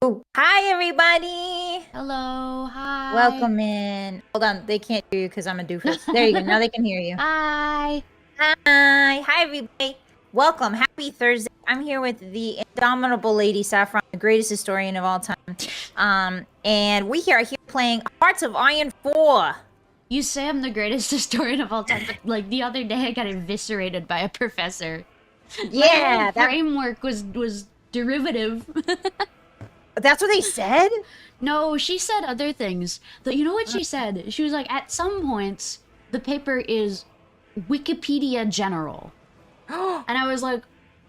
Oh, hi everybody. Hello, hi. Welcome in. Hold on, they can't hear you because I'm a doofus. There you go. Now they can hear you. Hi. Hi everybody. Welcome. Happy Thursday. I'm here with the indomitable Lady Saffron, the greatest historian of all time. And we are here playing Hearts of Iron 4. You say I'm the greatest historian of all time, but like the other day I got eviscerated by a professor. My whole Yeah, framework was derivative. that's what they said. No, she said other things. You know what she said? She was like, at some points, the paper is Wikipedia general. And I was like,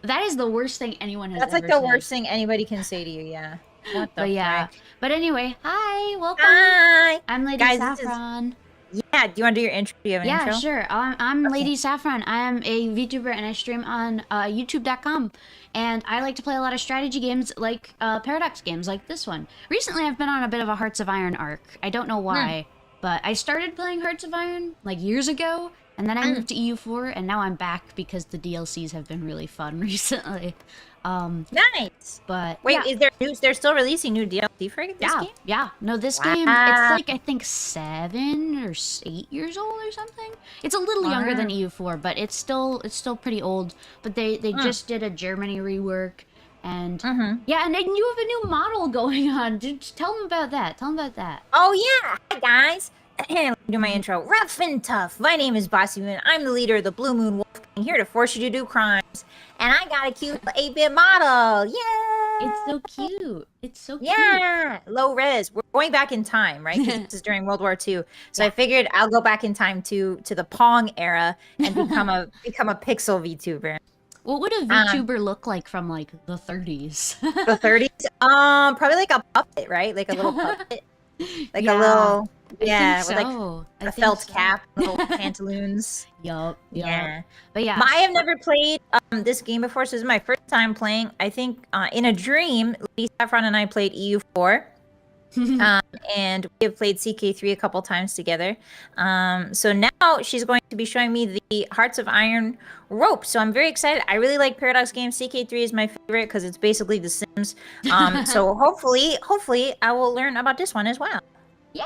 that is the worst thing anyone has That's ever like the said. worst thing anybody can say to you. Yeah. What the But yeah. frick? But anyway, hi, welcome. Hi. I'm Lady Guys, Saffron. Yeah, do you want to do your intro? Do you have an intro? Yeah, sure. I'm Okay. Lady Saffron. I am a VTuber and I stream on YouTube.com. And I like to play a lot of strategy games like Paradox games like this one. Recently, I've been on a bit of a Hearts of Iron arc. I don't know why, but I started playing Hearts of Iron like years ago. And then I moved to EU4 and now I'm back because the DLCs have been really fun recently. Nice. But Wait, yeah. is there news? They're still releasing new DLC for this game? Yeah. No, this Wow. game, it's like, I think 7 or 8 years old or something. It's a little younger than EU4, but it's still pretty old. But they just did a Germany rework. And yeah, and then you have a new model going on. Tell them about that. Tell them about that. Oh, yeah. Hi, guys. Let me do my intro. Rough and tough. My name is Bossy Moon. I'm the leader of the Blue Moon Wolf Gang, here to force you to do crimes. And I got a cute 8-bit model. Yeah. It's so cute. It's so cute. Yeah. Low res. We're going back in time, right? 'Cause this is during World War II. So I figured I'll go back in time to the Pong era and become a pixel VTuber. What would a VTuber look like from like the 30s? The 30s? Probably like a puppet, right? Like a little puppet. Like a little, yeah, with like a felt cap, little pantaloons. Yup. Yeah. But yeah. I have never played this game before, so this is my first time playing. I think in a dream, Lady Saffron and I played EU4. And we have played CK3 a couple times together. So now she's going to be showing me the Hearts of Iron rope. So I'm very excited. I really like Paradox games. CK3 is my favorite because it's basically The Sims. So hopefully I will learn about this one as well. Yeah.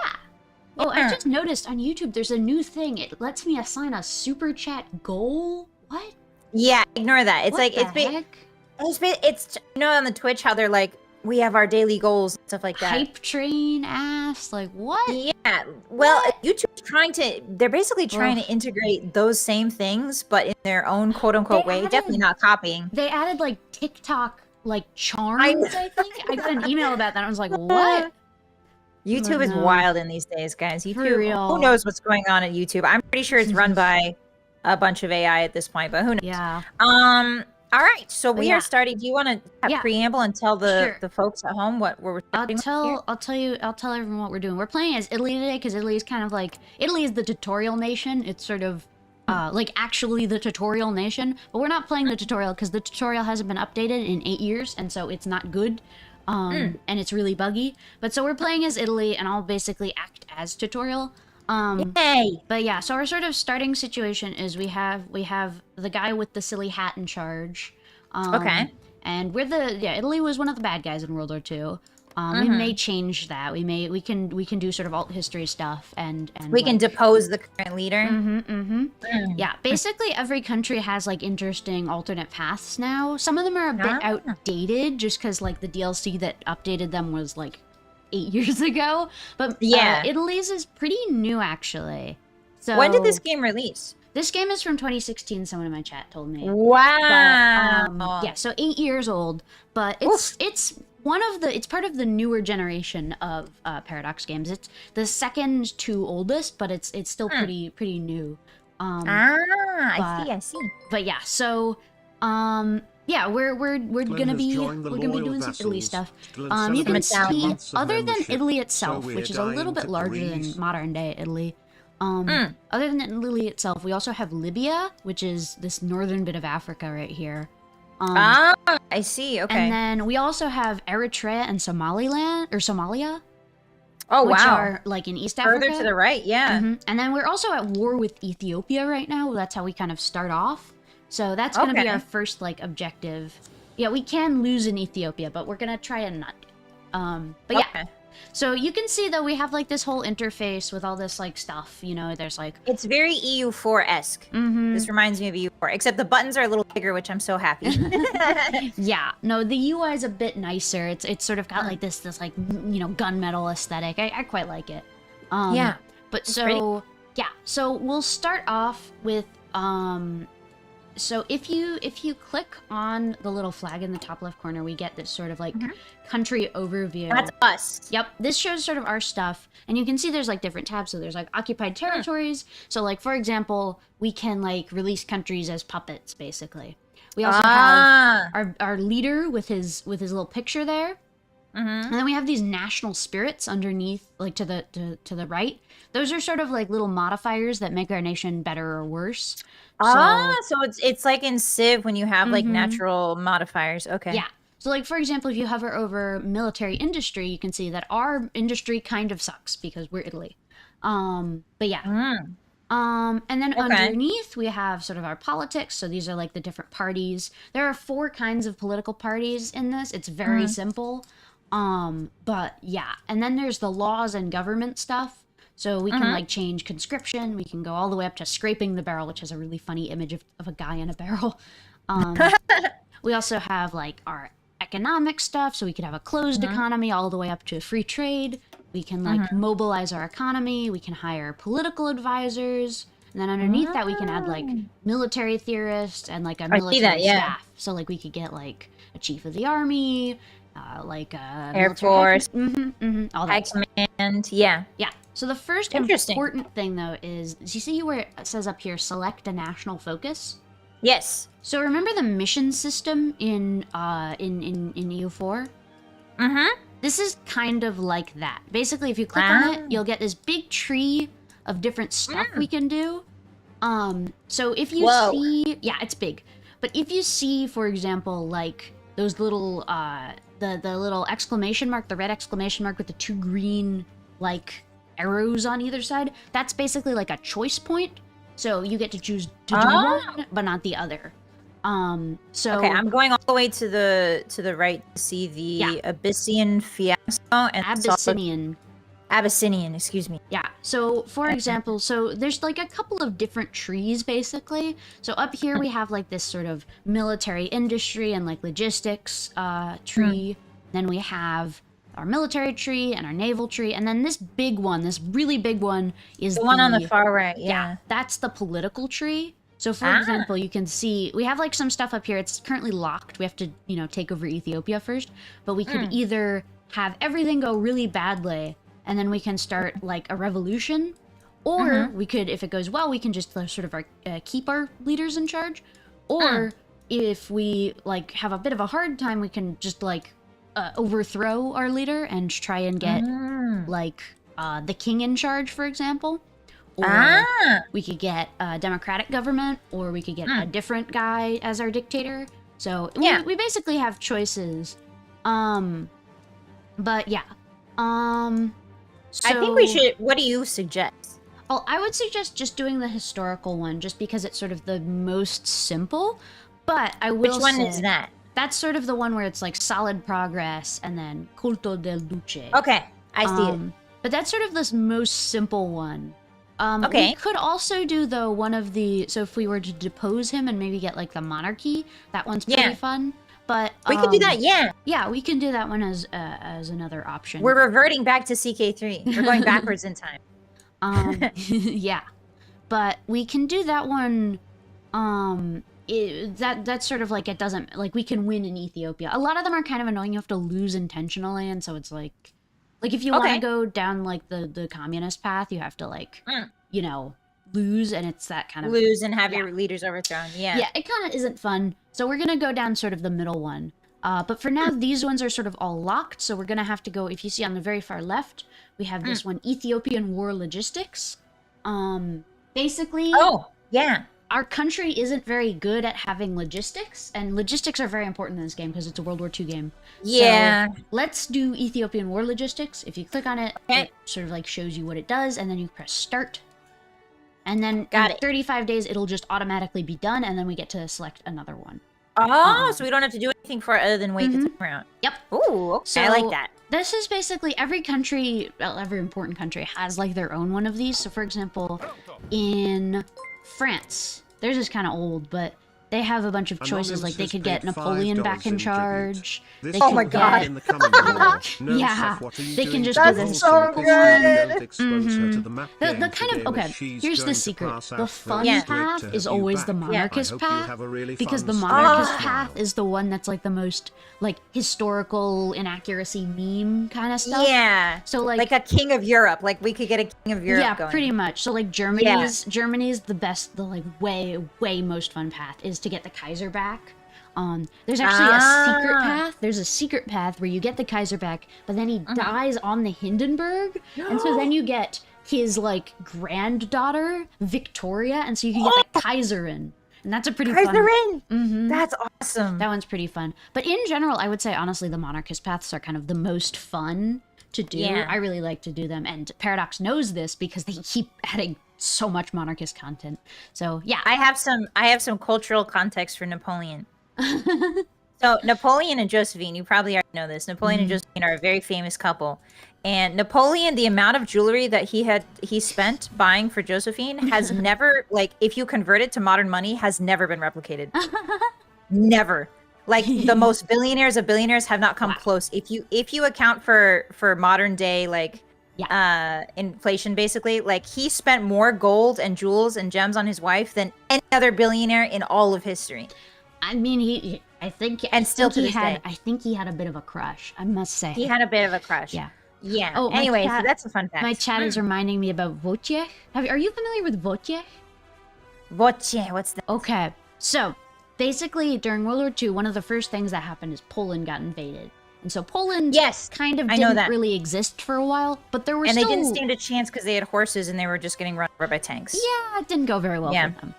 Oh, I just noticed on YouTube there's a new thing. It lets me assign a super chat goal. What? Yeah, ignore that. It's what like it's you know on the Twitch how they're like, we have our daily goals and stuff like that. Hype train ass, like what? Yeah, well, YouTube's they're basically trying to integrate those same things, but in their own quote-unquote way, definitely not copying. They added like TikTok, like charms, I think. I got an email about that, I was like, what? YouTube is wild in these days, guys. YouTube, for real. who knows what's going on at YouTube? I'm pretty sure it's run by a bunch of AI at this point, but who knows? Yeah. All right, so we are starting. Do you want to preamble and tell the folks at home what we're doing? I'll tell everyone what we're doing. We're playing as Italy today because Italy is kind of like Italy is the tutorial nation. It's sort of like actually the tutorial nation, but we're not playing the tutorial because the tutorial hasn't been updated in 8 years, and so it's not good. And it's really buggy. But so we're playing as Italy, and I'll basically act as tutorial. Yay! But yeah, so our sort of starting situation is we have the guy with the silly hat in charge. Okay. And we're Italy was one of the bad guys in World War II. We may change that. We can do sort of alt history stuff and we can depose the current leader. Yeah, basically every country has like interesting alternate paths now. Some of them are a bit outdated just because like the DLC that updated them was like 8 years ago, but Italy's is pretty new actually. So when did this game release? This game is from 2016. Someone in my chat told me. Wow. But, yeah, so 8 years old, but it's part of the newer generation of Paradox games. It's the second to oldest, but it's still pretty new. I see. But yeah, so yeah, we're gonna be doing some Italy stuff. You can see, other than Italy itself, which is a little bit larger than modern day Italy. Other than Italy itself, we also have Libya, which is this northern bit of Africa right here. I see. Okay. And then we also have Eritrea and Somalia. Oh, which wow. are like in East Africa. Further to the right, yeah. And then we're also at war with Ethiopia right now. That's how we kind of start off. So that's going to be our first like objective. Yeah, we can lose in Ethiopia, but we're going to try and not. But yeah. So you can see though we have like this whole interface with all this like stuff, you know, there's like it's very EU4-esque. This reminds me of EU4, except the buttons are a little bigger, which I'm so happy. Yeah, no, the UI is a bit nicer. It's sort of got like this like, you know, gunmetal aesthetic. I quite like it. Yeah. But so yeah, so we'll start off with so if you click on the little flag in the top left corner, we get this sort of like country overview. That's us. Yep, this shows sort of our stuff, and you can see there's like different tabs. So there's like occupied territories. So like for example, we can like release countries as puppets, basically. We also have our leader with his little picture there. And then we have these national spirits underneath, like to the right. Those are sort of like little modifiers that make our nation better or worse. So it's like in Civ when you have like natural modifiers. Okay. Yeah. So like for example, if you hover over military industry, you can see that our industry kind of sucks because we're Italy. But yeah. And then underneath we have sort of our politics. So these are like the different parties. There are 4 kinds of political parties in this. It's very simple. But yeah, and then there's the laws and government stuff. So we can like change conscription. We can go all the way up to scraping the barrel, which has a really funny image of a guy in a barrel. We also have like our economic stuff. So we could have a closed economy all the way up to free trade. We can like mobilize our economy. We can hire political advisors. And then underneath that, we can add like military theorists and like a military staff. So like we could get like a chief of the army, like Air Force, all that stuff. Command, yeah. So the first important thing though is you see where it says up here, select a national focus. Yes. So remember the mission system in EU4? This is kind of like that. Basically, if you click on it, you'll get this big tree of different stuff we can do. So if you see, yeah, it's big. But if you see, for example, like those little the little exclamation mark, the red exclamation mark with the 2 green like arrows on either side, that's basically like a choice point. So you get to choose to do one, but not the other. So okay, I'm going all the way to the right to see the Abyssinian fiasco and Abyssinian, excuse me. Yeah. So for example, so there's like a couple of different trees basically. So up here we have like this sort of military industry and like logistics tree. Then we have our military tree and our naval tree, and then this big one, this really big one, is the one on the far right. Yeah, that's the political tree. So for example, you can see we have like some stuff up here. It's currently locked. We have to, you know, take over Ethiopia first, but we could either have everything go really badly and then we can start like a revolution, or we could, if it goes well, we can just sort of keep our leaders in charge, or if we like have a bit of a hard time, we can just like overthrow our leader and try and get like the king in charge, for example. Or we could get a democratic government, or we could get a different guy as our dictator. So we basically have choices. But yeah. So, I think we should, what do you suggest? Well, I would suggest just doing the historical one, just because it's sort of the most simple. But I will Which one is that? That's sort of the one where it's like solid progress and then culto del duce. Okay, I see it. But that's sort of the most simple one. Okay. We could also do though one of the, so if we were to depose him and maybe get like the monarchy, that one's pretty fun. But we could do that, yeah, we can do that one as another option. We're reverting back to CK3. We're going backwards in time. Yeah, but we can do that one. That's sort of like, it doesn't, like, we can win in Ethiopia. A lot of them are kind of annoying. You have to lose intentionally, and so it's like if you want to go down like the communist path, you have to like you know, lose, and it's that kind of lose and have your leaders overthrown. Yeah, it kind of isn't fun. So we're gonna go down sort of the middle one. But for now, these ones are sort of all locked, so we're gonna have to go. If you see on the very far left, we have this one, Ethiopian War Logistics. Basically, our country isn't very good at having logistics, and logistics are very important in this game because it's a World War II game. Yeah. So let's do Ethiopian War Logistics. If you click on it, it sort of like shows you what it does, and then you press start. And then in 35 days, it'll just automatically be done, and then we get to select another one. Oh, so we don't have to do anything for it other than wait the time around. Yep. Ooh, okay, So I like that. this is basically every country, well, every important country has like their own one of these. So for example, in France, theirs is kind of old, but they have a bunch of choices. Like they could get Napoleon back in charge. They Oh could my God. yeah, they can just That's do this. so good. The kind of okay. Here's the secret: the fun path is always the monarchist path, because the monarchist path is the one that's like the most like historical inaccuracy meme kind of stuff. Yeah. So like a king of Europe. Like we could get a king of Europe yeah, going. pretty much. So like Germany's the best, the like way most fun path is to get the Kaiser back. There's actually a secret path. There's a secret path where you get the Kaiser back, but then he dies on the Hindenburg, and so then you get his like granddaughter Victoria, and so you can get the Kaiserin, and that's a pretty fun. Kaiserin. That's awesome. That one's pretty fun. But in general, I would say honestly, the monarchist paths are kind of the most fun to do. Yeah. I really like to do them, and Paradox knows this because they keep adding so much monarchist content. So yeah, I have some cultural context for Napoleon. So Napoleon and Josephine, you probably already know this. Napoleon and Josephine are a very famous couple. And Napoleon, the amount of jewelry that he spent buying for Josephine has never, like, if you convert it to modern money, has never been replicated. Never. Like the most billionaires of billionaires have not come close. If you account for modern day like inflation, basically, like he spent more gold and jewels and gems on his wife than any other billionaire in all of history. I mean, I think he had a bit of a crush, I must say. He had a bit of a crush. Yeah. Yeah. Oh, anyway, so that's a fun fact. My chat is reminding me about Wojciech. Are you familiar with Wojciech? Wojciech, what's that? Okay, so basically during World War II, one of the first things that happened is Poland got invaded. And so Poland kind of didn't really exist for a while, but there were they didn't stand a chance because they had horses and they were just getting run over by tanks. Yeah, it didn't go very well for them.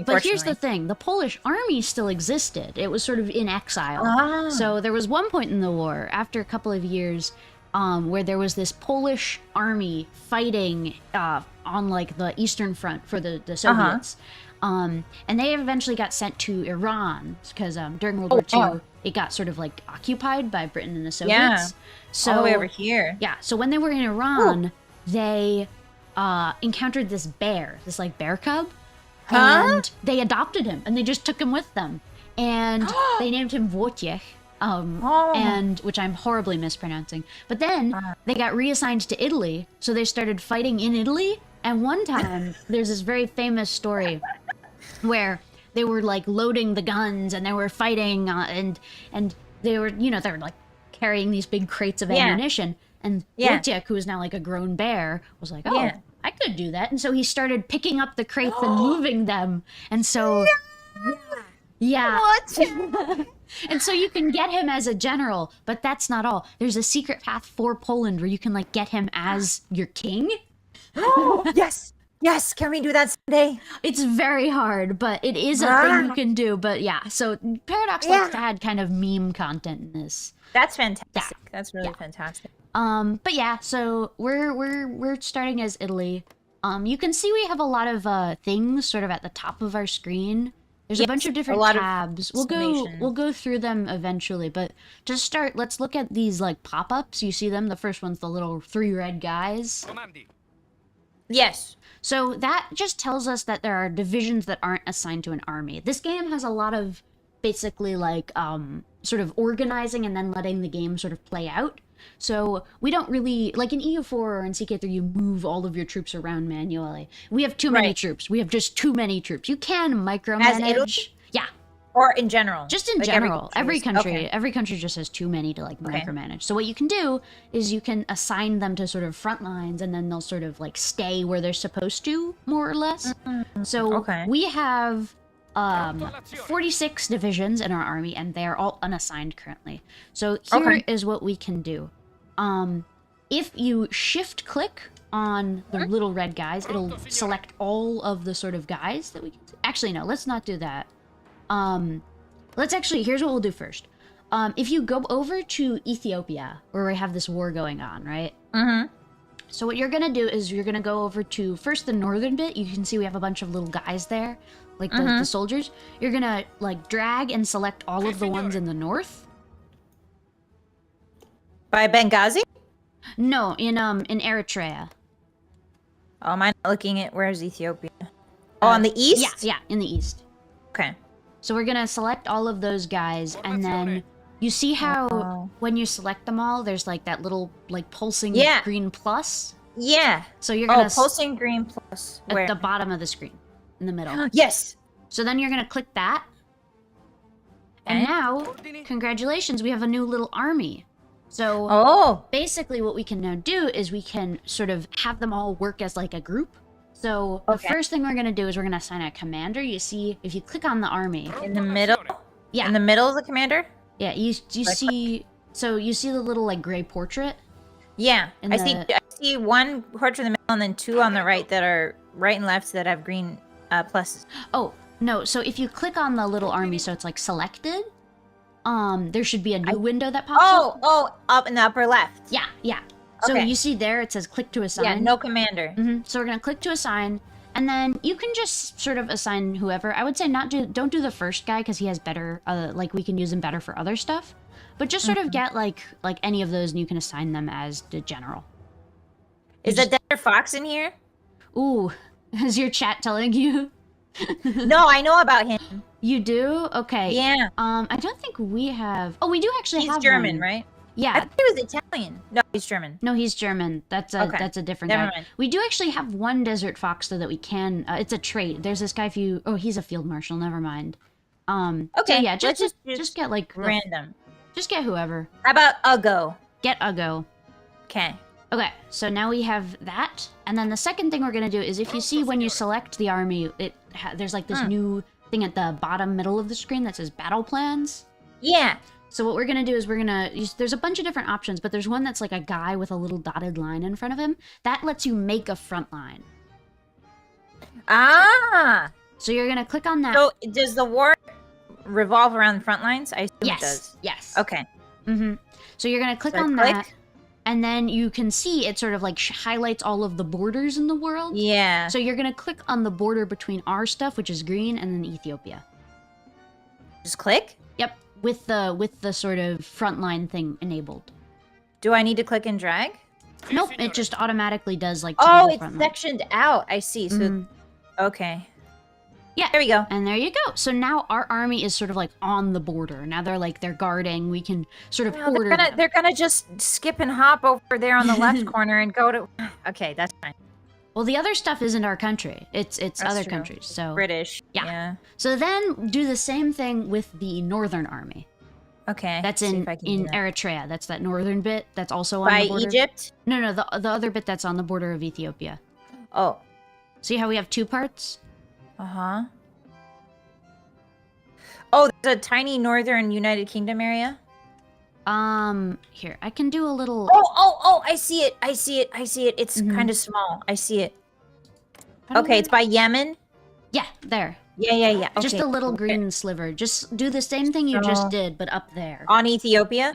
But here's the thing. The Polish army still existed. It was sort of in exile. So there was one point in the war, after a couple of years, where there was this Polish army fighting on like the Eastern Front for the Soviets. And they eventually got sent to Iran because during World War II, it got sort of like occupied by Britain and the Soviets. Yeah, so, all the way over here. Yeah, so when they were in Iran, they encountered this bear, this like bear cub. And they adopted him, and they just took him with them. And they named him Wojciech, and which I'm horribly mispronouncing. But then they got reassigned to Italy, so they started fighting in Italy. And one time, there's this very famous story where they were like loading the guns, and they were fighting, and they were like carrying these big crates of ammunition. And Wojciech, who is now like a grown bear, was like, "Oh, I could do that." And so he started picking up the crates and moving them. And so, What? And so you can get him as a general, but that's not all. There's a secret path for Poland where you can like get him as your king. Yes, can we do that someday? It's very hard, but it is a thing you can do. But yeah, so Paradox likes to add kind of meme content in this. That's fantastic. That's really fantastic. But yeah, so we're starting as Italy. You can see we have a lot of things sort of at the top of our screen. There's a bunch of different tabs. We'll go through them eventually, but to start, let's look at these like pop-ups. You see them? The first one's the little 3 red guys. Yes. So that just tells us that there are divisions that aren't assigned to an army. This game has a lot of basically like sort of organizing and then letting the game sort of play out. So we don't really, like in EU4 or in CK3, you move all of your troops around manually. We have too many troops. We have just too many troops. You can micromanage. As Italy? Yeah. Or in general? Just in general. Every country just has too many to like micromanage. So what you can do is you can assign them to sort of front lines, and then they'll sort of like stay where they're supposed to, more or less. So we have 46 divisions in our army, and they're all unassigned currently. So here is what we can do. If you shift click on the little red guys, it'll select all of the sort of guys that we can see. Actually, no, let's not do that. Here's what we'll do first. If you go over to Ethiopia, where we have this war going on, right? So what you're gonna do is you're gonna go over to first the northern bit. You can see we have a bunch of little guys there. like the soldiers, you're gonna like drag and select all of the ones in the north. By Benghazi? No, in Eritrea. Oh, am I not looking at where's Ethiopia? Oh, on the east? Yeah, in the east. Okay. So we're gonna select all of those guys, and then you see how when you select them all, there's like that little like pulsing green plus. Yeah. So you're gonna pulsing green plus. at Where? the bottom of the screen, in the middle. Yes. So then you're gonna click that, and now, congratulations, we have a new little army. So basically, what we can now do is we can sort of have them all work as like a group. So the first thing we're gonna do is we're gonna assign a commander. You see, if you click on the army in the middle. Yeah. In the middle of the commander. Yeah. You see. So you see the little like gray portrait. Yeah. I see one portrait in the middle and then two on the right that are right and left that have green pluses. Oh no! So if you click on the little army, so it's like selected. There should be a new window that pops up. Oh, up in the upper left. Yeah, yeah. So you see there, it says click to assign. Yeah, no commander. So we're gonna click to assign, and then you can just sort of assign whoever. I would say don't do the first guy because he has better, like we can use him better for other stuff. But just sort of get like any of those, and you can assign them as the general. Is the Desert Fox in here? Ooh, is your chat telling you? No, I know about him. You do? Okay. Yeah. I don't think we have. Oh, we do actually have. He's German, one. right? Yeah. I thought he was Italian. No, he's German. No, he's German. That's a different Never guy. mind. We do actually have one desert fox though that we can. It's a trait. There's this guy. He's a field marshal. Never mind. Okay. So yeah, just get like random. Just get whoever. How about Uggo? Get Uggo. Okay. Okay. So now we have that, and then the second thing we're gonna do is if you see when you select the army, there's like this new thing at the bottom middle of the screen that says battle plans. Yeah. So what we're gonna do is there's a bunch of different options, but there's one that's like a guy with a little dotted line in front of him. That lets you make a front line. Ah. So you're gonna click on that. So does the war revolve around front lines? I assume yes. it does. Yes. Okay. So you're gonna click on that, and then you can see it sort of like highlights all of the borders in the world. Yeah. So you're gonna click on the border between our stuff, which is green, and then Ethiopia. Just click? Yep. With the sort of frontline thing enabled. Do I need to click and drag? Nope, it just automatically does like. Oh, it's sectioned out. I see. So, okay. Yeah. There we go. And there you go. So now our army is sort of like on the border. Now they're guarding. We can sort of order them. They're gonna just skip and hop over there on the left corner and go to. Okay, that's fine. Well, the other stuff isn't our country. It's other true. countries. So British. Yeah. So then do the same thing with the northern army. Okay. That's in Eritrea. That's that northern bit. That's also on the border. By Egypt? No, the other bit that's on the border of Ethiopia. Oh. See how we have two parts? Uh-huh. Oh, there's a tiny northern United Kingdom area? Here, I can do a little... Oh, I see it. It's kind of small. I see it. Okay, it's by Yemen? Yeah, there. Yeah. Okay. Just a little green sliver. Just do the same thing you just did, but up there. On Ethiopia?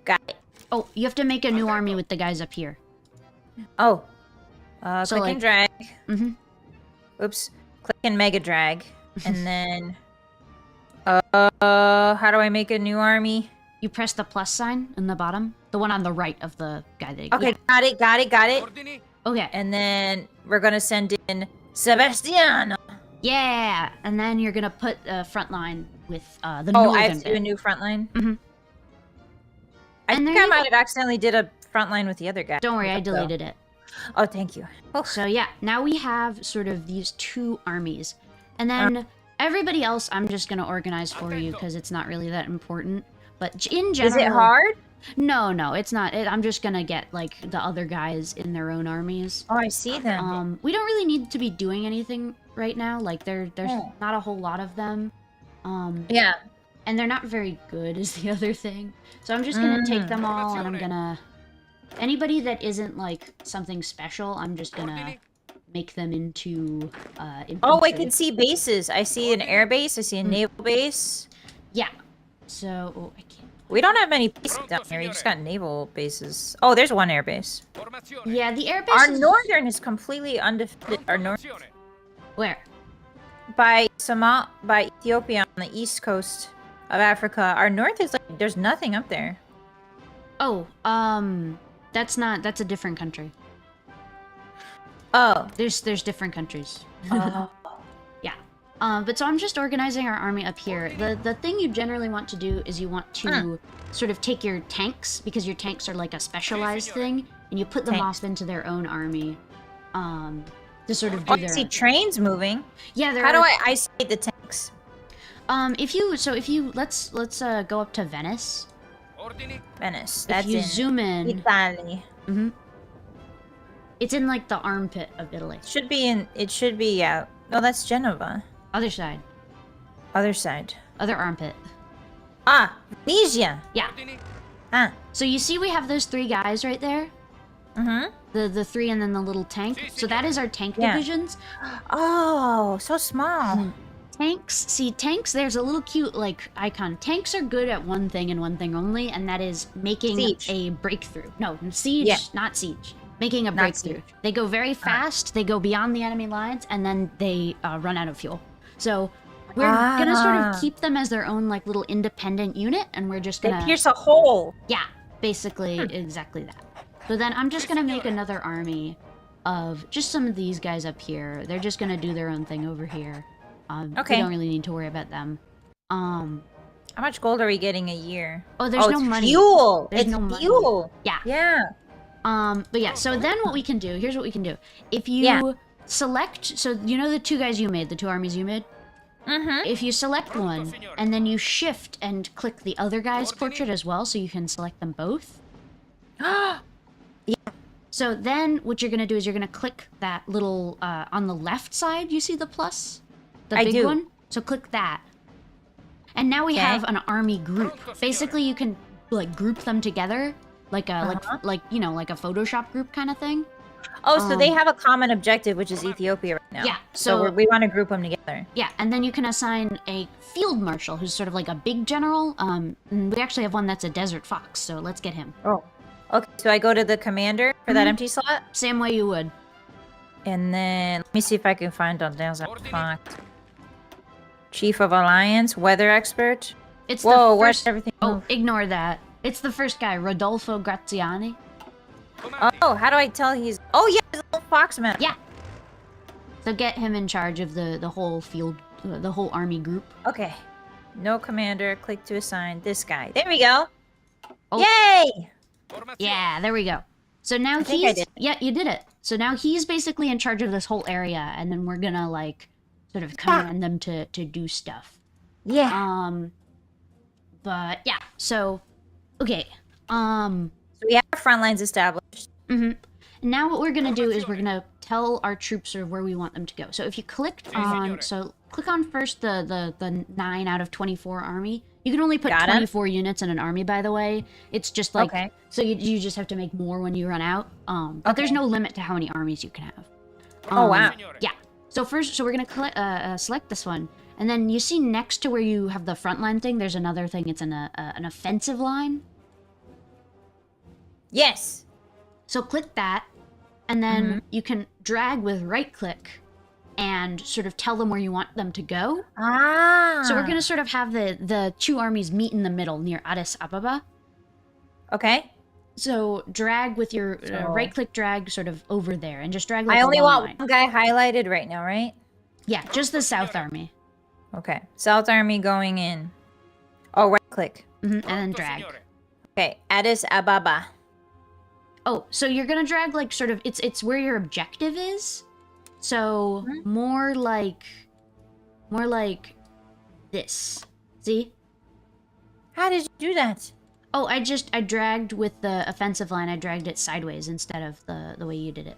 Got it. Oh, you have to make a new army with the guys up here. Oh. So click and drag. Oops. Click and mega drag. And then... how do I make a new army? You press the plus sign in the bottom. The one on the right of the guy that... Okay, yeah. got it. Okay. And then we're gonna send in Sebastiano. Yeah! And then you're gonna put a front line with the northern I have to bit. do a new front line? And I think I might have accidentally did a front line with the other guy. Don't worry, I deleted it. Oh, thank you. Oh. So yeah, now we have sort of these two armies. And then everybody else I'm just gonna organize for you because it's not really that important. But in general... Is it hard? No, it's not. I'm just gonna get, like, the other guys in their own armies. Oh, I see them. We don't really need to be doing anything right now. Like, there's not a whole lot of them. Yeah. And they're not very good is the other thing. So I'm just gonna take them all and I'm gonna... Anybody that isn't, like, something special, I'm just gonna make them into, Oh, I can see bases. I see an air base. I see a naval base. Yeah. So, I can't... We don't have many bases down here. We just got naval bases. Oh, there's one air base. Yeah, the airbase. Our northern is completely undefended. Our north Where? by Ethiopia on the east coast of Africa. Our north is like there's nothing up there. Oh, that's a different country. Oh, There's different countries. oh. Yeah. But so I'm just organizing our army up here. The thing you generally want to do is you want to sort of take your tanks, because your tanks are like a specialized thing, and you put them Tanks. off into their own army. To sort of Oh, do I their. see trains moving. Yeah, there How do are. I isolate the tanks? If you let's go up to Venice. Venice. If That's you in zoom in, Italy. it's in like the armpit of Italy. Should be in. It should be. Yeah. No, that's Genova. Other side. Other side. Other armpit. Ah, Venetia. Yeah. Ah. So you see we have those 3 guys right there? Mm-hmm. The 3 and then the little tank. So that is our tank Yeah. divisions. Oh, so small. Tanks, see tanks, there's a little cute like icon. Tanks are good at one thing and one thing only, and that is making Siege. a breakthrough. No, siege, Yeah. not siege. Making a Not breakthrough. siege. They go very fast, they go beyond the enemy lines, and then they run out of fuel. So we're gonna sort of keep them as their own like little independent unit, and we're just They gonna pierce a hole. yeah, basically exactly that. So then I'm just gonna make another army of just some of these guys up here. They're just gonna do their own thing over here. Okay. We don't really need to worry about them. How much gold are we getting a year? Oh, there's no it's money. Fuel. There's It's no money. fuel. Yeah. Yeah. But yeah, so then what we can do, here's what we can do. If you Yeah. select, so you know the 2 guys you made, the 2 armies you made? Mm-hmm. If you select one, and then you shift and click the other guy's portrait as well, so you can select them both. So then what you're gonna do is you're gonna click that little, on the left side, you see the plus? The I big do. one? So click that. And now we Okay. have an army group. Basically, you can like group them together, like a like you know like a Photoshop group kind of thing. Oh, so they have a common objective, which is Ethiopia right now. Yeah, So, so- we want to group them together. Yeah, and then you can assign a field marshal, who's sort of like a big general. And we actually have one that's a desert fox, so let's get him. Oh. Okay, so I go to the commander for that empty slot, Same way you would. and then let me see if I can find a desert fox. Chief of Alliance, weather expert. It's Whoa, the where's first. everything? Oh, ignore that. It's the first guy, Rodolfo Graziani. Oh, how do I tell he's? Oh yeah, there's a little fox map. Yeah. So get him in charge of the whole field, the whole army group. Okay. No commander. Click to assign this guy. There we go. Oh. Yay! Yeah, there we go. So now think I he's did. yeah, you did it. So now he's basically in charge of this whole area, and then we're gonna like sort of command them to do stuff. Yeah. But yeah, so okay. So we have our front lines established. Now what we're gonna do is we're gonna tell our troops sort of where we want them to go. So if you clicked on, so click on first the 9 out of 24 army. You can only put Got it. 24 units in an army, by the way. It's just like, Okay. so you just have to make more when you run out. But there's Okay. no limit to how many armies you can have. Oh wow. Yeah. So first, so we're gonna select this one, and then you see next to where you have the front line thing, there's another thing. It's an offensive line. Yes. So click that, and then you can drag with right click and sort of tell them where you want them to go. Ah. So we're gonna sort of have the 2 armies meet in the middle near Addis Ababa. Okay. So drag with your So- right click drag sort of over there, and just drag like I a only long want line. one guy highlighted right now, right? Yeah, just the South Army. Okay. South Army going in. Oh, right click. And then drag. Okay. Addis Ababa. Oh, so you're gonna drag like sort of it's where your objective is. So more like this. See? How did you do that? Oh, I dragged with the offensive line. I dragged it sideways instead of the way you did it.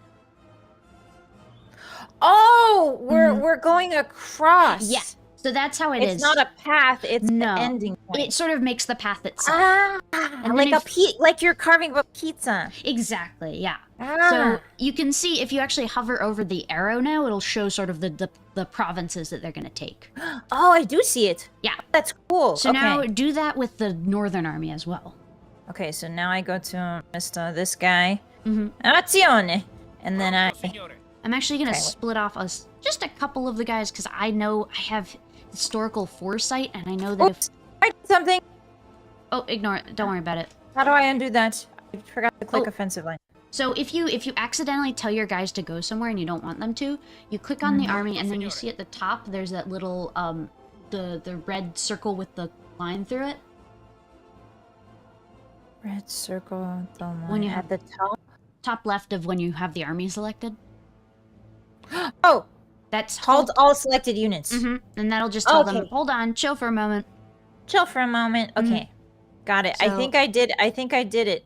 Oh, we're going across. Yeah. So that's how It's not a path, it's No. an ending point. It sort of makes the path itself. Ah, like you're carving a pizza. Exactly, yeah. Ah. So you can see if you actually hover over the arrow now, it'll show sort of the provinces that they're going to take. Oh, I do see it. Yeah. That's cool. So okay. now do that with the Northern Army as well. Okay, so now I go to Mr. this guy. Mm-hmm. Azione. And then I'm actually going to split off just a couple of the guys because I know I have historical foresight and I know that Oops, I did something. Oh, ignore it. Don't worry about it. How do I undo that? I forgot to click offensive line. So if you accidentally tell your guys to go somewhere and you don't want them to, you click on the army and then you see at the top there's that little the red circle with the line through it. Red circle, the line When you at the top left of when you have the army selected. Oh, that's hold all selected units. And that'll just tell them, hold on, chill for a moment. Chill for a moment. Okay, got it. So, I think I did it.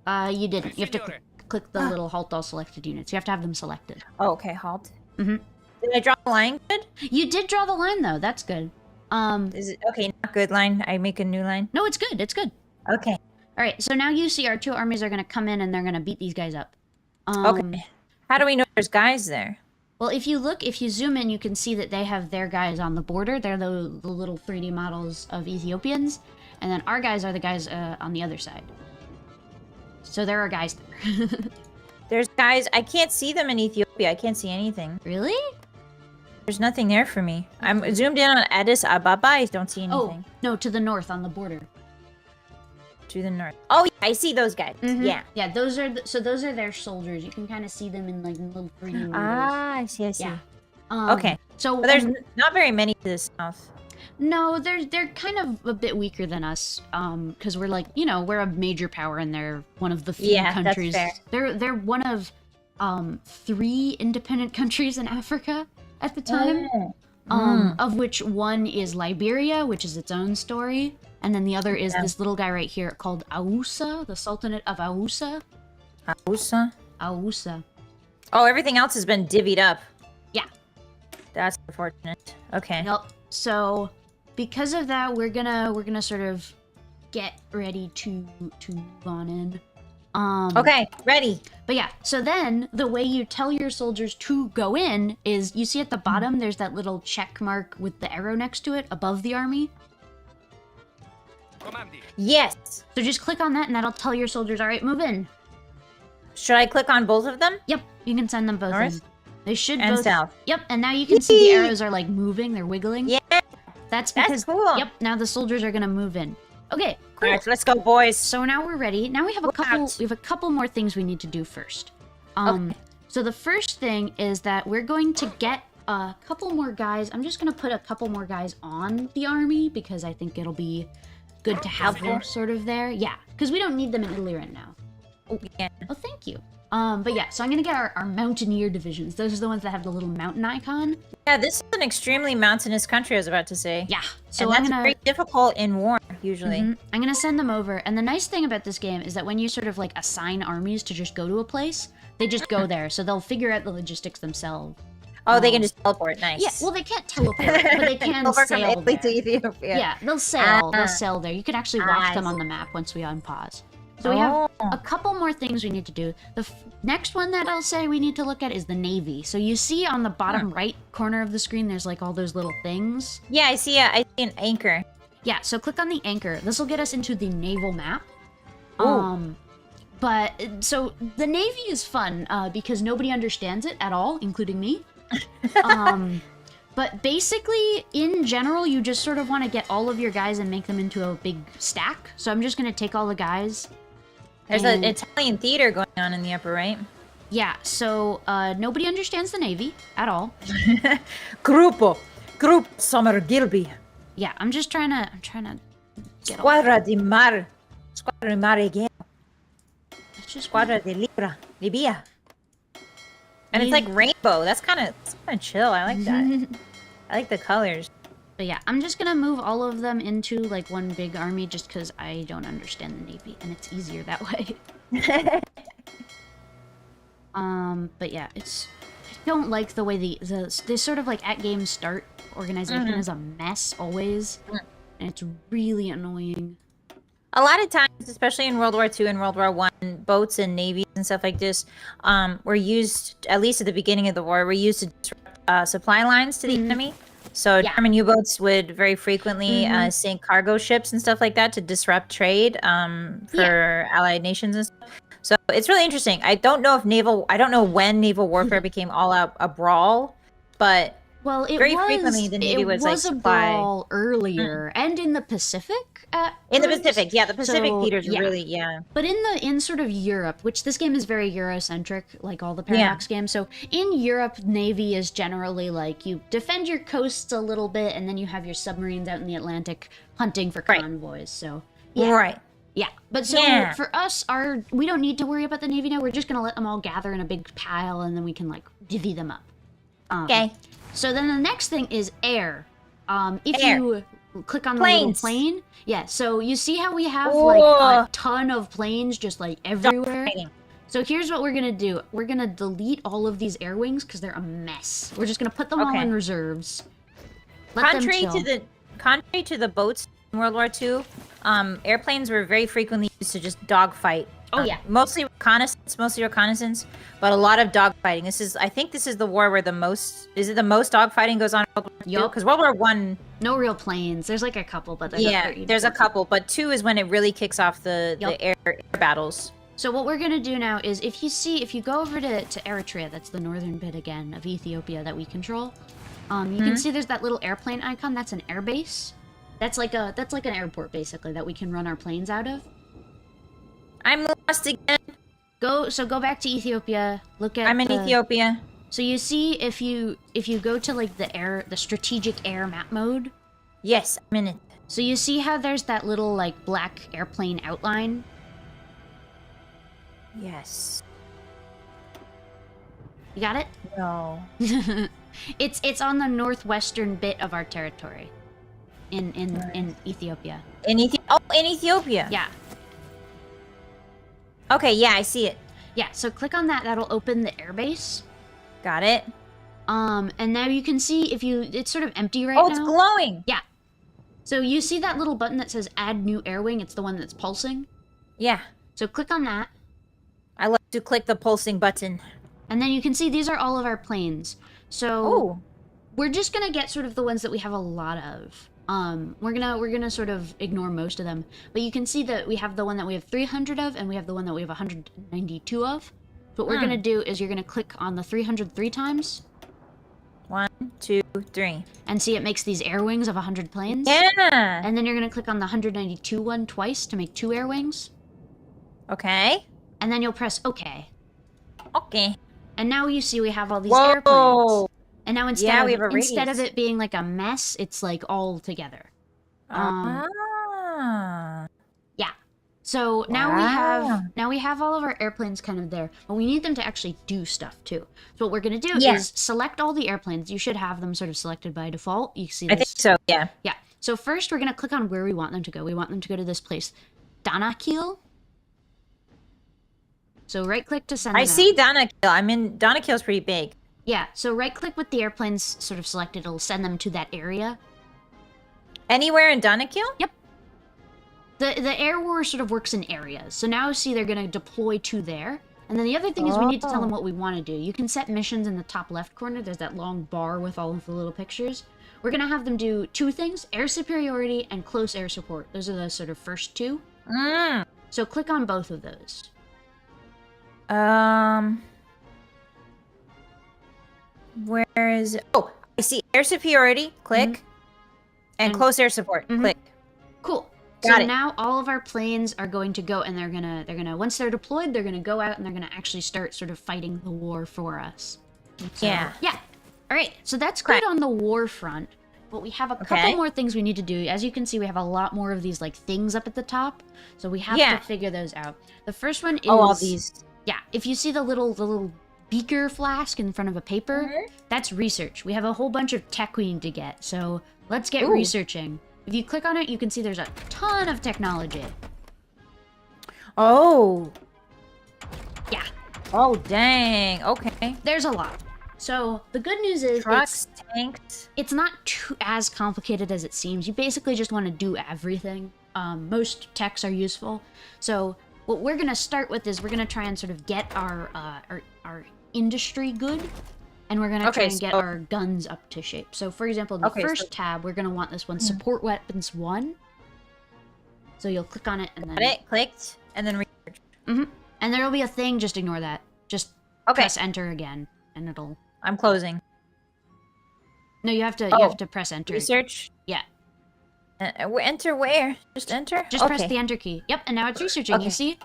You didn't. You have to click the little halt all selected units. You have to have them selected. Oh, okay, halt. Did I draw the line good? You did draw the line though. That's good. Is it okay? Not good line. I make a new line. No, it's good. It's good. Okay. All right. So now you see our two armies are going to come in and they're going to beat these guys up. Okay. How do we know there's guys there? Well, if you zoom in, you can see that they have their guys on the border. They're the little 3D models of Ethiopians, and then our guys are the guys on the other side. So there are guys there. There's guys. I can't see them in Ethiopia. I can't see anything. Really? There's nothing there for me. I'm zoomed in on Addis Ababa. I don't see anything. Oh, no, to the north on the border. To the north. Oh, yeah, I see those guys. Yeah. Yeah, those are those are their soldiers. You can kind of see them in like little 3D models. Ah, I see. Yeah. Okay. So but there's not very many to the south. No, they're kind of a bit weaker than us, because we're like, we're a major power and they're one of the few countries. That's fair. They're one of 3 independent countries in Africa at the time, of which one is Liberia, which is its own story, and then the other is this little guy right here called Ausa, the Sultanate of Ausa. Ausa. Oh, everything else has been divvied up. Yeah. That's unfortunate. Okay. Yep. So, because of that, we're gonna sort of get ready to move on in. Okay, ready. But yeah, so then the way you tell your soldiers to go in is you see at the bottom there's that little check mark with the arrow next to it above the army. Yes. So just click on that and that'll tell your soldiers, all right, move in. Should I click on both of them? Yep, you can send them both North in. They should and both. south. Yep, and now you can see the arrows are like moving, they're wiggling. Yeah. That's because cool. Yep, now the soldiers are gonna move in. Okay, cool. All right, let's go, boys. So now we're ready. Now we have a couple more things we need to do first. Okay. So the first thing is that we're going to get a couple more guys. I'm just gonna put a couple more guys on the army because I think it'll be good to have them sort of there. Yeah, because we don't need them in Italy right now. Oh, yeah. Oh, thank you. But yeah, so I'm gonna get our mountaineer divisions. Those are the ones that have the little mountain icon. Yeah, this is an extremely mountainous country, I was about to say. Yeah, so and that's very difficult in war, usually. I'm gonna send them over. And the nice thing about this game is that when you sort of like assign armies to just go to a place, they just go there. So they'll figure out the logistics themselves. Oh, they can just teleport. Nice. Yeah, well, they can't teleport, but they can Teleport sail from Italy there. to Ethiopia. Yeah, they'll sail. They'll sail there. You can actually watch them on the map once we unpause. So we have a couple more things we need to do. The next one that I'll say we need to look at is the Navy. So you see on the bottom right corner of the screen, there's like all those little things. Yeah, I see an anchor. Yeah, so click on the anchor. This will get us into the naval map. Ooh. But so the Navy is fun because nobody understands it at all, including me. But basically, in general, you just sort of want to get all of your guys and make them into a big stack. So I'm just going to take all the guys. There's an Italian theater going on in the upper right. Yeah, so nobody understands the Navy at all. Gruppo Summer Gilby. Yeah, I'm trying to get all... Squadra di Mare. Squadra di Mare again. It's just Squadra di Libia. And it's like rainbow. That's kind of chill. I like that. I like the colors. But yeah, I'm just gonna move all of them into like one big army just because I don't understand the Navy and it's easier that way. But yeah, I don't like the way they sort of like at game start organization is a mess always, and it's really annoying. A lot of times, especially in World War II and World War I, boats and navies and stuff like this were used, at least at the beginning of the war, were used to disrupt supply lines to the enemy. So German U-boats would very frequently sink cargo ships and stuff like that to disrupt trade for allied nations and stuff. So it's really interesting. I don't know when naval warfare became all out a brawl, but frequently the Navy was like a brawl earlier and in the Pacific. The Pacific, the Pacific theaters really, But in sort of Europe, which this game is very Eurocentric, like all the Paradox games. So in Europe, Navy is generally like you defend your coasts a little bit, and then you have your submarines out in the Atlantic hunting for convoys. So yeah, but so for us, we don't need to worry about the Navy now. We're just gonna let them all gather in a big pile, and then we can like divvy them up. Okay. So then the next thing is air. You click on the little plane, so you see how we have like a ton of planes just like everywhere. So here's what we're gonna do. We're gonna delete all of these air wings because they're a mess. We're just gonna put them all in reserves. Contrary to the boats in World War II, airplanes were very frequently used to just dogfight. Mostly reconnaissance, but a lot of dogfighting. I think this is the war where the most dogfighting goes on in World War II? Because World War I... No real planes. There's like a couple, but there's a couple, but II is when it really kicks off the air battles. So what we're gonna do now is, if you go over to Eritrea, that's the northern bit again of Ethiopia that we control, you can see there's that little airplane icon. That's an airbase. That's like an airport basically that we can run our planes out of. I'm lost again. Go back to Ethiopia. Look at. I'm in Ethiopia. So you see if you go to like the strategic air map mode. Yes, I'm in it. So you see how there's that little like black airplane outline. Yes. You got it? No. It's on the northwestern bit of our territory. In Ethiopia. In Ethiopia. Yeah. Okay, yeah, I see it. Yeah, so click on that. That'll open the airbase. Got it. And now you can see it's sort of empty right now. Oh, it's glowing. Yeah. So you see that little button that says Add New Air Wing? It's the one that's pulsing. Yeah. So click on that. I like to click the pulsing button. And then you can see these are all of our planes. So we're just gonna get sort of the ones that we have a lot of. We're gonna sort of ignore most of them, but you can see that we have the one that we have 300 of, and we have the one that we have 192 of. So what we're gonna do is you're gonna click on the 300 3 times. 1, 2, 3. And see it makes these air wings of 100 planes. Yeah. And then you're gonna click on the 192 one twice to make 2 air wings. Okay. And then you'll press OK. Okay. And now you see we have all these airplanes. And now instead of it being like a mess, it's like all together. Yeah. So now we have all of our airplanes kind of there, but we need them to actually do stuff too. So what we're gonna do is select all the airplanes. You should have them sort of selected by default. You see this? I think so. Yeah. Yeah. So first we're gonna click on where we want them to go. We want them to go to this place, Danakil. So right click to send them I see Danakil. Danakil's pretty big. Yeah, so right-click with the airplanes sort of selected. It'll send them to that area. Anywhere in Danakil? Yep. The air war sort of works in areas. So now see they're going to deploy to there. And then the other thing is we need to tell them what we want to do. You can set missions in the top left corner. There's that long bar with all of the little pictures. We're going to have them do 2 things, air superiority and close air support. Those are the sort of first 2. So click on both of those. Where is it? Oh, I see air superiority. Click. And close air support. Click. Cool. Got so it. Now all of our planes are going to go, and they're gonna once they're deployed, they're gonna go out and they're gonna actually start sort of fighting the war for us. So, yeah. All right. So that's good on the war front. But we have a couple more things we need to do. As you can see, we have a lot more of these like things up at the top. So we have to figure those out. The first one is all these. Yeah. If you see the little beaker flask in front of a paper, that's research. We have a whole bunch of tech we need to get, so let's get researching. If you click on it, you can see there's a ton of technology. Oh. Yeah. Oh, dang. Okay. There's a lot. So the good news is Trucks, tanks. it's not as complicated as it seems. You basically just want to do everything. Most techs are useful. So what we're gonna start with is we're gonna try and sort of get our industry good, and we're gonna try and get our guns up to shape. So for example, in the first tab, we're gonna want this one, support weapons 1. So you'll click on it and then... Got it, clicked, and then research. And there'll be a thing, just ignore that. Just press enter again, and it'll... I'm closing. No, you have to press enter. Research? Yeah. Enter where? Just enter? Just press the enter key. Yep, and now it's researching, you see?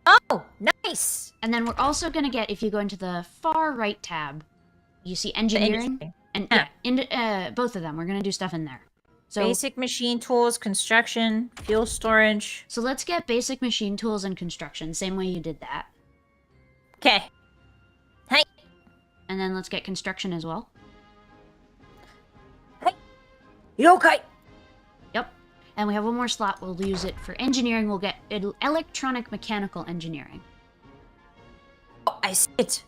Oh, nice! And then we're also gonna get, if you go into the far right tab, you see engineering. And both of them, we're gonna do stuff in there. So, basic machine tools, construction, fuel storage. So let's get basic machine tools and construction, same way you did that. Okay. Hey. And then let's get construction as well. Hey. You okay? Yep. And we have one more slot. We'll use it for engineering. We'll get electronic mechanical engineering. Oh, I see it.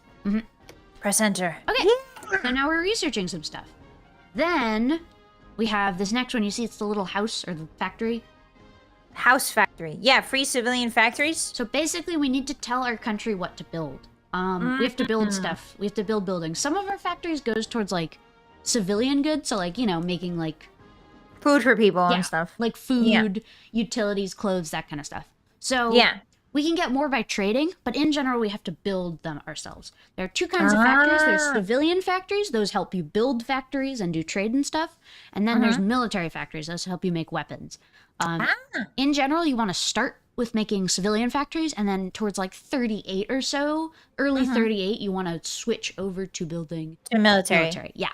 Press enter. Okay. Yeah. So now we're researching some stuff. Then we have this next one. You see it's the little house or the factory. House factory. Yeah, free civilian factories. So basically we need to tell our country what to build. We have to build stuff. We have to build buildings. Some of our factories goes towards like civilian goods. So like, you know, making like food for people and stuff. Like food, utilities, clothes, that kind of stuff. So we can get more by trading, but in general, we have to build them ourselves. There are two kinds of factories. There's civilian factories. Those help you build factories and do trade and stuff. And then there's military factories. Those help you make weapons. In general, you want to start with making civilian factories, and then towards like 38 or so, early 38, you want to switch over to building military. Yeah.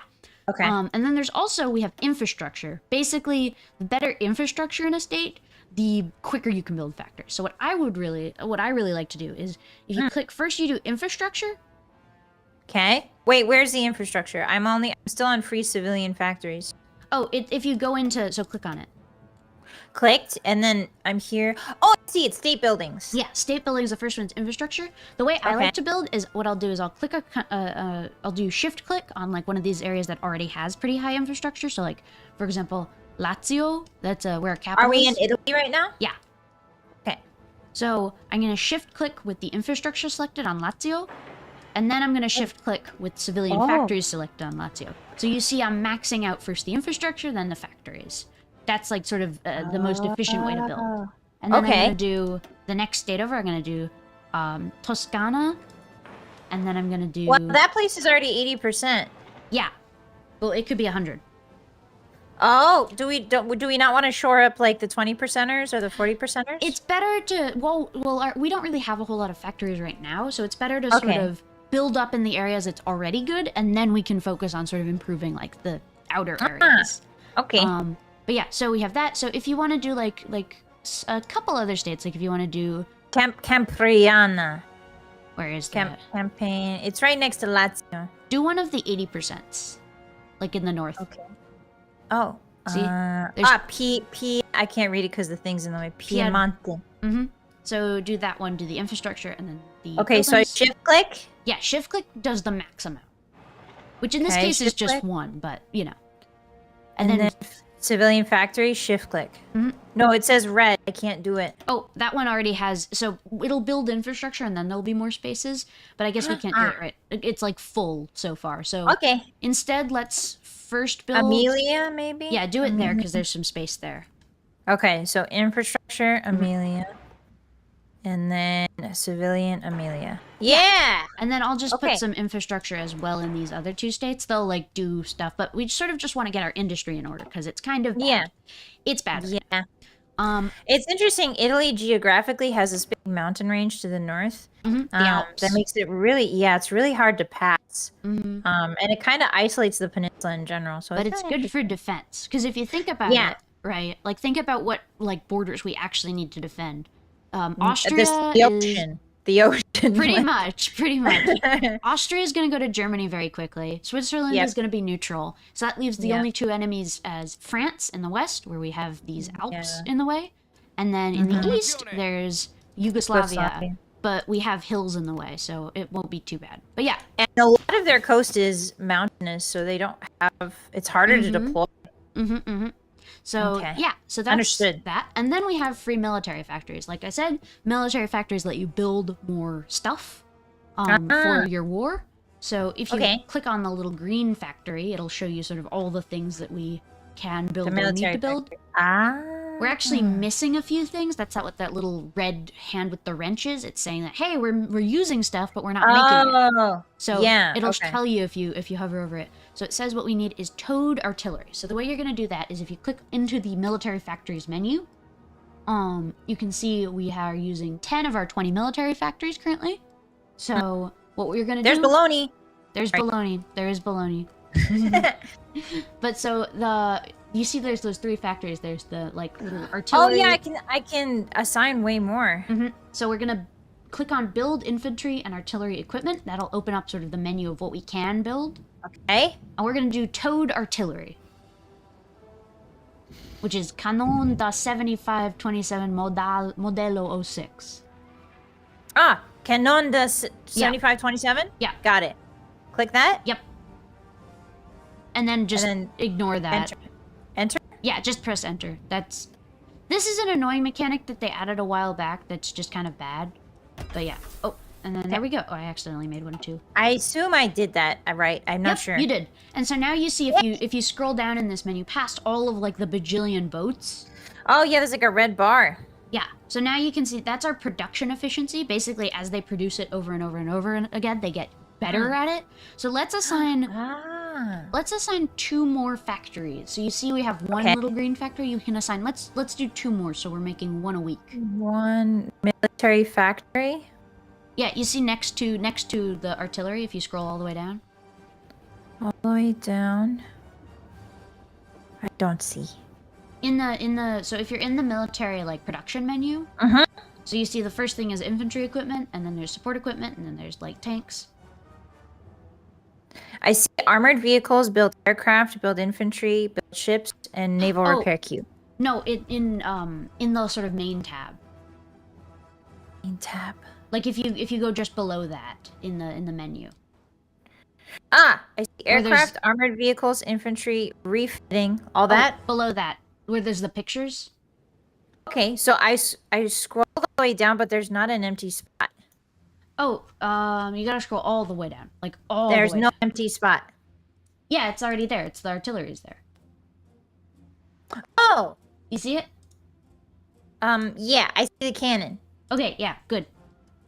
Okay. And then there's also, we have infrastructure. Basically, the better infrastructure in a state, the quicker you can build factories. So what I really like to do is, if you click first, you do infrastructure. Okay. Wait, where's the infrastructure? I'm still on free civilian factories. Oh, if you go into, so click on it. Clicked, and then I'm here. Oh, I see, it's state buildings. Yeah, state buildings. The first one's infrastructure. The way I like to build is, what I'll do is I'll click I'll do shift click on like one of these areas that already has pretty high infrastructure. So like, for example, Lazio, that's where our capital is. Are we in Italy right now? Yeah. Okay. So I'm going to shift click with the infrastructure selected on Lazio, and then I'm going to shift click with civilian factories selected on Lazio. So you see I'm maxing out first the infrastructure, then the factories. That's like sort of the most efficient way to build. And then I'm going to do the next state over. I'm going to do Toscana, and then I'm going to do... Well, that place is already 80%. Yeah. Well, it could be 100. Oh, do we not want to shore up like the 20%ers or the 40%ers? It's better to we don't really have a whole lot of factories right now, so it's better to sort of build up in the areas that's already good, and then we can focus on sort of improving like the outer areas. Okay. But yeah, so we have that. So if you want to do like a couple other states, like if you want to do Campriana. Where is that? Campaign. It's right next to Lazio. Do one of the 80%, like in the north. Okay. Oh. See? P. I can't read it because the thing's in the way. Piemonte. So do that one. Do the infrastructure and then the. Okay. buildings. So I shift click. Yeah, shift click does the max amount, which in this case is just one, but you know. And then civilian factory, shift click. No, it says red. I can't do it. Oh, that one already has. So it'll build infrastructure, and then there'll be more spaces. But I guess we can't do it right. It's like full so far. So instead, let's first build Amelia, maybe. Yeah, do it there because there's some space there. Okay, so infrastructure, Amelia, and then civilian, Amelia. Yeah. And then I'll just put some infrastructure as well in these other two states. They'll like do stuff, but we sort of just want to get our industry in order because it's kind of bad. It's bad. Yeah. It's interesting. Italy geographically has this big mountain range to the north. The Alps. That makes it really, it's really hard to pass. And it kind of isolates the peninsula in general. So, but it's good for defense because if you think about it, right? Like think about what like borders we actually need to defend. Austria, the ocean. Pretty much. Austria is going to go to Germany very quickly. Switzerland is going to be neutral. So that leaves the only two enemies as France in the west, where we have these Alps in the way. And then in the east, there's Yugoslavia. but we have hills in the way, so it won't be too bad. But yeah. And a lot of their coast is mountainous, so they don't have. It's harder to deploy. So Okay. yeah, so that's Understood. that. And then we have free military factories. Like I said, military factories let you build more stuff for your war. So if you click on the little green factory, it'll show you sort of all the things that we can build or need to build. We're actually missing a few things. That's not what that little red hand with the wrench is. It's saying that, hey, we're using stuff, but we're not making it. So it'll tell you if you hover over it. So it says what we need is towed artillery. So the way you're going to do that is if you click into the military factories menu, you can see we are using 10 of our 20 military factories currently. So what we're going to do... There's baloney. There's baloney. There is baloney. But so you see there's those 3 factories. There's the like little artillery. Oh yeah, I can assign way more. So we're gonna click on build infantry and artillery equipment. That'll open up sort of the menu of what we can build. Okay. And we're gonna do towed artillery, which is Canon da 7527 Modelo 06. Canon de 7527? Yeah. Got it. Click that? Yep. And then just ignore that. Enter? Yeah, just press enter. This is an annoying mechanic that they added a while back that's just kind of bad. But yeah. Oh, and then there we go. Oh, I accidentally made one too. I assume I did that right. I'm not sure. You did. And so now you see if you scroll down in this menu past all of like the bajillion boats. Oh yeah, there's like a red bar. Yeah. So now you can see that's our production efficiency. Basically, as they produce it over and over and over again, they get better at it. So let's assign 2 more factories. So you see we have one little green factory. You can assign let's do 2 more, so we're making 1 a week. 1 military factory? Yeah, you see next to the artillery if you scroll all the way down. All the way down. I don't see. So if you're in the military like production menu, so you see the first thing is infantry equipment, and then there's support equipment, and then there's like tanks. I see armored vehicles, build aircraft, build infantry, build ships, and naval repair queue. No, in the sort of main tab. Main tab. Like if you go just below that in the menu. I see aircraft, armored vehicles, infantry, refitting, all that. Below that, where there's the pictures. Okay, so I scrolled all the way down, but there's not an empty spot. Oh, you gotta scroll all the way down, like all. There's the way no down. empty spot. Yeah, it's already there. It's the artillery's there. Oh, you see it? Yeah, I see the cannon. Okay, yeah, good.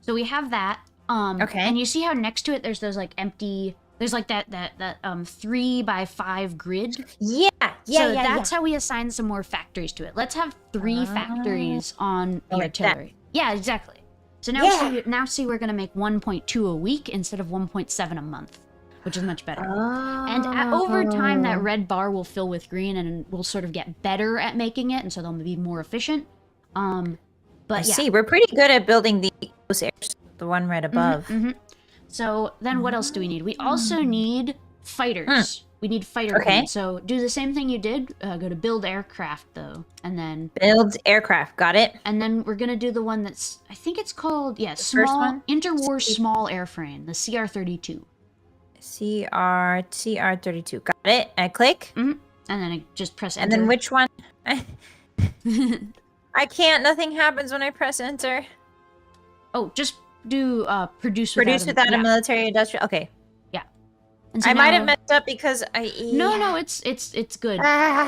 So we have that. Okay. And you see how next to it there's those like empty. There's like that 3x5 grid. Yeah. So that's how we assign some more factories to it. Let's have 3 factories on the artillery. Yeah, exactly. So now see we're gonna make 1.2 a week instead of 1.7 a month, which is much better. And over time, that red bar will fill with green, and we'll sort of get better at making it, and so they'll be more efficient. But I see. We're pretty good at building those airs, the one right above. So then what else do we need? We also need fighters. We need fighter planes. So do the same thing you did. Go to build aircraft, though, and then... Build aircraft. Got it. And then we're going to do the one that's... I think it's called... Yeah, small interwar small airframe. The CR-32. CR-32. Got it. I click. And then I just press enter. And then which one? I can't. Nothing happens when I press enter. Oh, just do produce without a military industrial. Okay. Yeah. And so I might have messed up because I. No, it's good.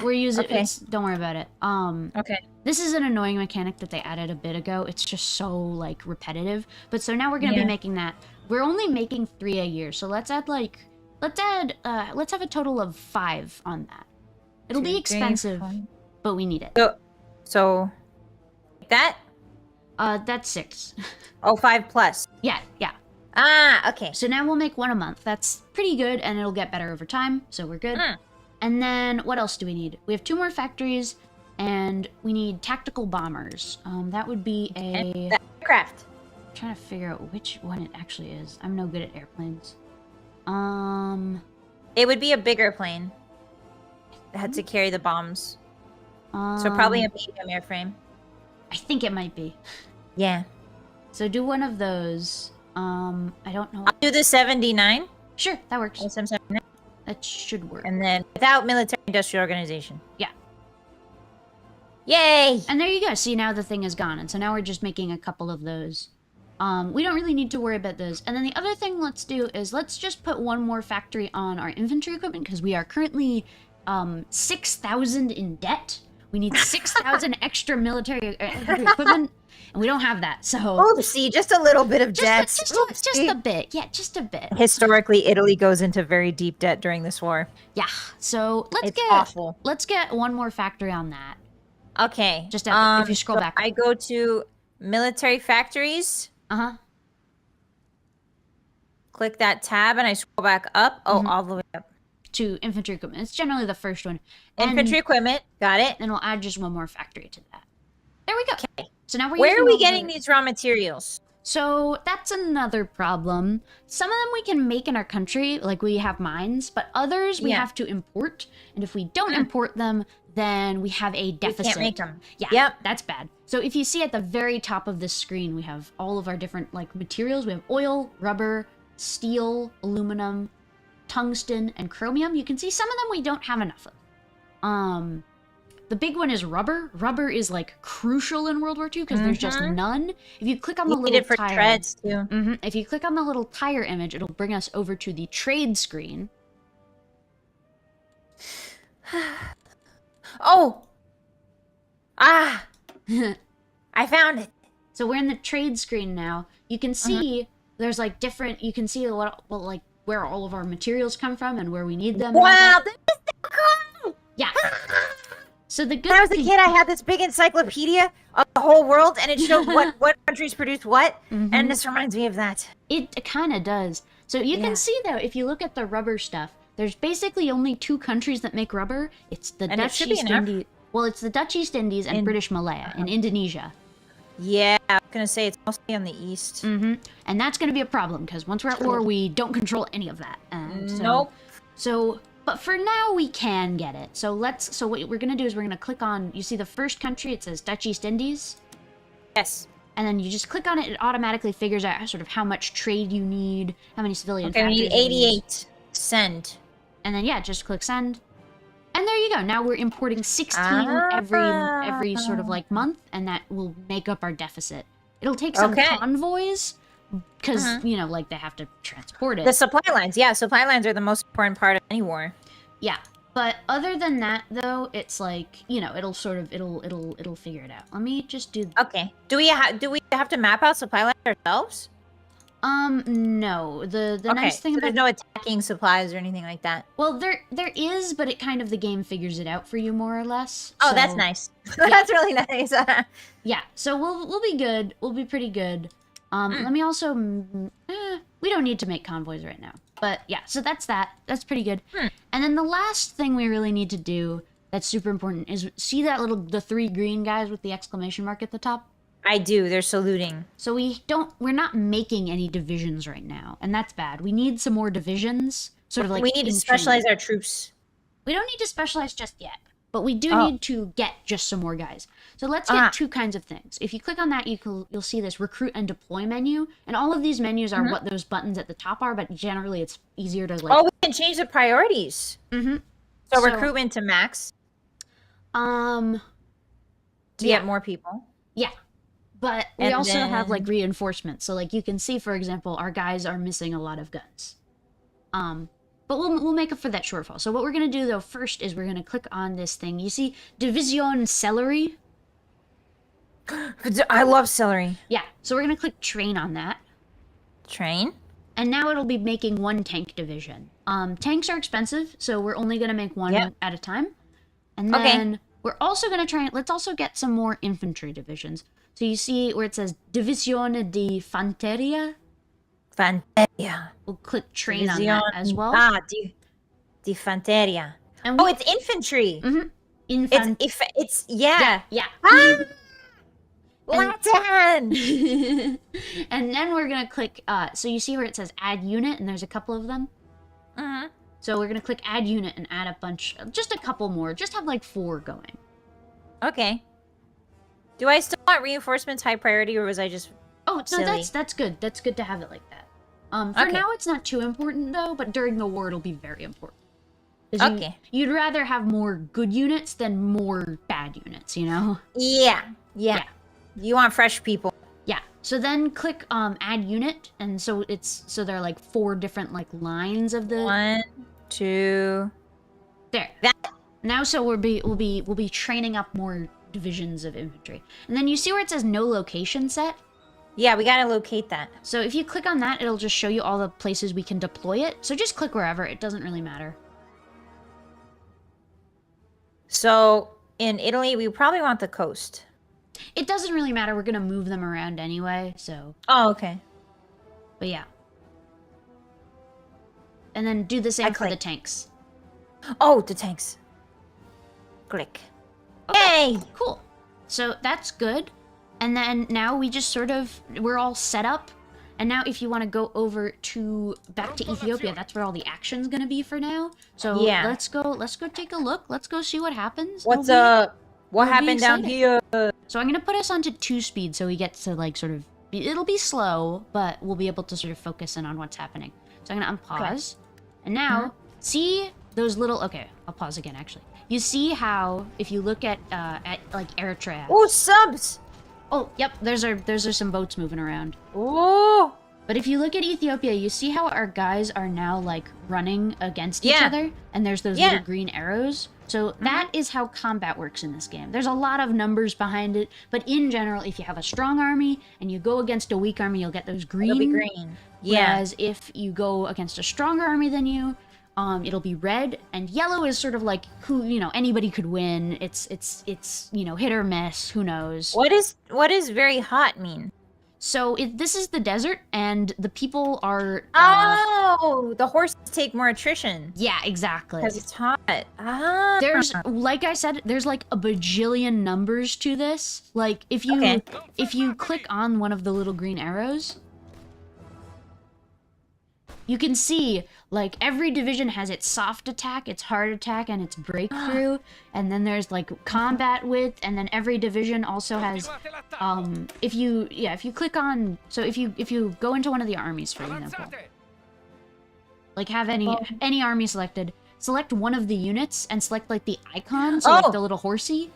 We're using don't worry about it. Okay. This is an annoying mechanic that they added a bit ago. It's just so like repetitive. But so now we're gonna be making that. We're only making 3 a year, so let's have a total of 5 on that. It'll be expensive, but we need it. So that? That's 6. Oh, 5 plus. Yeah. Okay. So now we'll make 1 a month. That's pretty good, and it'll get better over time, so we're good. And then what else do we need? We have 2 more factories, and we need tactical bombers. That would be a... aircraft. I'm trying to figure out which one it actually is. I'm no good at airplanes. It would be a bigger plane. It had to carry the bombs. So probably a medium airframe. I think it might be. Yeah. So do one of those. I don't know. I'll do the 79. Sure, that works. SM79. That should work. And then without military industrial organization. Yeah. Yay! And there you go. See, now the thing is gone. And so now we're just making a couple of those. We don't really need to worry about those. And then the other thing let's do is let's just put one more factory on our infantry equipment because we are currently 6,000 in debt. We need 6,000 extra military infantry equipment, and we don't have that. So Oopsie, just a little bit of debt. Just a bit. Yeah, just a bit. Historically, Italy goes into very deep debt during this war. Yeah. So let's get one more factory on that. Okay. Just if you scroll so back. I go to military factories. Uh-huh. Click that tab and I scroll back up. Oh, all the way up. To infantry equipment. It's generally the first one. Infantry equipment. Got it. Then we'll add just one more factory to that. There we go. Okay. So now we're Where using are we all getting the- these raw materials? So that's another problem. Some of them we can make in our country, like we have mines, but others we have to import. And if we don't import them, then we have a deficit. We can't make them. Yeah, Yep. that's bad. So if you see at the very top of this screen, we have all of our different like materials. We have oil, rubber, steel, aluminum, tungsten, and chromium. You can see some of them we don't have enough of. The big one is rubber. Rubber is like crucial in World War II because there's just none. If you click on the You little need it for tire, treads too. If you click on the little tire image, it'll bring us over to the trade screen. Oh! Ah! I found it. So we're in the trade screen now. You can see there's like different. You can see what like where all of our materials come from and where we need them. Wow, this is so cool! Yeah. So the good When I was a thing- kid, I had this big encyclopedia of the whole world, and it showed what countries produce what, and this reminds me of that. It kind of does. So you can see though, if you look at the rubber stuff, there's basically only 2 countries that make rubber. It's the And it Dutch should be East enough. Indies. Well, it's the Dutch East Indies and British Malaya in Indonesia. Yeah, I was gonna say it's mostly on the east. And that's going to be a problem because once we're at war, we don't control any of that. Nope. So, but for now, we can get it. So so what we're going to do is we're going to click on, you see the first country, it says Dutch East Indies. Yes. And then you just click on it, it automatically figures out sort of how much trade you need, how many civilian Okay, we factories need you 88. Send. And then, yeah, just click send. And there you go. Now we're importing 16 every sort of like month, and that will make up our deficit. It'll take some convoys, because, you know, like they have to transport it. The supply lines. Yeah, supply lines are the most important part of any war. Yeah. But other than that, though, it's like, you know, it'll sort of, it'll figure it out. Let me just do... Okay. Do we have to map out supply lines ourselves? No. The nice thing so about... there's no attacking supplies or anything like that. Well, there is, but it kind of, the game figures it out for you more or less. Oh, So- that's nice. That's really nice. Yeah, so we'll be good. We'll be pretty good. Let me also... we don't need to make convoys right now. But yeah, so that's that. That's pretty good. And then the last thing we really need to do that's super important is see that the 3 green guys with the exclamation mark at the top? I do. They're saluting. So we're not making any divisions right now, and that's bad. We need some more divisions. Sort of like we need to in specialize training. our troops. We don't need to specialize just yet, but we do need to get just some more guys. So let's get 2 kinds of things. If you click on that, you'll see this recruit and deploy menu, and all of these menus are what those buttons at the top are, but generally it's easier to like... Oh, we can change the priorities. So recruitment to max to get more people. Yeah. But we And also have then- like reinforcements. So like you can see, for example, our guys are missing a lot of guns. But we'll make up for that shortfall. So what we're gonna do though first is we're gonna click on this thing. You see Division Celery? I love celery. Yeah. So we're gonna click train on that. Train. And now it'll be making 1 tank division. Tanks are expensive, so we're only gonna make 1 at a time. And then we're also gonna let's also get some more infantry divisions. So you see where it says Divisione di Fanteria? Fanteria. We'll click train on that as well. Di Fanteria. And Oh, it's infantry. It's Yeah. Latin. And then we're gonna click, so you see where it says add unit, and there's a couple of them? So we're gonna click add unit and add a bunch, just a couple more, just have like 4 going. Okay. Do I still want reinforcements high priority, or was I just Oh, so silly. that's good. That's good to have it like that. For Okay. now, it's not too important though, but during the war, it'll be very important. 'Cause Okay. You'd rather have more good units than more bad units, you know? Yeah. Yeah. You want fresh people. Yeah. So then click add unit, and so there are like 4 different like lines of the 1, 2. there. That. Now, so we'll be training up more divisions of infantry, and then you see where it says no location set. Yeah, we gotta locate that. So if you click on that, it'll just show you all the places we can deploy it. So just click wherever. It doesn't really matter. So in Italy, we probably want the coast. It doesn't really matter. We're gonna move them around anyway. So, Oh, okay. but yeah. And then do the same for the click. tanks. Oh, the tanks. Click. Hey! Cool. So that's good. And then now we just we're all set up. And now if you want to go over back to Ethiopia, that's where all the action's gonna be for now. So Yeah. let's go take a look. Let's go see what happens. What's It'll up? What it'll be happened down exciting. here? So I'm gonna put us onto 2 speed so we get to like it'll be slow, but we'll be able to sort of focus in on what's happening. So I'm gonna unpause. And now see those little I'll pause again actually. You see how if you look at like Eritrea. Oh, subs! Oh, yep, there's some boats moving around. Oh! But if you look at Ethiopia, you see how our guys are now like running against each other, and there's those little green arrows. So that is how combat works in this game. There's a lot of numbers behind it, but in general, if you have a strong army and you go against a weak army, you'll get those green. It'll be green. Yeah. Whereas if you go against a stronger army than you, it'll be red, and yellow is sort of like anybody could win. It's hit or miss. Who knows? What is very hot mean? So this is the desert, and the people are. Oh, the horses take more attrition Yeah, exactly. because it's hot. Ah. There's, like I said, there's like a bajillion numbers to this. Like if you click on one of the little green arrows, you can see like every division has its soft attack, its hard attack, and its breakthrough. And then there's like combat width, and then every division also has if you click on if you go into one of the armies, for example, like have any army selected, select one of the units and select like the icon, so like the little horsey.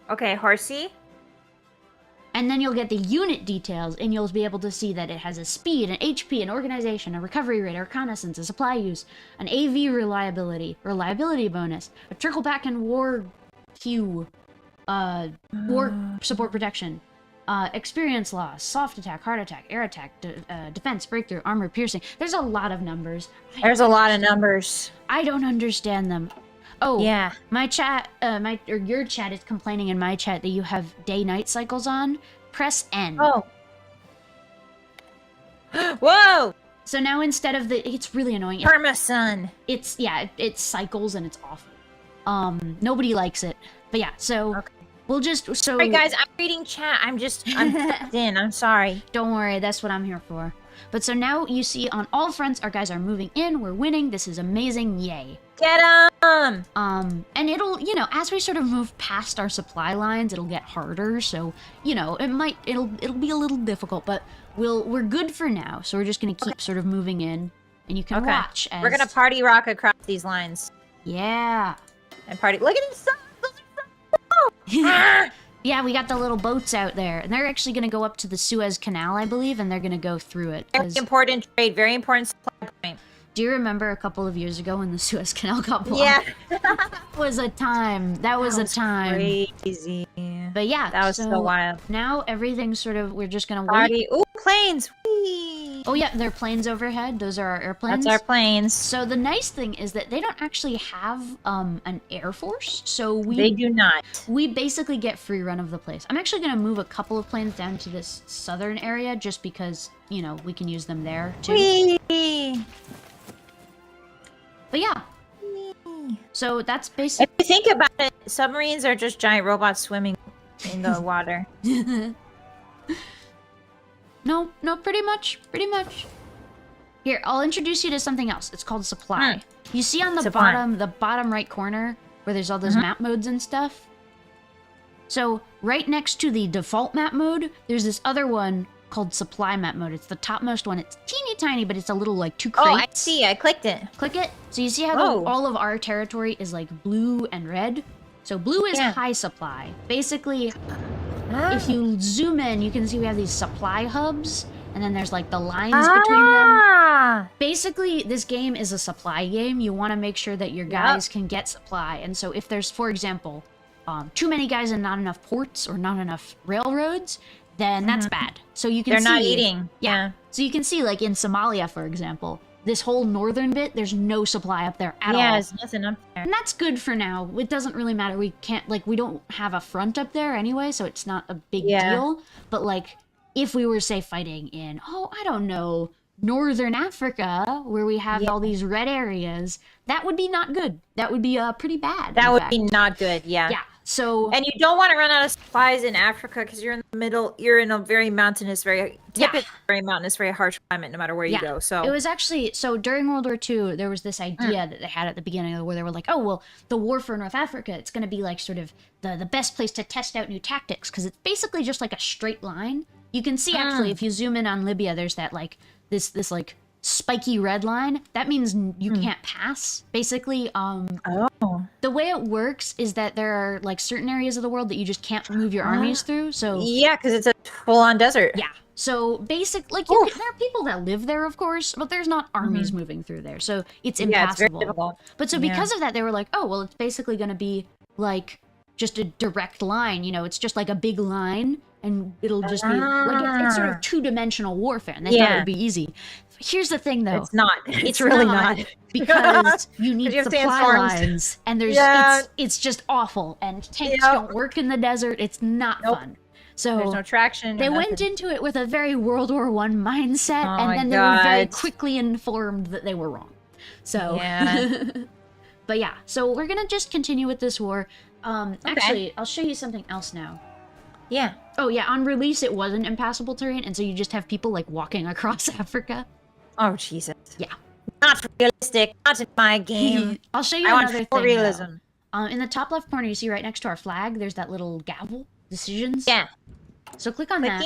Okay, horsey. And then you'll get the unit details, and you'll be able to see that it has a speed, an HP, an organization, a recovery rate, a reconnaissance, a supply use, an AV reliability bonus, a trickle back and war queue, war support protection, experience loss, soft attack, hard attack, air attack, defense, breakthrough, armor piercing. There's a lot of numbers. There's a lot of numbers. I don't understand them. Oh, yeah. My chat, your chat is complaining in my chat that you have day-night cycles on. Press N. Oh. Whoa! So now instead of it's really annoying. Perma-sun. It cycles and it's awful. Nobody likes it. But yeah, so we'll just Alright, guys, I'm reading chat. I'm sucked in. I'm sorry. Don't worry, that's what I'm here for. But so now you see on all fronts, our guys are moving in. We're winning. This is amazing. Yay. Get 'em! And it'll, as we sort of move past our supply lines, it'll get harder. So, it'll be a little difficult, but we're good for now. So we're just gonna keep sort of moving in, and you can watch as we're gonna party rock across these lines. Yeah. And party. Look at these subs! Those are so cool! Yeah, we got the little boats out there, and they're actually gonna go up to the Suez Canal, I believe, and they're gonna go through it. Very important trade. Very important supply point. Do you remember a couple of years ago when the Suez Canal got blocked? Yeah. That was a time. That was a time. Crazy. But yeah, that was so wild. Now everything's sort of, we're just gonna Party. wait. Ooh, planes! Whee! Oh yeah, there are planes overhead. Those are our airplanes. That's our planes. So the nice thing is that they don't actually have an air force. So They do not. We basically get free run of the place. I'm actually gonna move a couple of planes down to this southern area just because, we can use them there too. Whee! But yeah. So that's basically. If you think about it, submarines are just giant robots swimming in the water. No, pretty much. Here, I'll introduce you to something else. It's called supply. You see on the bottom right corner where there's all those map modes and stuff? So right next to the default map mode, there's this other one called supply map mode. It's the topmost one. It's teeny tiny, but it's a little like 2 crates. Oh, I see. I clicked it. Click it. So you see how all of our territory is like blue and red? So blue is high supply. Basically, if you zoom in, you can see we have these supply hubs, and then there's like the lines between them. Basically, this game is a supply game. You want to make sure that your guys can get supply. And so if there's, for example, too many guys and not enough ports or not enough railroads, then that's bad. So you can They're see... not eating. Yeah. So you can see, like, in Somalia, for example, this whole northern bit, there's no supply up there at all. Yeah, there's nothing up there. And that's good for now. It doesn't really matter. We can't, like, we don't have a front up there anyway, so it's not a big deal. But, like, if we were, say, fighting in, I don't know, northern Africa, where we have all these red areas, that would be not good. That would be pretty bad. That would be not good, yeah. So, and you don't want to run out of supplies in Africa because you're in the middle. You're in a very mountainous, very mountainous, very harsh climate, no matter where you go. So it was actually during World War II, there was this idea that they had at the beginning where they were like, oh well, the war for North Africa, it's going to be like sort of the best place to test out new tactics because it's basically just like a straight line. You can see actually if you zoom in on Libya, there's that like this like spiky red line. That means you can't pass. Basically, the way it works is that there are like certain areas of the world that you just can't move your armies through. So yeah, because it's a full-on desert. Yeah. So basic, like there are people that live there, of course, but there's not armies moving through there. So it's impassable. Yeah, it's very difficult. But so because of that, they were like, oh well, it's basically going to be like just a direct line. You know, it's just like a big line. And it'll just be like it's sort of two-dimensional warfare, and they thought it would be easy. Here's the thing, though. It's not. It's really not. Because you need supply lines, and there's it's just awful, and tanks don't work in the desert. It's not fun. So there's no traction. They went into it with a very World War I mindset, and then they were very quickly informed that they were wrong. So, but yeah, so we're gonna just continue with this war. Actually, I'll show you something else now. Yeah. Oh, yeah, on release, it wasn't impassable terrain, and so you just have people, like, walking across Africa. Oh, Jesus. Yeah. Not realistic. Not in my game. I'll show you another thing, realism. In the top left corner, you see right next to our flag, there's that little gavel, decisions. Yeah. So click on that.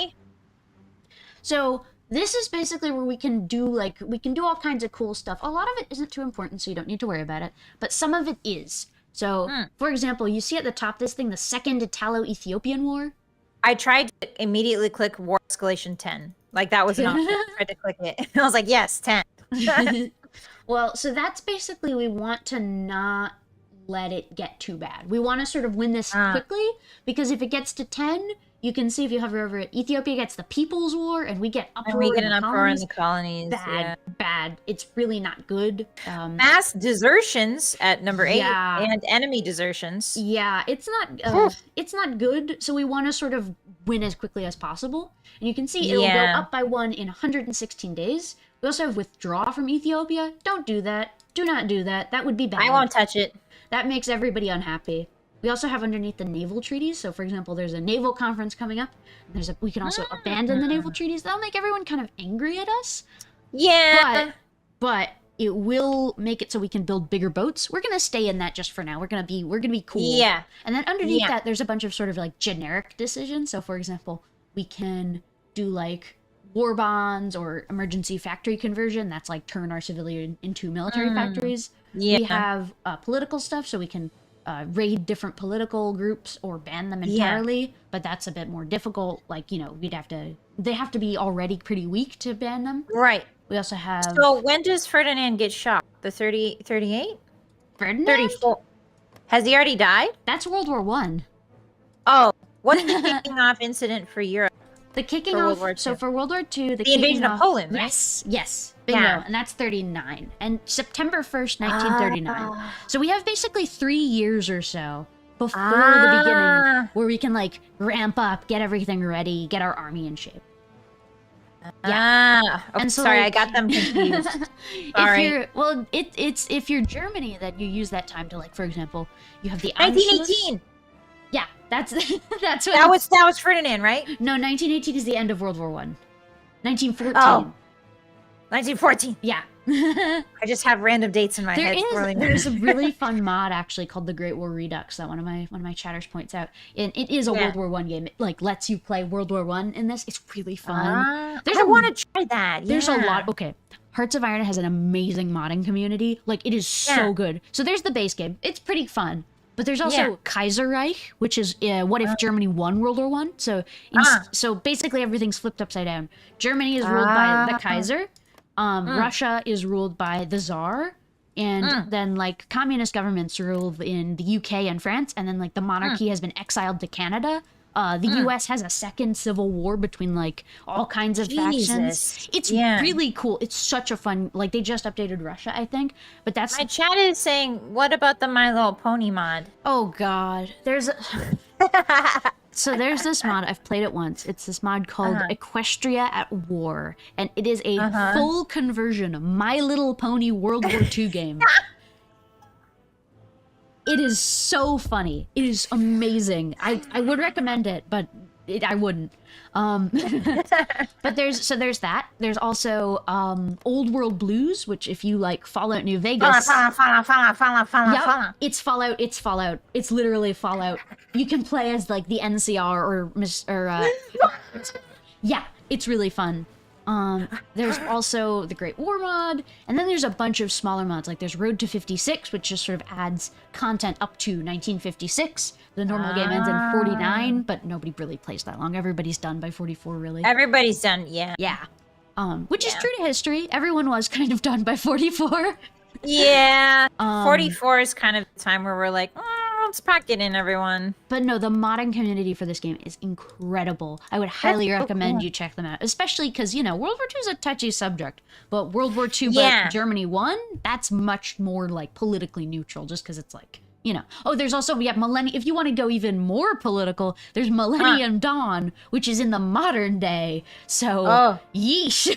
So this is basically where we can do, like, all kinds of cool stuff. A lot of it isn't too important, so you don't need to worry about it, but some of it is. So, for example, you see at the top this thing, the Second Italo-Ethiopian War? I tried to immediately click War Escalation 10. Like, that was an option. I tried to click it. I was like, yes, 10. Well, so that's basically, we want to not let it get too bad. We want to sort of win this quickly, because if it gets to 10, you can see if you hover over it, Ethiopia gets the People's War, and we get uproar in the colonies. Bad. It's really not good. Mass desertions at number 8, and enemy desertions. Yeah, it's not good. So we want to sort of win as quickly as possible. And you can see it'll go up by 1 in 116 days. We also have withdraw from Ethiopia. Don't do that. Do not do that. That would be bad. I won't touch it. That makes everybody unhappy. We also have underneath the naval treaties. So, for example, there's a naval conference coming up. We can also abandon the naval treaties. That'll make everyone kind of angry at us. Yeah. But it will make it so we can build bigger boats. We're gonna stay in that just for now. We're gonna be cool. Yeah. And then underneath that, there's a bunch of sort of like generic decisions. So, for example, we can do like war bonds or emergency factory conversion. That's like turn our civilian into military factories. Yeah. We have political stuff, so we can raid different political groups or ban them entirely, but that's a bit more difficult. Like, you know, they have to be already pretty weak to ban them. Right. We also have... So when does Ferdinand get shot? The 38? Ferdinand? 34. Has he already died? That's World War I. Oh, what's the kicking off incident for Europe? The kicking off... So for World War II, the invasion of Poland, right? Yes. Bingo. Yeah. And that's 39. And September 1st, 1939. So we have basically 3 years or so before the beginning where we can, like, ramp up, get everything ready, get our army in shape. Okay, and so, sorry, like, I got them confused. Sorry. If you're Germany, then you use that time to, like, for example, you have the 1918. Yeah, that's what that was Ferdinand, right? No, 1918 is the end of World War I. 1914. Oh. 1914. Yeah. I just have random dates in my head. There's a really fun mod actually called the Great War Redux that one of my chatters points out. And it is a World War One game. It like lets you play World War One in this. It's really fun. I want to try that. There's a lot. Okay. Hearts of Iron has an amazing modding community. Like it is so good. So there's the base game. It's pretty fun. But there's also Kaiserreich, which is what if Germany won World War One? So so basically everything's flipped upside down. Germany is ruled by the Kaiser. Russia is ruled by the Tsar, and then like communist governments rule in the UK and France, and then like the monarchy has been exiled to Canada. The US has a second civil war between like all kinds of factions. It's really cool. It's such a fun, like they just updated Russia, I think, but that's... My chat is saying, what about the My Little Pony mod? Oh God, there's a... So there's this mod, I've played it once. It's this mod called Equestria at War, and it is a full conversion My Little Pony World War II game. It is so funny. It is amazing. I would recommend it, but I wouldn't. But there's that. There's also Old World Blues, which if you like Fallout New Vegas. Fallout. It's Fallout. It's Fallout. It's literally Fallout. You can play as like the NCR yeah, it's really fun. There's also the Great War mod, and then there's a bunch of smaller mods, like there's Road to 56, which just sort of adds content up to 1956. The normal game ends in 49, but nobody really plays that long. Everybody's done by 44, really. Everybody's done, yeah. Yeah. Which is true to history. Everyone was kind of done by 44. Yeah. 44 is kind of the time where we're like, let's pack it in, everyone. But no, the modding community for this game is incredible. I would highly recommend you check them out, especially because, you know, World War II is a touchy subject, but World War II, but Germany won, that's much more, like, politically neutral, just because it's, like, you know. Oh, there's also, Millennium, if you want to go even more political, there's Millennium Dawn, which is in the modern day, so, yeesh.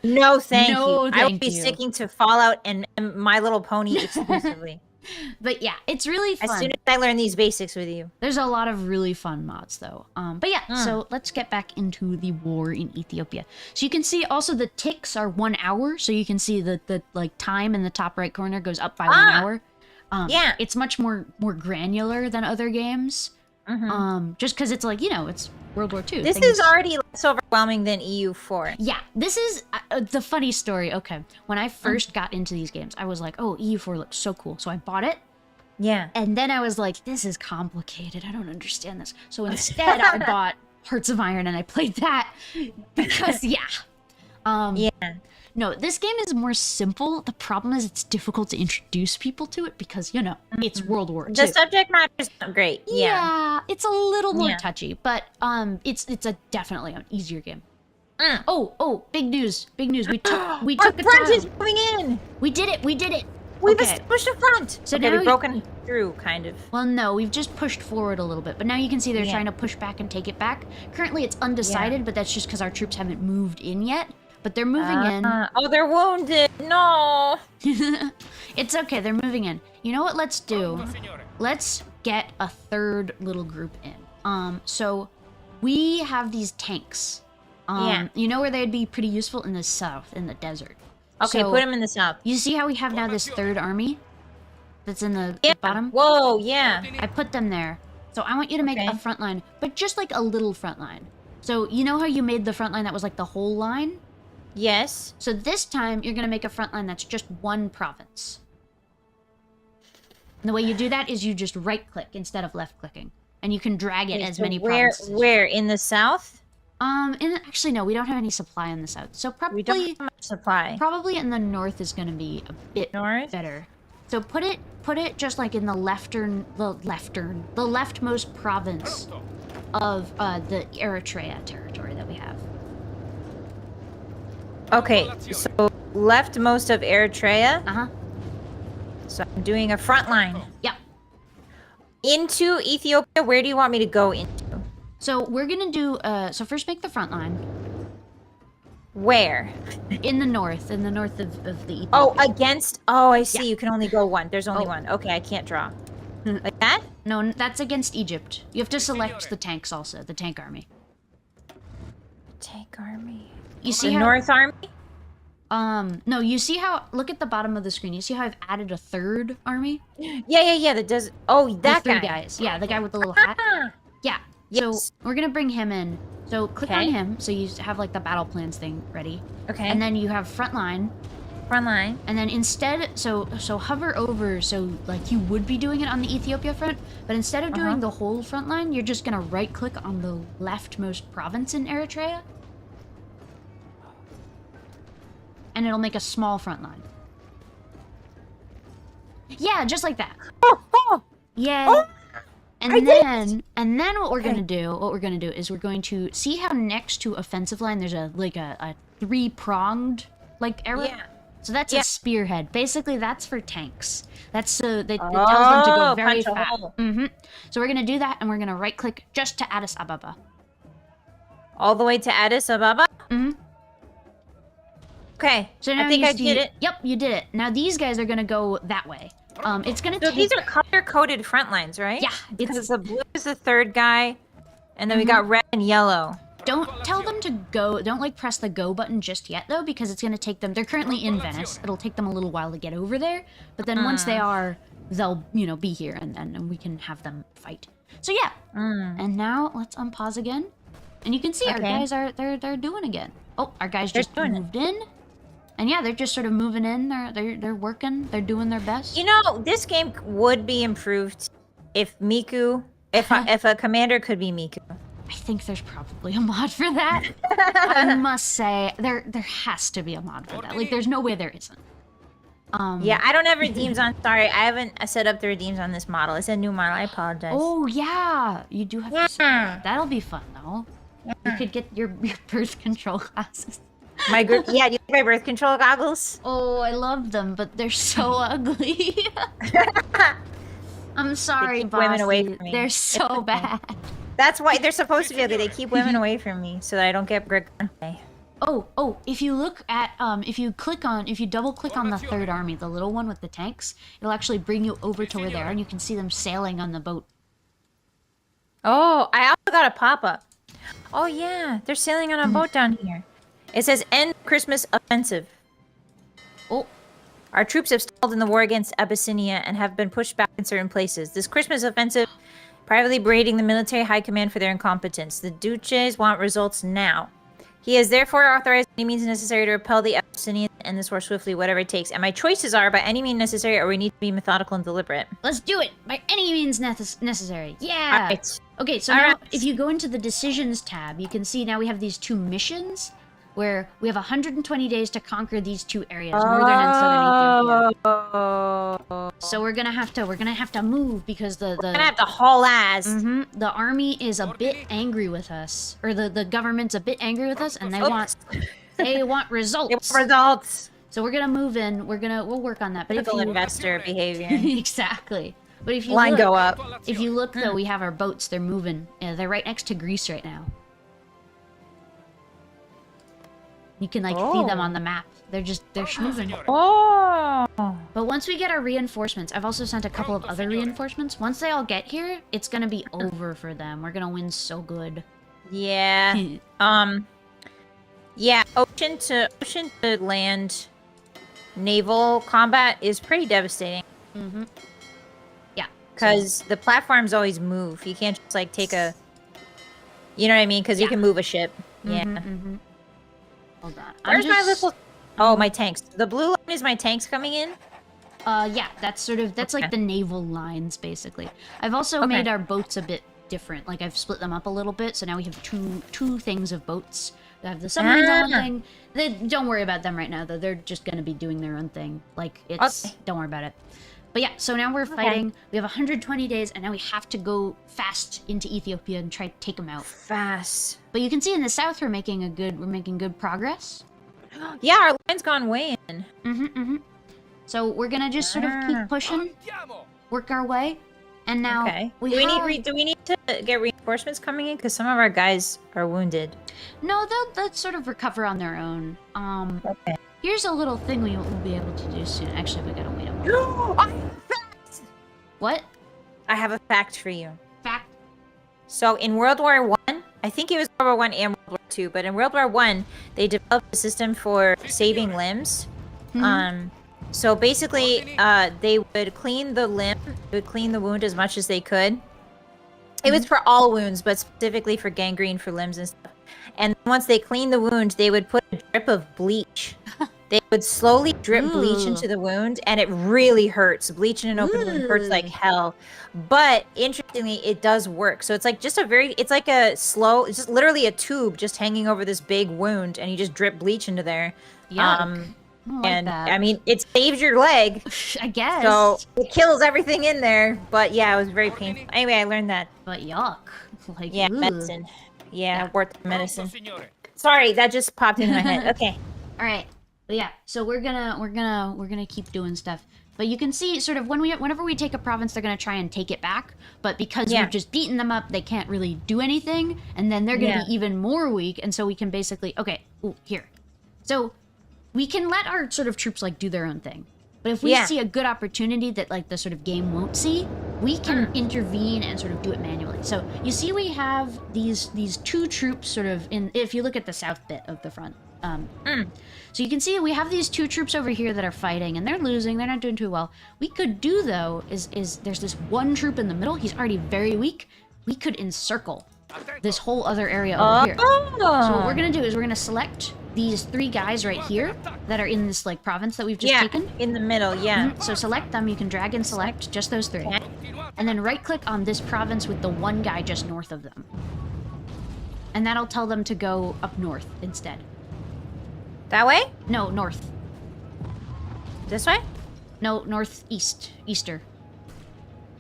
No, thank you. I will be sticking to Fallout and My Little Pony exclusively. But yeah, it's really fun. As soon as I learn these basics with you. There's a lot of really fun mods, though. But yeah, so let's get back into the war in Ethiopia. So you can see also the ticks are 1 hour, so you can see the like time in the top right corner goes up by 1 hour. Yeah, it's much more granular than other games. Just because it's like, you know, it's World War II. This is already less overwhelming than EU4. Yeah, this is the funny story. Okay, when I first got into these games, I was like, oh, EU4 looks so cool. So I bought it. Yeah. And then I was like, this is complicated. I don't understand this. So instead, I bought Hearts of Iron and I played that because, No, this game is more simple. The problem is it's difficult to introduce people to it because, you know, it's World War II. The subject matter is not great. Yeah, it's a little more touchy, but it's definitely an easier game. Oh, big news. We took Our front is moving in. We did it. We've pushed the front. So now we've broken through, kind of. Well, no, we've just pushed forward a little bit, but now you can see they're trying to push back and take it back. Currently, it's undecided, but that's just because our troops haven't moved in yet. But they're moving in. Oh, they're wounded. No. It's okay. They're moving in. You know what? Let's do. Let's get a third little group in. So we have these tanks. You know where they'd be pretty useful? In the south, in the desert. Okay, so, put them in the south. You see how we have now this third army? That's in the bottom? Whoa, yeah. I put them there. So I want you to make a front line, but just like a little front line. So you know how you made the front line that was like the whole line? Yes. So this time, you're going to make a front line that's just one province. And the way you do that is you just right-click instead of left-clicking. And you can drag it as many provinces. Where? In the south? Actually, no, we don't have any supply in the south. So probably... We don't have much supply. Probably in the north is going to be a bit better. So put it just like in the leftmost province of the Eritrea territory that we have. Okay, so leftmost of Eritrea. Uh-huh. So I'm doing a front line. Yep. Into Ethiopia, where do you want me to go into? So we're gonna do, so first make the front line. Where? In the north of the Ethiopia. Oh, against, I see, you can only go one. There's only one. Okay, I can't draw. Like that? No, that's against Egypt. You have to select the tanks also, the tank army. Tank army. You see the how... North Army? No, you see how, look at the bottom of the screen. You see how I've added a third army? Yeah. That does. Oh, that the guy. three guys. Yeah, the guy with the little hat. Ah, Yeah. yes. So we're gonna bring him in. So click on Okay. him. So you have like the battle plans thing ready. Okay. And then you have front line. Front line. And then instead, so hover over, so like you would be doing it on the Ethiopia front, but instead of doing the whole front line, you're just gonna right click on the leftmost province in Eritrea. And it'll make a small front line. Yeah, just like that. Oh. Yeah. Oh, And then what we're gonna do is we're going to see how next to offensive line there's a three-pronged like arrow. Yeah. So that's Yeah. a spearhead. Basically, that's for tanks. That's so it tells them to go very punch a fast. hole. So we're gonna do that, and we're gonna right click just to Addis Ababa. All the way to Addis Ababa. Okay. So now I think you I see- did it. Yep, you did it. Now these guys are gonna go that way. It's gonna So take. these are color-coded front lines, right? Yeah, Because the blue is the third guy, and then we got red and yellow. Don't tell them to go. Don't like press the go button just yet though, because it's gonna take them. They're currently in Venice. It'll take them a little while to get over there, but then once they are, they'll be here, and we can have them fight. So yeah. And now let's unpause again, and you can see our Okay. guys are they're doing again. Oh, our guys just doing it. moved in, and yeah, they're just sort of moving in. They're working. They're doing their best. You know, this game would be improved if Miku, if a commander could be Miku. I think there's probably a mod for that. I must say, there has to be a mod for that. Like, there's no way there isn't. Yeah, I don't have redeems on. Sorry, I haven't set up the redeems on this model. It's a new model. I apologize. Oh yeah, you do have to. Yeah. That'll be fun though. You could get your birth control glasses. My group. Yeah, do you like my birth control goggles? Oh, I love them, but they're so ugly. I'm sorry, keep women away Bossy. from me. They're so bad. That's why they're supposed to be ugly. They keep women away from me so that I don't get Grigante. Oh, if you look at, if you double click on the third army, the little one with the tanks, it'll actually bring you over to where they are, and you can see them sailing on the boat. Oh, I also got a pop-up. Oh yeah, they're sailing on a boat down here. It says end Christmas offensive. Oh, Our troops have stalled in the war against Abyssinia and have been pushed back in certain places. This Christmas offensive privately berating the military high command for their incompetence. The Duces want results now. He has therefore authorized any means necessary to repel the Abyssinians and end this war swiftly, whatever it takes. And my choices are by any means necessary, or we need to be methodical and deliberate. let's do it by any means necessary. Yeah. All right. Okay, so All now right. if you go into the decisions tab, you can see now we have these two missions where we have 120 days to conquer these two areas, northern and southern Ethiopia. So we're gonna have to move because the We're gonna have to haul ass. the army is a bit angry with us, or the government's a bit angry with us, and they want results. Results. So we're gonna move in. We'll work on that. But if Typical you investor behavior. exactly. But if you Line look, go up. if you look though, we have our boats. They're moving. Yeah, they're right next to Greece right now. You can like see them on the map. They're moving. Oh. But once we get our reinforcements, I've also sent a couple of other reinforcements. Once they all get here, it's gonna be over for them. We're gonna win so good. Yeah. Yeah. Ocean to land naval combat is pretty devastating. Yeah. Because the platforms always move. You can't just like take a. You know what I mean? Because you can move a ship. Yeah. Hold on. Where's my little? Oh, my tanks. The blue line is my tanks coming in. Yeah, that's like the naval lines basically. I've also made our boats a bit different. Like I've split them up a little bit, so now we have two things of boats. They have the submarines on one thing. Don't worry about them right now though. They're just gonna be doing their own thing. Like it's don't worry about it. But yeah, so now we're fighting. We have 120 days, and now we have to go fast into Ethiopia and try to take them out. Fast. But you can see in the south we're making good progress. Yeah, our line's gone way in. So we're gonna just sort of keep pushing, work our way, and now Do we need to get reinforcements coming in? Because some of our guys are wounded. No, they'll sort of recover on their own. Okay. Here's a little thing we'll be able to do soon. Actually, we gotta wait a moment. I have a fact! What? I have a fact for you. Fact? So in World War One, I think it was World War One and World War II, but in World War I, they developed a system for saving limbs. So basically, they would clean the limb, would clean the wound as much as they could. It was for all wounds, but specifically for gangrene for limbs and stuff. And once they cleaned the wound, they would put a drip of bleach. They would slowly drip bleach into the wound, and it really hurts. Bleach in an open wound hurts like hell. But interestingly, it does work. So it's like just it's like a slow, it's just literally a tube just hanging over this big wound, and you just drip bleach into there. Like that. I mean, it saves your leg. I guess. So it kills everything in there. But yeah, it was very painful. Anyway, I learned that. But yuck. Like, yeah, medicine. Yeah, worth medicine. Sorry, that just popped into my head. Okay. All right. But yeah, so we're gonna keep doing stuff. But you can see sort of whenever we take a province, they're gonna try and take it back. But because we've just beaten them up, they can't really do anything, and then they're gonna be even more weak. And so we can basically here. So we can let our sort of troops like do their own thing. But if we see a good opportunity that like the sort of game won't see, we can intervene and sort of do it manually. So you see we have these two troops sort of if you look at the south bit of the front. So you can see we have these two troops over here that are fighting, and they're losing. They're not doing too well. We could do though is there's this one troop in the middle. He's already very weak. We could encircle this whole other area over here. So what we're gonna do is we're gonna select these three guys right here that are in this like province that we've just taken. In the middle, So select them. You can drag and select just those three, and then right click on this province with the one guy just north of them, and that'll tell them to go up north instead. That way? No, north. This way? No, northeast. Easter.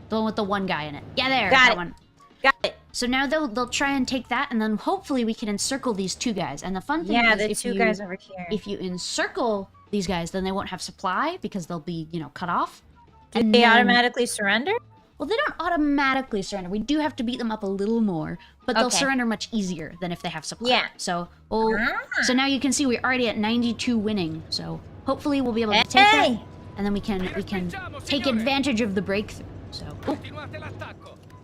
The one with the one guy in it. Yeah, there. Got that it. one. Got it. So now they'll try and take that, and then hopefully we can encircle these two guys. And the fun thing is the two guys over here. If you encircle these guys, then they won't have supply because they'll be, cut off. Do they automatically surrender? Well, they don't automatically surrender. We do have to beat them up a little more, but they'll surrender much easier than if they have supply. Yeah. So, so now you can see we're already at 92 winning. So hopefully we'll be able to take that, and then we can take advantage of the breakthrough. So,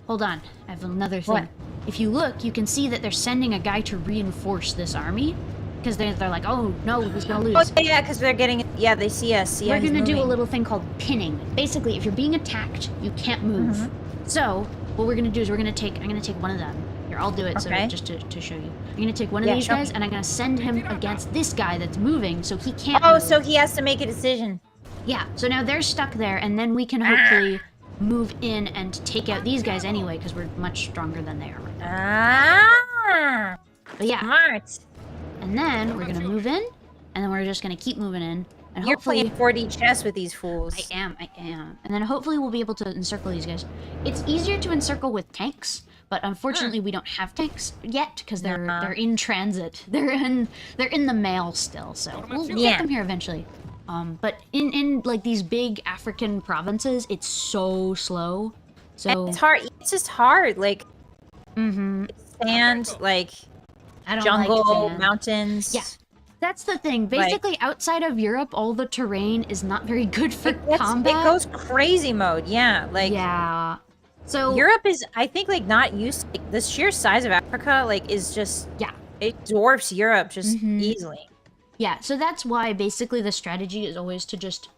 hold on. I have another thing. What? If you look, you can see that they're sending a guy to reinforce this army. Because they're like, oh no, who's gonna lose? Oh yeah, because they're getting they see us. We're gonna do a little thing called pinning. Basically, if you're being attacked, you can't move. So what we're gonna do is I'm gonna take one of them. Here, I'll do it just to show you. I'm gonna take one of these guys and I'm gonna send him against this guy that's moving, so he can't move. So he has to make a decision. Yeah. So now they're stuck there, and then we can hopefully move in and take out these guys anyway, because we're much stronger than they are right now. But yeah. Smart. And then we're gonna move in, and then we're just gonna keep moving in, and You're hopefully playing 4D chess with these fools. I am, and then hopefully we'll be able to encircle these guys. It's easier to encircle with tanks, but unfortunately we don't have tanks yet because they're in transit. They're in the mail still, so we'll get them here eventually. But in like these big African provinces, it's so slow. So and it's hard. It's just hard. Like, sand, like. I don't jungle, like mountains. Yeah, that's the thing. Basically, outside of Europe, all the terrain is not very good for combat. It goes crazy mode. Yeah, like So Europe is, I think, like not used. Like, the sheer size of Africa, like, is just it dwarfs Europe just easily. Yeah, so that's why basically the strategy is always to just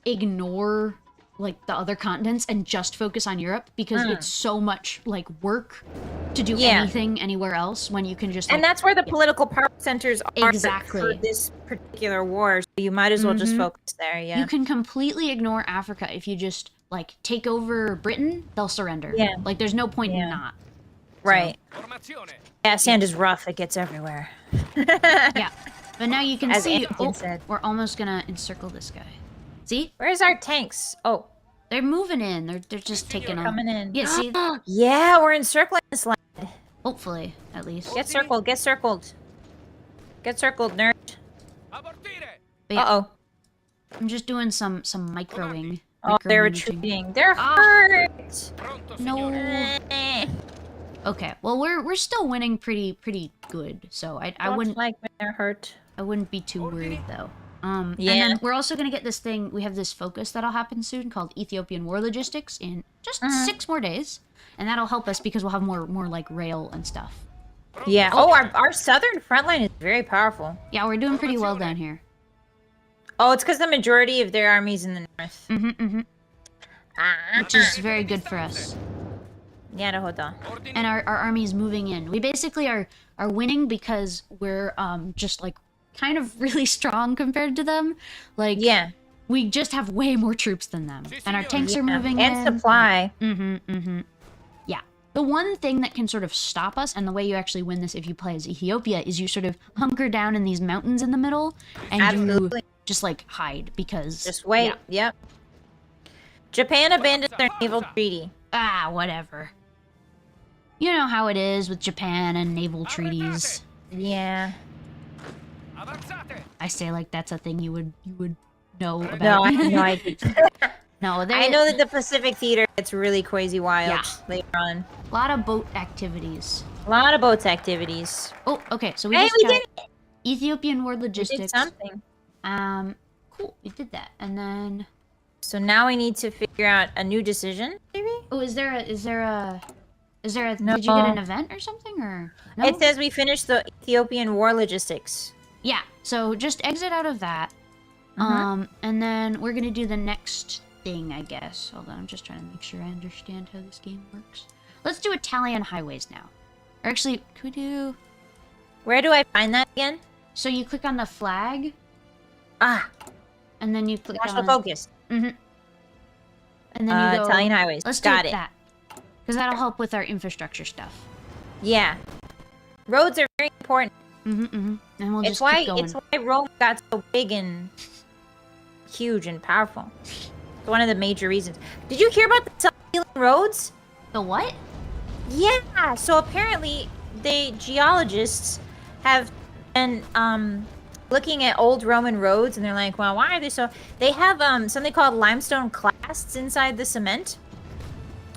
ignore like the other continents and just focus on Europe, because it's so much like work to do anything anywhere else when you can just and that's where the political power centers are exactly for this particular war, so you might as well just focus there. You can completely ignore Africa. If you just like take over Britain, they'll surrender. Like there's no point in not. Right. So. Sand is rough. It gets everywhere. But now you can see said. We're almost gonna encircle this guy. See? Where's our tanks? Oh. They're moving in. They're just taking them. Coming in. Yeah, see? Yeah, we're encircling this land. Hopefully, at least. Get circled. Get circled. Get circled, nerd. Uh-oh. I'm just doing some microing. Oh, they're retreating. They're hurt. No. Okay. Well, we're still winning pretty good. So I wouldn't like when they're hurt. I wouldn't be too worried though. And then we're also gonna get this thing. We have this focus that'll happen soon called Ethiopian War Logistics in just 6 more days, and that'll help us because we'll have more like rail and stuff. Yeah. Oh, our southern front line is very powerful. Yeah, we're doing pretty well down here. Oh, it's because the majority of their armies in the north. Which is very good for us. Yeah, hold on. And our army is moving in. We basically are winning because we're just like kind of really strong compared to them. Like, yeah, we just have way more troops than them, and our tanks are moving in. And supply. Yeah. The one thing that can sort of stop us, and the way you actually win this if you play as Ethiopia, is you sort of hunker down in these mountains in the middle, and you just like hide because just wait. Yeah. Yep. Japan abandoned their naval treaty. Ah, whatever. You know how it is with Japan and naval treaties. Yeah. I say like that's a thing you would know about. No, I have no idea. No, I know that the Pacific Theater gets really crazy wild later on. A lot of boat activities. A lot of boats activities. Oh, okay. So we did it. Ethiopian War Logistics. We did something. Cool. We did that, and then. So now we need to figure out a new decision, maybe. Oh, is there a? No. Did you get an event or something, or? No? It says we finished the Ethiopian War Logistics. Yeah. So just exit out of that. And then we're gonna do the next thing, I guess. Hold on, I'm just trying to make sure I understand how this game works. Let's do Italian highways now. Or actually, could we do... Where do I find that again? So you click on the flag. And then you click National on... Focus. And then you go... Italian highways. Let's Got do it. that. Because that'll help with our infrastructure stuff. Yeah. Roads are very important. And we'll It's just keep going. It's why Rome got so big and huge and powerful. It's one of the major reasons. Did you hear about the self-healing roads? The what? Yeah. So apparently, geologists have been looking at old Roman roads, and they're like, well, why are they so? They have something called limestone clasts inside the cement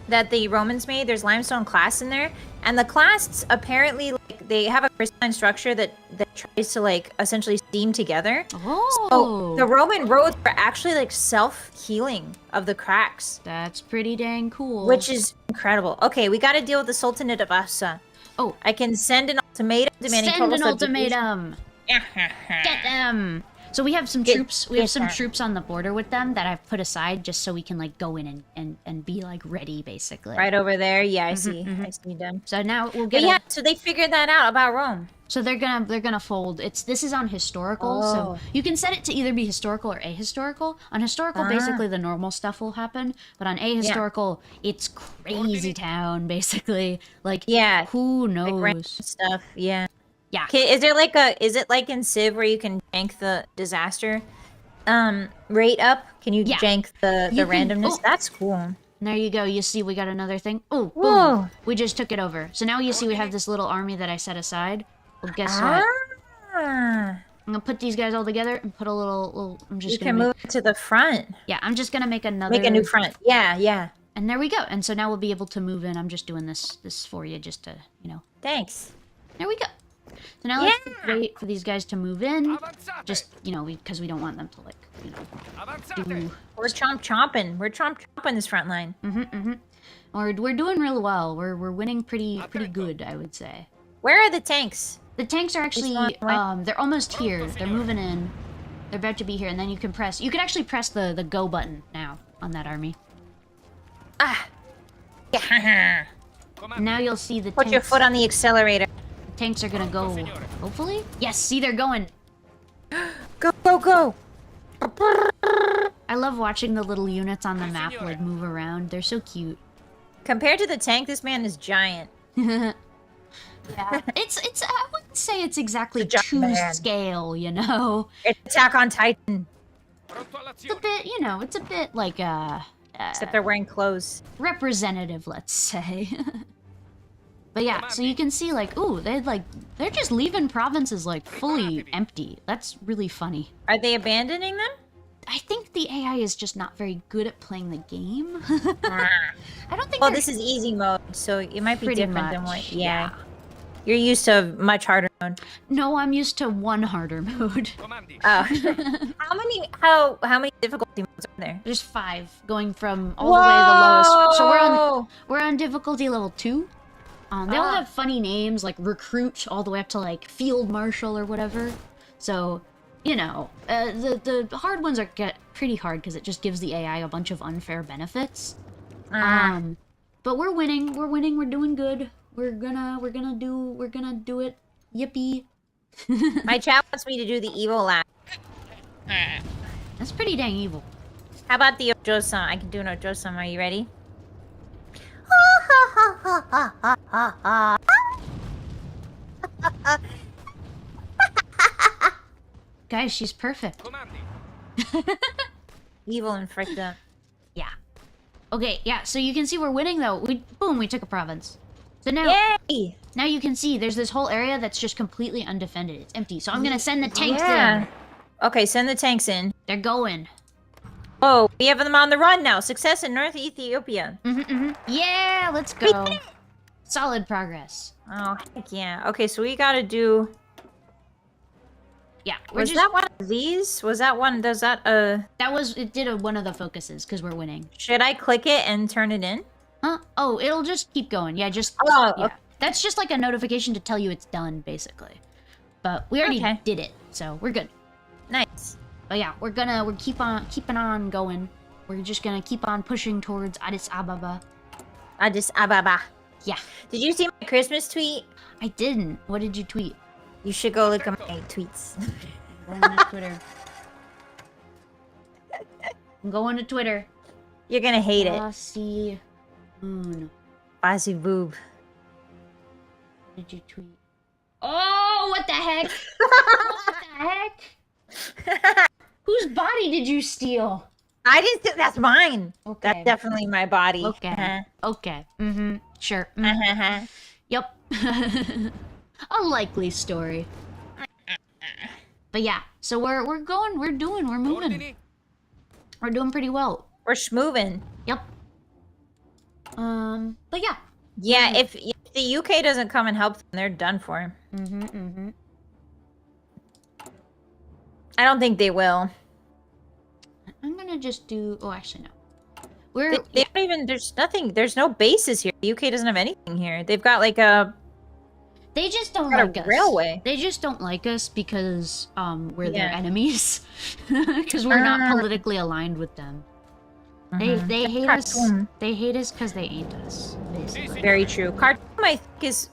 that the Romans made. There's limestone clasts in there, and the clasts apparently they have a crystalline structure that tries to like essentially steam together. Oh. So the Roman roads are actually like self-healing of the cracks. That's pretty dang cool. Which is incredible. Okay, we got to deal with the Sultanate of Assa. Oh, I can send an ultimatum demanding send an total ultimatum. Get them. So we have some troops. We have some troops on the border with them that I've put aside just so we can like go in and be like ready, basically. Right over there. Yeah, I see. I see them. So now we'll get. Yeah. So they figured that out about Rome. So they're gonna fold. This is on historical, so you can set it to either be historical or ahistorical. On historical, basically the normal stuff will happen, but on ahistorical, it's crazy town, basically. Like, who knows? Like random stuff. Yeah. Yeah. Okay, is it like in Civ where you can jank the disaster rate up? Can you jank the randomness? Oh. That's cool. And there you go. You see we got another thing. Oh, boom. Whoa. We just took it over. So now you see we have this little army that I set aside. Well, guess what? I'm gonna put these guys all together and put a little I'm just gonna move to the front. Yeah, I'm just gonna make a new front. Yeah. And there we go. And so now we'll be able to move in. I'm just doing this for you just to, Thanks. There we go. So now let's wait for these guys to move in. Just, because we don't want them to, do... We're chomping. We're chomping this front line. We're doing real well. We're winning pretty good, I would say. Where are the tanks? The tanks are actually, they're almost here. They're moving in. They're about to be here, and then you can actually press the go button now on that army. Yeah. And now you'll see the Put tanks. your foot on the accelerator. Tanks are gonna go, hopefully? Yes, see, they're going. Go. I love watching the little units on the map, move around. They're so cute. Compared to the tank, this man is giant. Yeah. It's I wouldn't say it's exactly to scale, It's Attack on Titan. It's a bit, it's a bit like, except they're wearing clothes. Representative, let's say. But yeah, so you can see, they're just leaving provinces, fully empty. That's really funny. Are they abandoning them? I think the AI is just not very good at playing the game. I don't think. Well, this is easy mode, so it might be different than what. Yeah. You're used to much harder mode. No, I'm used to one harder mode. Oh. How many difficulty modes are there? There's 5, going from all the way to the lowest. So we're on difficulty level 2. They all have funny names, like recruit all the way up to like field marshal or whatever. So, you know, the hard ones get pretty hard because it just gives the AI a bunch of unfair benefits. But we're winning. We're winning. We're doing good. We're gonna do it. Yippee! My chat wants me to do the evil laugh. That's pretty dang evil. How about the Ojo-san? I can do an Ojo-san. Are you ready? Guys, she's perfect. Evil and fricked up. Yeah. Okay, yeah, so you can see we're winning though. We took a province. So now, Yay! now you can see there's this whole area that's just completely undefended. It's empty. So I'm gonna send the tanks in. Okay, send the tanks in. They're going. Oh, we have them on the run now. Success in North Ethiopia. Yeah, let's go. Solid progress. Oh, heck yeah. Okay, so we gotta do... Yeah, Was that one of these? Was that one... Does that, It did one of the focuses, because we're winning. Should I click it and turn it in? Huh? Oh, it'll just keep going. Yeah, just... Oh, yeah. okay. That's just like a notification to tell you it's done, basically. But we already did it, so we're good. Nice. But yeah, we're keeping on going. We're just gonna keep on pushing towards Addis Ababa. Addis Ababa. Yeah. Did you see my Christmas tweet? I didn't. What did you tweet? You should go look at my tweets. Going to Twitter. I'm going to Twitter. You're gonna hate it. Bossy Moon. Bossy boob. What did you tweet? Oh, what the heck? What the heck? Whose body did you steal? I didn't steal. That's mine. Okay. That's definitely my body. Okay. Okay. Sure. Yep. A likely story. But yeah, so we're moving. We're doing pretty well. We're schmoving. Yep. But yeah. Yeah, if the UK doesn't come and help them, they're done for. I don't think they will. I'm gonna just do... Oh, actually, no. They don't even... There's no bases here. The UK doesn't have anything here. They've got like a... They just don't like us. Railway. They just don't like us because we're their enemies. Because we're not politically aligned with them. They hate us. They hate us because they ain't us, basically. Very true. Khartoum, I think, is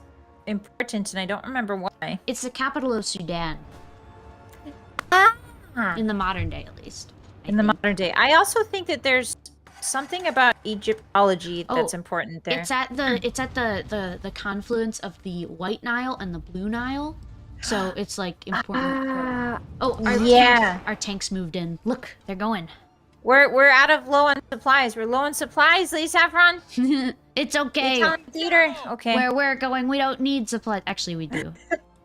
important, and I don't remember why. It's the capital of Sudan. In the modern day, at least. In the modern day. I also think that there's something about Egyptology that's important there. It's at the confluence of the White Nile and the Blue Nile. So it's like important. Our tanks moved in. Look, they're going. We're out of low on supplies. We're low on supplies, Lee Saffron. It's okay. Theater. Okay. Where we're going, we don't need supplies. Actually, we do.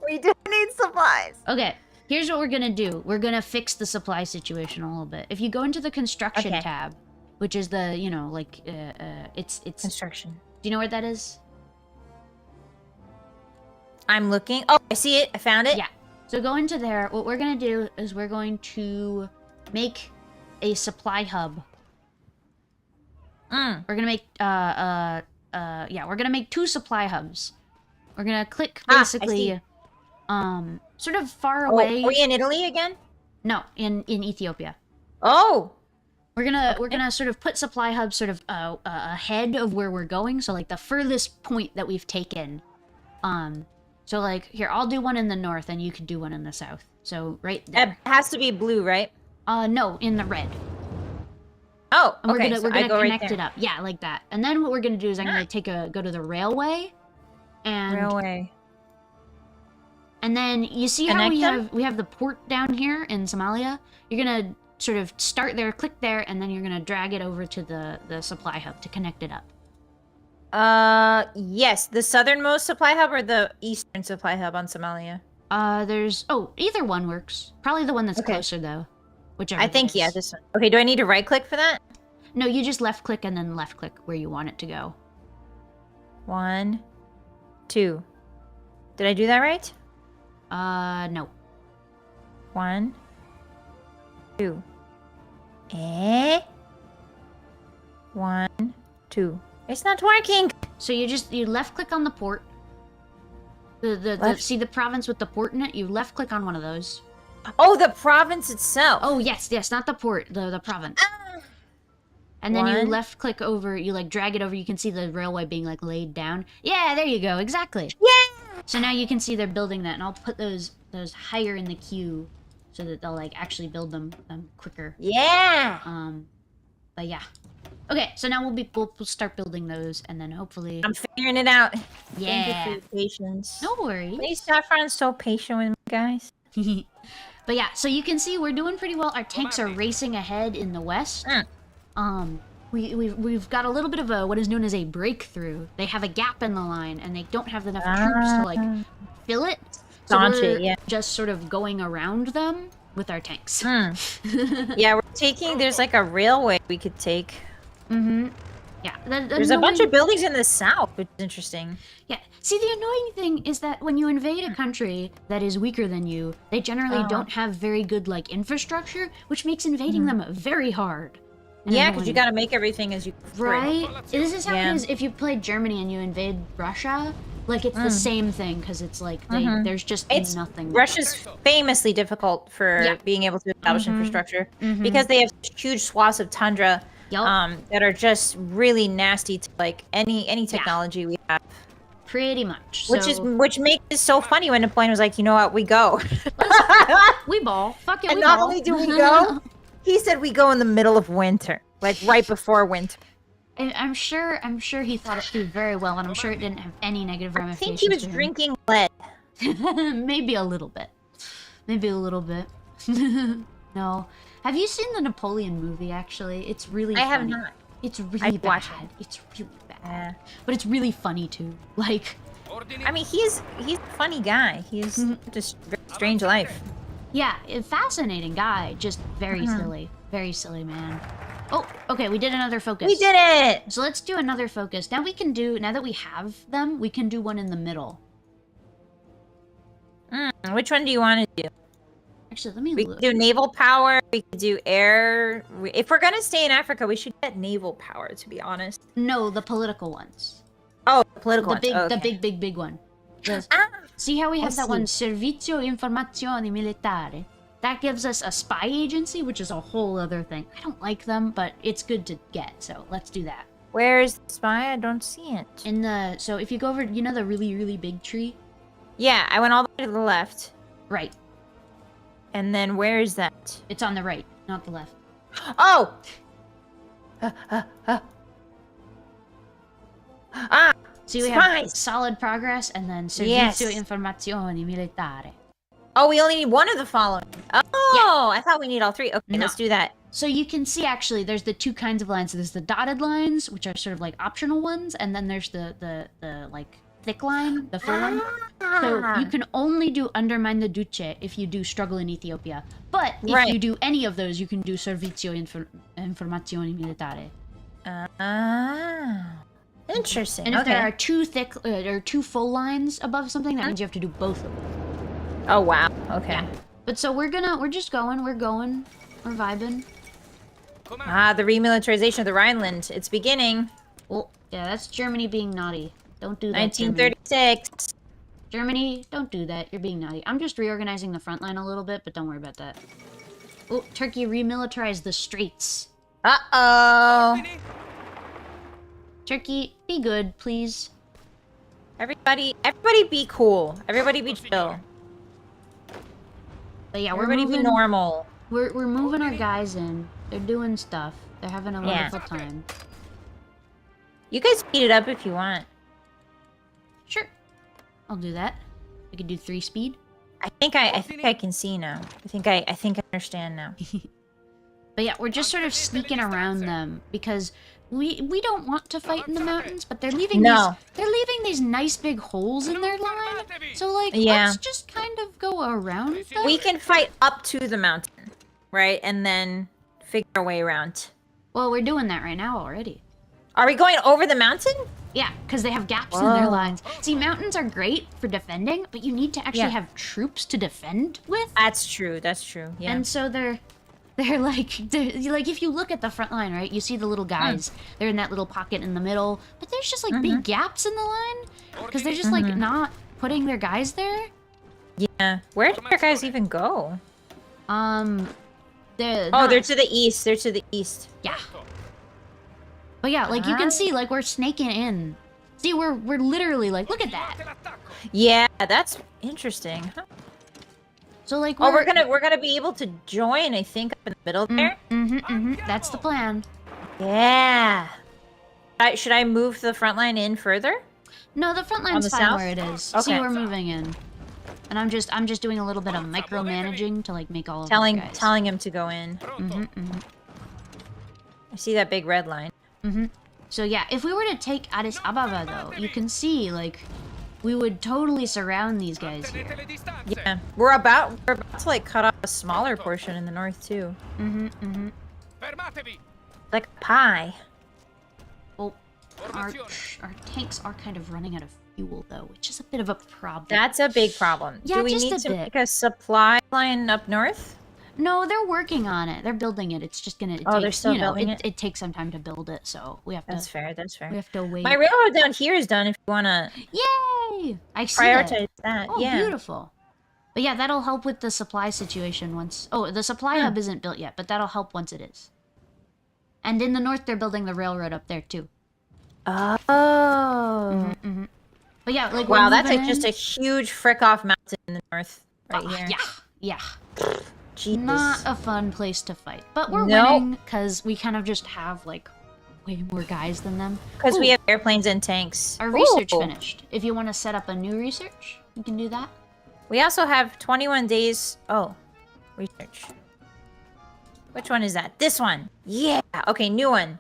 We do need supplies. Okay. Here's what we're gonna do. We're gonna fix the supply situation a little bit. If you go into the construction tab, which is the, you know, like, it's construction. Do you know where that is? I'm looking. Oh, I see it. I found it. Yeah. So go into there. What we're gonna do is we're going to make a supply hub. We're gonna make we're gonna make 2 supply hubs. We're gonna click basically sort of far away. Are we in Italy again? No, in Ethiopia. Oh. We're gonna sort of put supply hubs sort of ahead of where we're going, so like the furthest point that we've taken. So like here, I'll do one in the north and you can do one in the south. So right there. It has to be blue, right? No, in the red. Oh, and okay. We're gonna connect it up. Yeah, like that. And then what we're gonna do is I'm gonna go to the railway, and and then you see how we have the port down here in Somalia. You're gonna sort of start there, click there, and then you're gonna drag it over to the supply hub to connect it up. Yes, the southernmost supply hub or the eastern supply hub on Somalia? Either one works. Probably the one that's closer though. Whichever. I think this one. Okay, do I need to right click for that? No, you just left click and then left click where you want it to go. 1, 2. Did I do that right? No. 1, 2. 1, 2. It's not working. So you left click on the port. See the province with the port in it? You left click on one of those. Oh, the province itself. Oh yes, not the port, the province. And then you left click over, you like drag it over, you can see the railway being like laid down. Yeah, there you go, exactly. Yeah! So now you can see they're building that, and I'll put those higher in the queue so that they'll like actually build them quicker. Yeah! But yeah. Okay, so now we'll start building those, and then hopefully... I'm figuring it out. Yeah. Thank you for your patience. No worries. Hey, Saffron's so patient with me, guys. But yeah, so you can see we're doing pretty well. Our tanks are racing ahead in the west. We've got a little bit of a what is known as a breakthrough. They have a gap in the line, and they don't have enough troops to like fill it. So we're just sort of going around them with our tanks. Yeah, we're taking. There's like a railway we could take. Yeah, there's a bunch of buildings in the south, which is interesting. Yeah, see, the annoying thing is that when you invade a country that is weaker than you, they generally don't have very good like infrastructure, which makes invading them very hard. Yeah, because you gotta make everything as you right. This is how it is if you play Germany and you invade Russia. Like it's the same thing because it's like there's just nothing. Russia's famously difficult for being able to establish infrastructure because they have huge swaths of tundra. That are just really nasty to like any technology we have. Pretty much. Which makes it so funny when Napoleon was like, you know what, we go. We ball. Fuck it, and we not ball. only do we go, he said we go in the middle of winter, like right before winter. And I'm sure he thought it through very well, and I'm sure it didn't have any negative ramifications. I think he was drinking lead. Maybe a little bit. Maybe a little bit. No. Have you seen the Napoleon movie, actually? It's really funny. I have not. It's really bad. It's really bad. But it's really funny, too. Like... I mean, he's a funny guy. He's just very strange life. Yeah, a fascinating guy. Just very silly. Very silly, man. Oh, okay, we did another focus. We did it! So let's do another focus. Now that we have them, we can do one in the middle. Which one do you want to do? Actually, let me look. We could do naval power, we could do air. If we're gonna stay in Africa, we should get naval power, to be honest. No, the political ones. Oh, the political ones. The big one. See how we have that one, Servizio Informazioni Militare? That gives us a spy agency, which is a whole other thing. I don't like them, but it's good to get, so let's do that. Where is the spy? I don't see it. So if you go over, you know the really, really big tree? Yeah, I went all the way to the left. Right. And then where is that? It's on the right, not the left. Oh! See, we have solid progress, and then Servizio Informazioni Militare. Oh, we only need one of the following. Oh, I thought we need all three. Okay, let's do that. So you can see, actually, there's the two kinds of lines. There's the dotted lines, which are sort of like optional ones, and then there's the like thick line, the full one. So you can only do Undermine the Duce if you do Struggle in Ethiopia. But if you do any of those, you can do Servizio Informazioni Militare. Interesting. And if there are two full lines above something, that means you have to do both of them. Oh wow. Okay. Yeah. But so we're vibing. The remilitarization of the Rhineland. It's beginning. Well, yeah, that's Germany being naughty. Don't do that. 1936. Germany, don't do that. You're being naughty. I'm just reorganizing the front line a little bit, but don't worry about that. Oh, Turkey remilitarized the Straits. Uh-oh. Turkey, be good, please. Everybody be cool. Everybody be chill. But yeah, everybody be normal. We're moving our guys in. They're doing stuff. They're having a wonderful time. You guys speed it up if you want. Sure. I'll do that. I can do 3 speed. I think I can see now. I think I understand now. But yeah, we're just sort of sneaking around them because we don't want to fight in the mountains, but they're leaving these nice big holes in their line. So like let's just kind of go around them. We can fight up to the mountain, right? And then figure our way around. Well, we're doing that right now already. Are we going over the mountain? Yeah, because they have gaps in their lines. See, mountains are great for defending, but you need to actually have troops to defend with. That's true. That's true. Yeah. And so they're They're like if you look at the front line, right? You see the little guys. They're in that little pocket in the middle, but there's just like big gaps in the line because they're just like not putting their guys there. Yeah. Where did their guys even go? They're to the east. They're to the east. Yeah. But yeah, like you can see, like we're snaking in. See, we're literally like, look at that. Yeah, that's interesting. Huh? So like, we're gonna be able to join. I think up in the middle there. That's the plan. Yeah. Should I move the front line in further? No, the front line's fine where it is. Okay. See, we're moving in, and I'm just doing a little bit of micromanaging to like make all of telling him to go in. I see that big red line. So yeah, if we were to take Addis Ababa though, you can see like we would totally surround these guys here. Yeah, we're about to like cut off a smaller portion in the north too. Like a pie. Well, our tanks are kind of running out of fuel though, which is a bit of a problem. That's a big problem. Yeah, do we just need a to bit. make a supply line up north? No, they're working on it. They're building it. It's just gonna. They're still building it. It takes some time to build it, so we have to. That's fair. That's fair. We have to wait. My railroad down here is done. If you wanna. Yay! I see prioritize that. Oh, yeah. beautiful. But yeah, that'll help with the supply situation once. Oh, the supply hub isn't built yet, but that'll help once it is. And in the north, they're building the railroad up there too. Oh. But yeah, like wow, that's like just a huge frick off mountain in the north, right here. Yeah. Jesus. Not a fun place to fight, but we're winning because we kind of just have like way more guys than them. Because we have airplanes and tanks. Our research finished. If you want to set up a new research, you can do that. We also have 21 days. Oh, research. Which one is that? This one. Yeah. Okay, new one.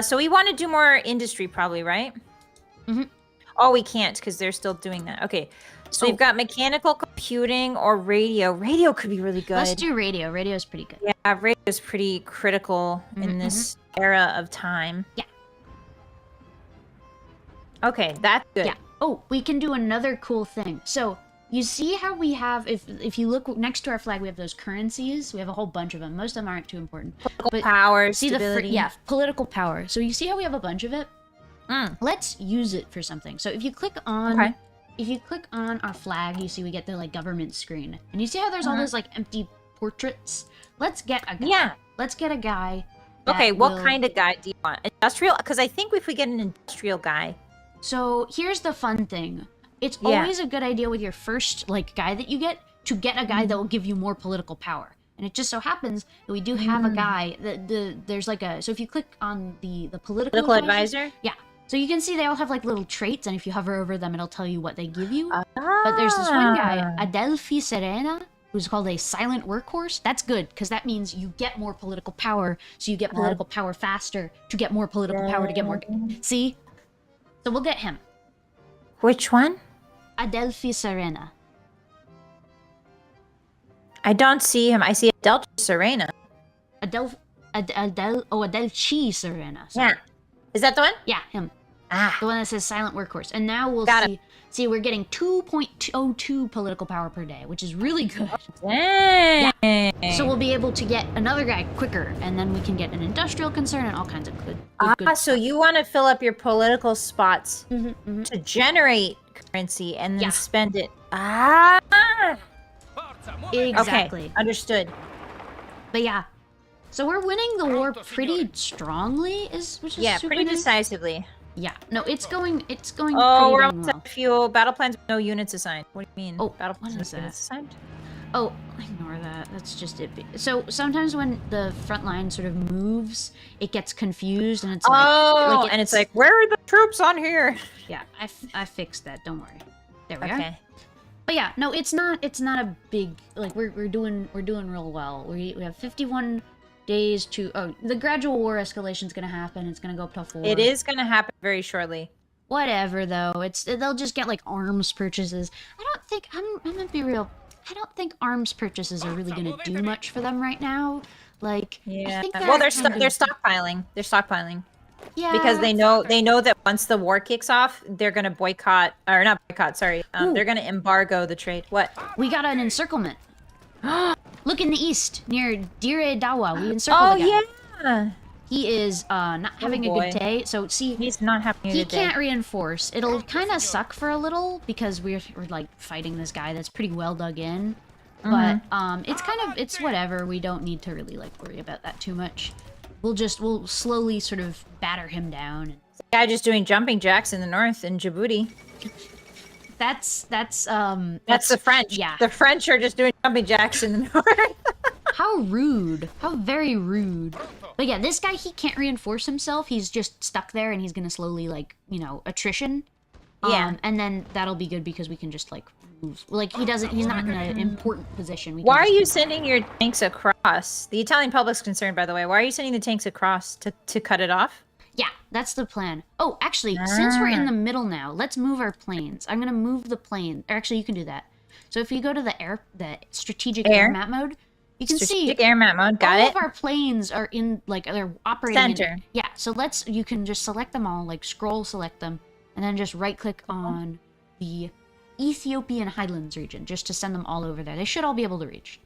So we want to do more industry, probably, right? Oh, we can't because they're still doing that. Okay. So we've got mechanical computing or radio. Radio could be really good. Let's do radio. Radio's pretty good. Yeah, radio is pretty critical in this era of time. Yeah. Okay, that's good. Yeah. Oh, we can do another cool thing. So you see how we have, if you look next to our flag, we have those currencies. We have a whole bunch of them. Most of them aren't too important. Political power, see stability. Political power. So you see how we have a bunch of it? Let's use it for something. So if you click on... Okay. If you click on our flag, you see we get the like government screen. And you see how there's all those like empty portraits? Let's get a guy. Yeah. Let's get a guy. Okay, what kind of guy do you want? Industrial? Because I think if we get an industrial guy. So here's the fun thing. It's always a good idea with your first like guy that you get to get a guy that will give you more political power. And it just so happens that we do have a guy that there's like a, so if you click on the political advisor? Yeah. So you can see they all have like little traits, and if you hover over them, it'll tell you what they give you. But there's this one guy, Adelphi Serena, who's called a silent workhorse. That's good, because that means you get more political power, so you get political power faster to get more political power to get more... See? So we'll get him. Which one? Adelphi Serena. I don't see him. I see Adelphi Serena. Adelphi Serena. Sorry. Yeah. Is that the one? Yeah, him. Ah. The one that says silent workhorse. And now we'll see we're getting 2.02 political power per day, which is really good. Dang. Yeah. So we'll be able to get another guy quicker, and then we can get an industrial concern and all kinds of good so stuff. you want to fill up your political spots to generate currency and then spend it. Exactly. Okay, understood. But yeah. So we're winning the war pretty strongly, which is super pretty nice. decisively. Yeah. No, it's going Oh, pretty we're dang almost well. at fuel. Battle plans with no units assigned. What do you mean? Oh, battle plans what with is no that? units assigned? Oh, ignore that. That's just it. So sometimes when the front line sort of moves, it gets confused, and it's and it's like, where are the troops on here? Yeah, I fixed that. Don't worry. There we are. Okay. But yeah, no, it's not a big like we're doing real well. We have 51 days to the gradual war escalation is gonna happen. It's gonna go up to 4. It is gonna happen very shortly. Whatever though, they'll just get like arms purchases. I don't think I'm gonna be real. I don't think arms purchases are really gonna do much for them right now. Like I think well, they're stockpiling. They're stockpiling. Yeah. Because they know that once the war kicks off, they're gonna boycott or not boycott. Sorry, they're gonna embargo the trade. What? We got an encirclement. Look in the east near Dire Dawa. We encircled the guy. Yeah. He is not having a boy. good day. So see, He's not having a he good day. can't reinforce. It'll kind of suck for a little because we're like fighting this guy that's pretty well dug in. But it's whatever. We don't need to really like worry about that too much. We'll slowly sort of batter him down. The guy just doing jumping jacks in the north in Djibouti. That's the French. Yeah. The French are just doing jumping jacks in the north. How rude. How very rude. But yeah, this guy, he can't reinforce himself. He's just stuck there and he's gonna slowly, like, you know, attrition. Yeah. And then that'll be good because we can just, like, move. Like, he's not in an important position. Why are you sending your tanks across? The Italian public's concerned, by the way. Why are you sending the tanks across to cut it off? Yeah, that's the plan. Oh, actually, since we're in the middle now, let's move our planes. I'm gonna move the plane. Or actually, you can do that. So if you go to the strategic air map mode, you can Strategic see air map mode. Got all it. of our planes are in, like, they're operating Center. yeah, so you can just select them all, like scroll select them, and then just right click on the Ethiopian Highlands region just to send them all over there. They should all be able to reach.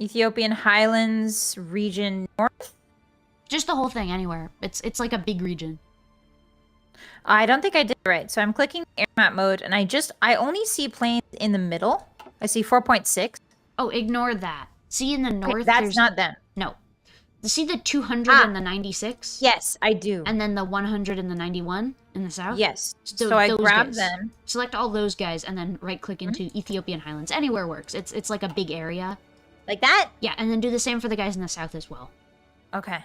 Ethiopian Highlands region north? Just the whole thing anywhere. It's like a big region. I don't think I did it right. So I'm clicking air map mode, and I only see planes in the middle. I see 4.6. Oh, ignore that. See in the north, That's there's... not them. No. See the 200 and the 96? Yes, I do. And then the 100 and the 91 in the south? Yes. So So I those grab guys. them. Select all those guys and then right-click into Ethiopian Highlands. Anywhere works. It's like a big area. Like that? Yeah, and then do the same for the guys in the south as well. Okay.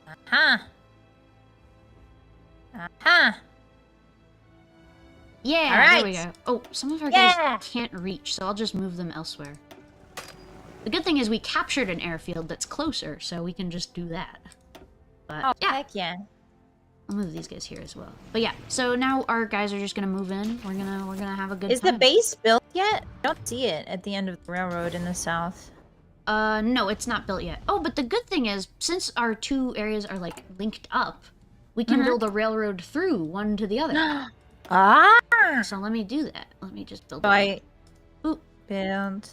Uh-huh. Uh-huh. Yeah, All right. there we go. Oh, some of our Yeah. guys can't reach, so I'll just move them elsewhere. The good thing is we captured an airfield that's closer, so we can just do that. But Oh, yeah, heck yeah. I'll move these guys here as well. But yeah, so now our guys are just gonna move in. We're gonna have a good Is time. the base built yet? I don't see it at the end of the railroad in the south. No, it's not built yet. Oh, but the good thing is, since our two areas are, like, linked up, we can build a railroad through one to the other. Ah! So let me do that. Let me just build So I Oop. build...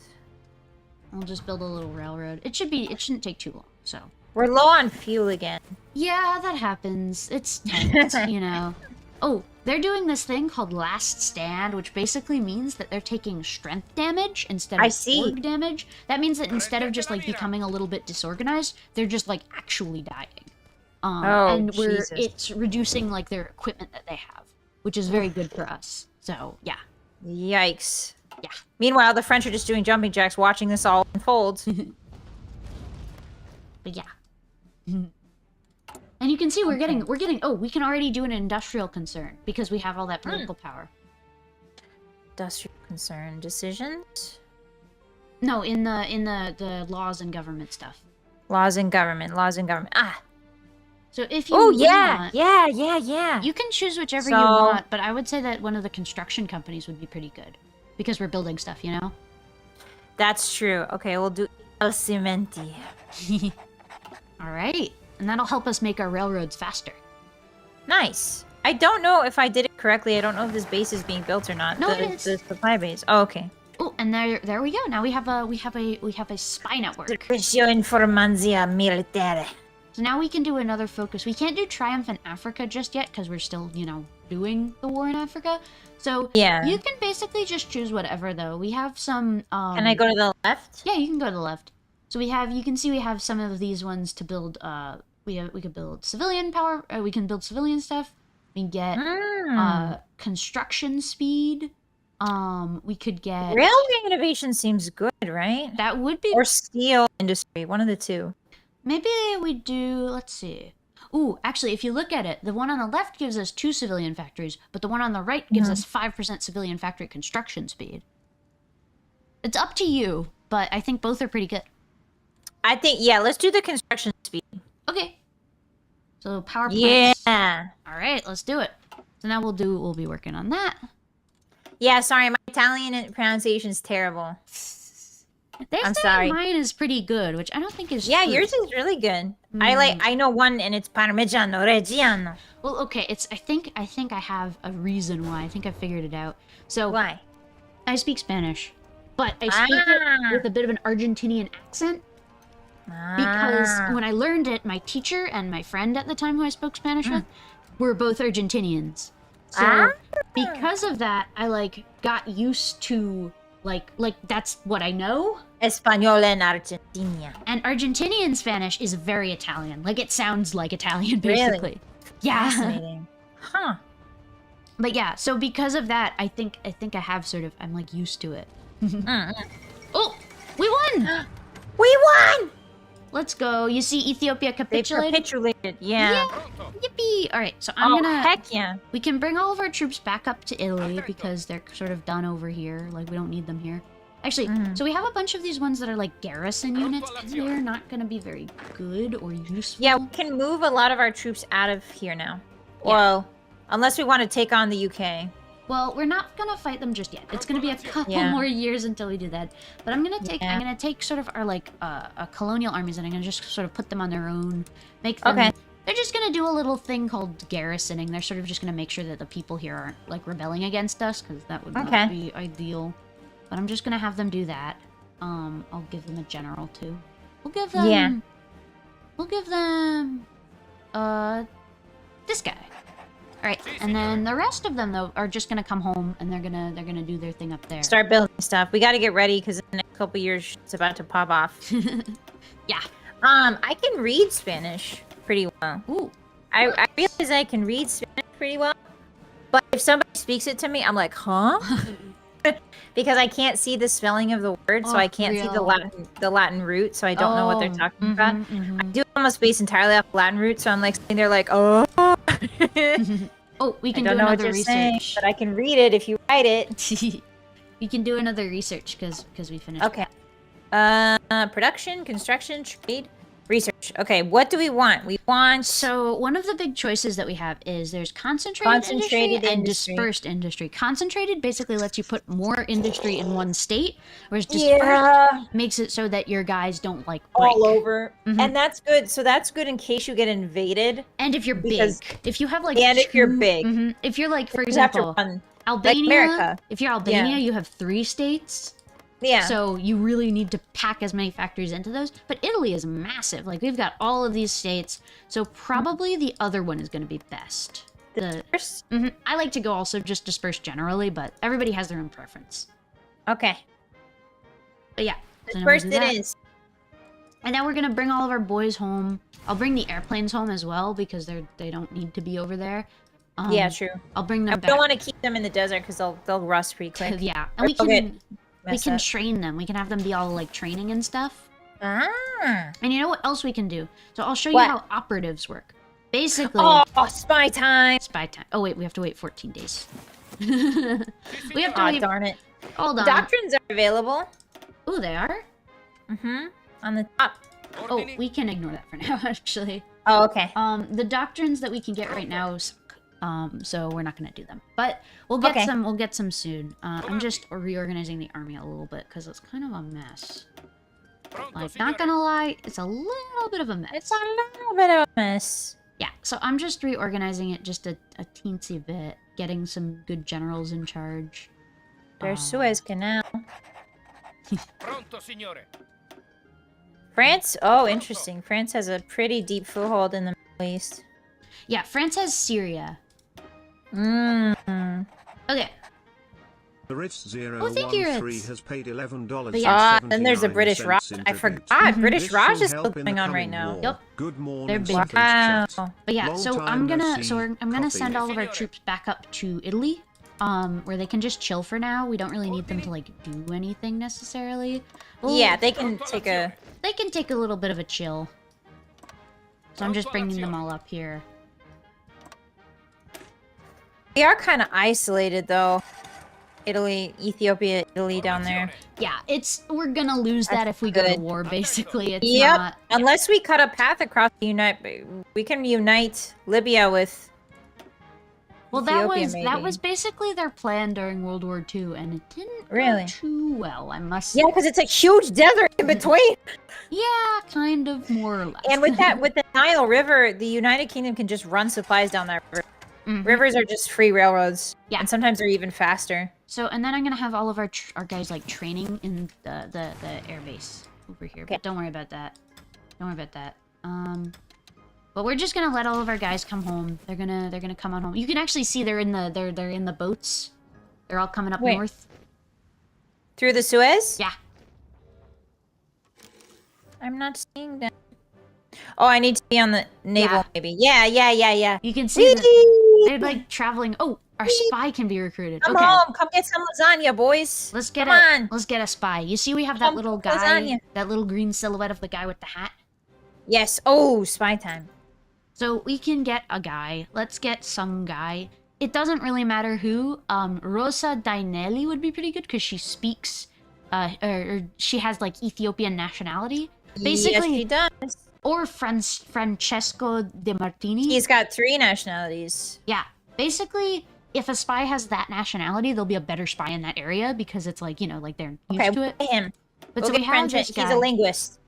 I'll just build a little railroad. It shouldn't take too long, so. We're low on fuel again. Yeah, that happens. It's tense, you know. Oh, they're doing this thing called Last Stand, which basically means that they're taking strength damage instead of org damage. That means that instead of just, like, becoming a little bit disorganized, they're just, like, actually dying. And Jesus. it's reducing, like, their equipment that they have, which is very good for us. So, yeah. Yikes. Yeah. Meanwhile, the French are just doing jumping jacks, watching this all unfold. But yeah. And you can see we're getting, oh, we can already do an industrial concern because we have all that political power. Industrial concern decisions? No, in the laws and government stuff. Laws and government. Ah. So if you Oh, want, yeah. you can choose whichever you So- want, but I would say that one of the construction companies would be pretty good because we're building stuff, you know? That's true. Okay, we'll do El Cimenti. All right. And that'll help us make our railroads faster. Nice. I don't know if I did it correctly. I don't know if this base is being built or not. No, the, it is. The supply base. Oh, okay. Oh, and there we go. Now we have a spy network. Servizio Informanzia Militare. So now we can do another focus. We can't do Triumph in Africa just yet because we're still, you know, doing the war in Africa. So Yeah. you can basically just choose whatever though. We have some Can I go to the left? Yeah, you can go to the left. So we can see we have some of these ones to build we could build civilian power, we can build civilian stuff. We can get construction speed. We could get Railway innovation seems good, right? that would be Or steel industry, one of the two. maybe we do, let's see. Ooh, actually, if you look at it, the one on the left gives us 2 civilian factories, but the one on the right gives us 5% civilian factory construction speed. It's up to you, but I think both are pretty good. I think, yeah, let's do the construction speed. Okay. So power plants. Yeah. All right, let's do it. So now we'll be working on that. Yeah, sorry, my Italian pronunciation is terrible. I'm sorry. Mine is pretty good, which I don't think is Yeah, true. yours is really good. I know one, and it's Parmigiano Reggiano. Well, okay, I think I have a reason why. I think I figured it out. So Why? I speak Spanish, but I speak it with a bit of an Argentinian accent. Because when I learned it, my teacher and my friend at the time who I spoke Spanish with were both Argentinians. So because of that, I like got used to like that's what I know. Español en Argentina. And Argentinian Spanish is very Italian. Like it sounds like Italian basically. Really? Yeah. Fascinating. Huh. But yeah, so because of that, I think I have sort of I'm like used to it. Oh, we won! We won! Let's go. You see Ethiopia They capitulated? capitulated. Yeah. Yippee! Alright, so I'm gonna... Heck yeah. We can bring all of our troops back up to Italy because they're sort of done over here. Like, we don't need them here. Actually, so we have a bunch of these ones that are like garrison units, and they're not gonna be very good or useful. Yeah, we can move a lot of our troops out of here now. Yeah. Well, unless we want to take on the UK. Well, we're not gonna fight them just yet. It's gonna be a couple more years until we do that. But I'm gonna take sort of our like colonial armies, and I'm gonna just sort of put them on their own. Make them. Okay. They're just gonna do a little thing called garrisoning. They're sort of just gonna make sure that the people here aren't like rebelling against us, because that would not be ideal. But I'm just gonna have them do that. I'll give them a general too. We'll give them. Yeah. We'll give them. This guy. All right, and then the rest of them though are just gonna come home and they're gonna do their thing up there. Start building stuff. We got to get ready because in the next couple years it's about to pop off. Yeah. I can read Spanish pretty well. Ooh. I realize I can read Spanish pretty well, but if somebody speaks it to me, I'm like, huh? Because I can't see the spelling of the word, so I can't see the Latin root, so I don't know what they're talking about. I do almost base entirely off Latin root, so I'm like sitting there like, oh. Oh, we can I do don't know what another you're research. saying, but I can read it if you write it. We can do another research because we finished. Okay. Production, construction, trade, research. Okay, what do we want? We want... So one of the big choices that we have is there's concentrated industry and dispersed industry. Concentrated basically lets you put more industry in one state, whereas dispersed makes it so that your guys don't like break. All over. And that's good. So that's good in case you get invaded. And if you're big. If you have like if you're big. If you're like, for You have to example, run Albania. like America. If you're Albania, you have 3 states. Yeah. So you really need to pack as many factories into those. But Italy is massive. Like, we've got all of these states. So probably the other one is going to be best. Dispersed? I like to go also just dispersed generally, but everybody has their own preference. Okay. But yeah. So Dispersed it is. And now we're going to bring all of our boys home. I'll bring the airplanes home as well because they don't need to be over there. Yeah, true. I'll bring them back. I don't want to keep them in the desert because they'll rust pretty quick. Yeah. And we can train them. We can have them be all like training and stuff. Ah. And you know what else we can do? So I'll show you how operatives work. Basically. Oh, spy time. Spy time. Oh wait, we have to wait 14 days. We have to wait. Darn it. Hold on. Doctrines are available. Oh, they are? On the top. Oh, we can ignore that for now, actually. Oh, okay. The doctrines that we can get right now suck. So we're not gonna do them. But we'll get some. We'll get some soon. I'm just reorganizing the army a little bit because it's kind of a mess. Like, not gonna lie, it's a little bit of a mess. It's a little bit of a mess. Yeah, so I'm just reorganizing it just a teensy bit, getting some good generals in charge. There's Suez Canal. France? Oh, interesting. France has a pretty deep foothold in the Middle East. Yeah, France has Syria. Okay. The Rift thank you, 013 Ritz. has paid $11. Then there's a British Raj. I forgot. British Raj is still going on right now. Yep. Good morning. They're big. Wow. But yeah, so I'm gonna send all of our troops back up to Italy, where they can just chill for now. We don't really need them to like do anything necessarily. Well, Yeah, they can take a... They can take a little bit of a chill. So I'm just bringing them all up here. We are kind of isolated, though. Ethiopia, Italy down there. Yeah, we're gonna lose that if we go to war, basically. It's Yep. not... Unless we cut a path across the we can unite Libya with Well, Ethiopia, that was basically their plan during World War II, and it didn't go too well, I must say. Yeah, because it's a huge desert in between. Yeah, kind of, more or less. And with the Nile River, the United Kingdom can just run supplies down that river. Rivers are just free railroads. Yeah. And sometimes they're even faster. So, and then I'm gonna have all of our guys like training in the air base over here. Okay. But don't worry about that. Don't worry about that. But we're just gonna let all of our guys come home. They're gonna come on home. You can actually see they're in the boats. They're all coming up Wait. north. Through the Suez? Yeah. I'm not seeing them. Oh, I need to be on the naval, Yeah. maybe. Yeah. You can see Whee! they're like traveling. Oh, our spy can be recruited. Come Okay. home. Come get some lasagna, boys. Let's get Come on. let's get a spy. You see we have that Come little get guy, lasagna. that little green silhouette of the guy with the hat. Yes. Oh, spy time. So we can get a guy. Let's get some guy. It doesn't really matter who. Rosa Dainelli would be pretty good because she speaks, or she has like Ethiopian nationality. Basically, yes, he does. or Francesco De Martini. He's got 3 nationalities. Yeah, basically, if a spy has that nationality, there'll be a better spy in that area because it's like, you know, like they're used Okay, to it. we'll get him. But We'll so we get have French. this He's guy. a linguist.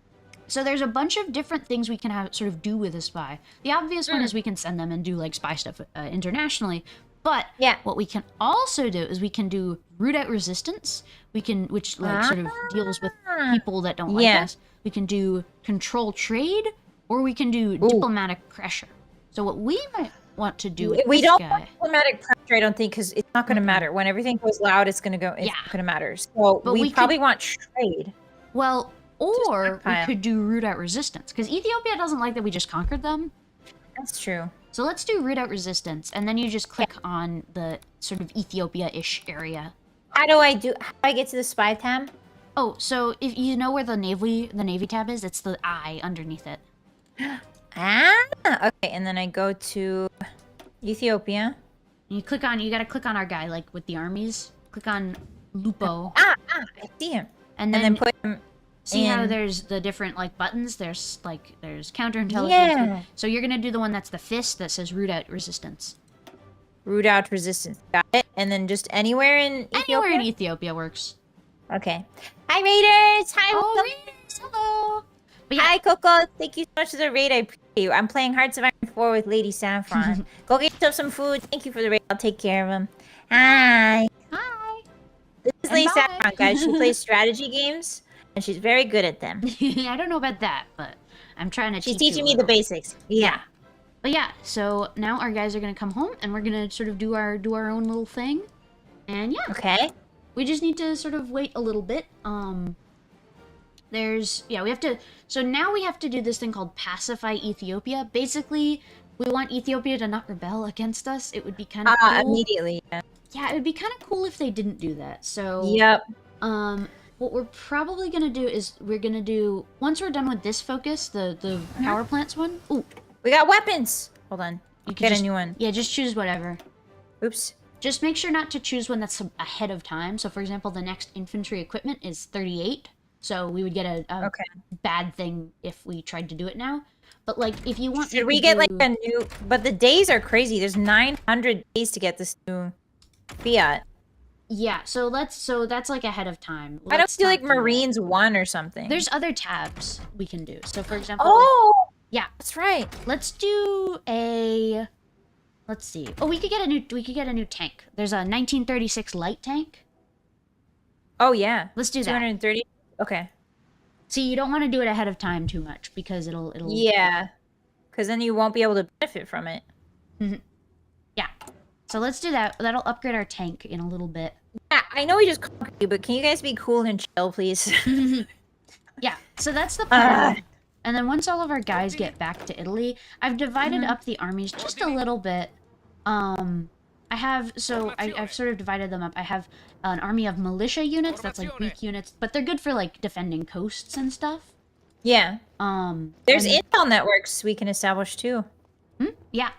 So there's a bunch of different things we can have sort of do with a spy. The obvious one is we can send them and do like spy stuff internationally. But Yeah. what we can also do is we can do root out resistance. We can, which like sort of deals with people that don't like Yeah. us. We can do control trade, or we can do diplomatic pressure. So what we might want to do with We this don't guy, want diplomatic pressure, I don't think, because it's not going to matter. When everything goes loud, it's going to go. It's Yeah. not going to matter. So But we we probably want trade. well, or we stockpile. could do root out resistance because Ethiopia doesn't like that we just conquered them. That's true. So let's do root out resistance, and then you just click on the sort of Ethiopia-ish area. How do I get to the spy tab? Oh, so if you know where the navy tab is, it's the I underneath it. Okay, and then I go to Ethiopia. And you gotta click on our guy, like with the armies. Click on Lupo, I see him. and And then, then put him see how in. there's the different like buttons. There's counterintelligence. Yeah. So you're gonna do the one that's the fist that says root out resistance. Root out resistance. Got it. And then just anywhere in Ethiopia? Anywhere in Ethiopia works. Okay. Hi, Raiders! Hi, Oh, welcome. Raiders, hello. But yeah, Hi, Coco. Thank you so much for the raid. I appreciate you. I'm playing Hearts of Iron 4 with Lady Saffron. Go get yourself some food. Thank you for the raid. I'll take care of him. Hi. hi. This is And Lady bye. Saffron, guys. She plays strategy games, and she's very good at them. I don't know about that, but I'm trying to She's teach you teaching a me the little. basics. Yeah. But yeah, so now our guys are gonna come home, and we're gonna sort of do our own little thing, and yeah, Okay. we just need to sort of wait a little bit. We have to. So now we have to do this thing called pacify Ethiopia. Basically, we want Ethiopia to not rebel against us. It would be kind of cool. Immediately. Yeah. Yeah, it would be kind of cool if they didn't do that. So Yep. what we're probably gonna do is we're gonna do once we're done with this focus, the power plants one. Ooh, We got weapons. Hold on. you could Get just, a new one. Yeah, just choose whatever. Oops. Just make sure not to choose one that's ahead of time. So, for example, the next infantry equipment is 38. So we would get a Okay. bad thing if we tried to do it now. But like, if you want, Should we get like a new? But the days are crazy. There's 900 days to get this new Fiat. Yeah. So that's like ahead of time. Why don't Let's we do not like that. Marines 1 or something? There's other tabs we can do. So, for example, Oh. yeah, That's right. let's do a. Let's see. Oh, we could get a new tank. There's a 1936 light tank. Oh yeah. Let's do that. 230. Okay. See, you don't want to do it ahead of time too much because it'll Yeah. Because then you won't be able to benefit from it. Yeah. So let's do that. That'll upgrade our tank in a little bit. Yeah, I know we just conquered you, but can you guys be cool and chill, please? Yeah. So that's the plan. And then once all of our guys get back to Italy, I've divided up the armies just a little bit. I've sort of divided them up. I have an army of militia units, that's like weak units, but they're good for like defending coasts and stuff. Yeah. There's and- intel networks we can establish too. Yeah.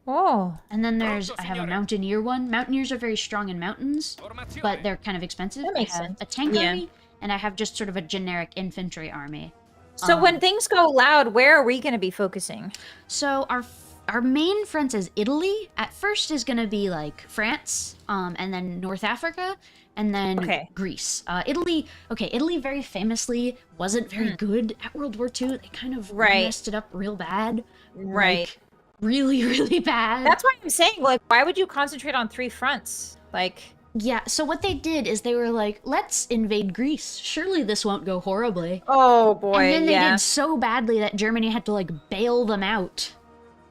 Oh. And then I have a mountaineer one. Mountaineers are very strong in mountains, but they're kind of expensive. That makes I have sense. a tank Yeah. army, and I have just sort of a generic infantry army. So when things go loud, where are we going to be focusing? So our main front is Italy. At first is going to be like France, and then North Africa, and then Okay. Greece. Italy very famously wasn't very good at World War II. They kind of Right. messed it up real bad. Right. really, really bad. That's why I'm saying, like, why would you concentrate on 3 fronts? Like, Yeah, so what they did is they were like, let's invade Greece. Surely this won't go horribly. oh boy, And then they yeah. did so badly that Germany had to, like, bail them out.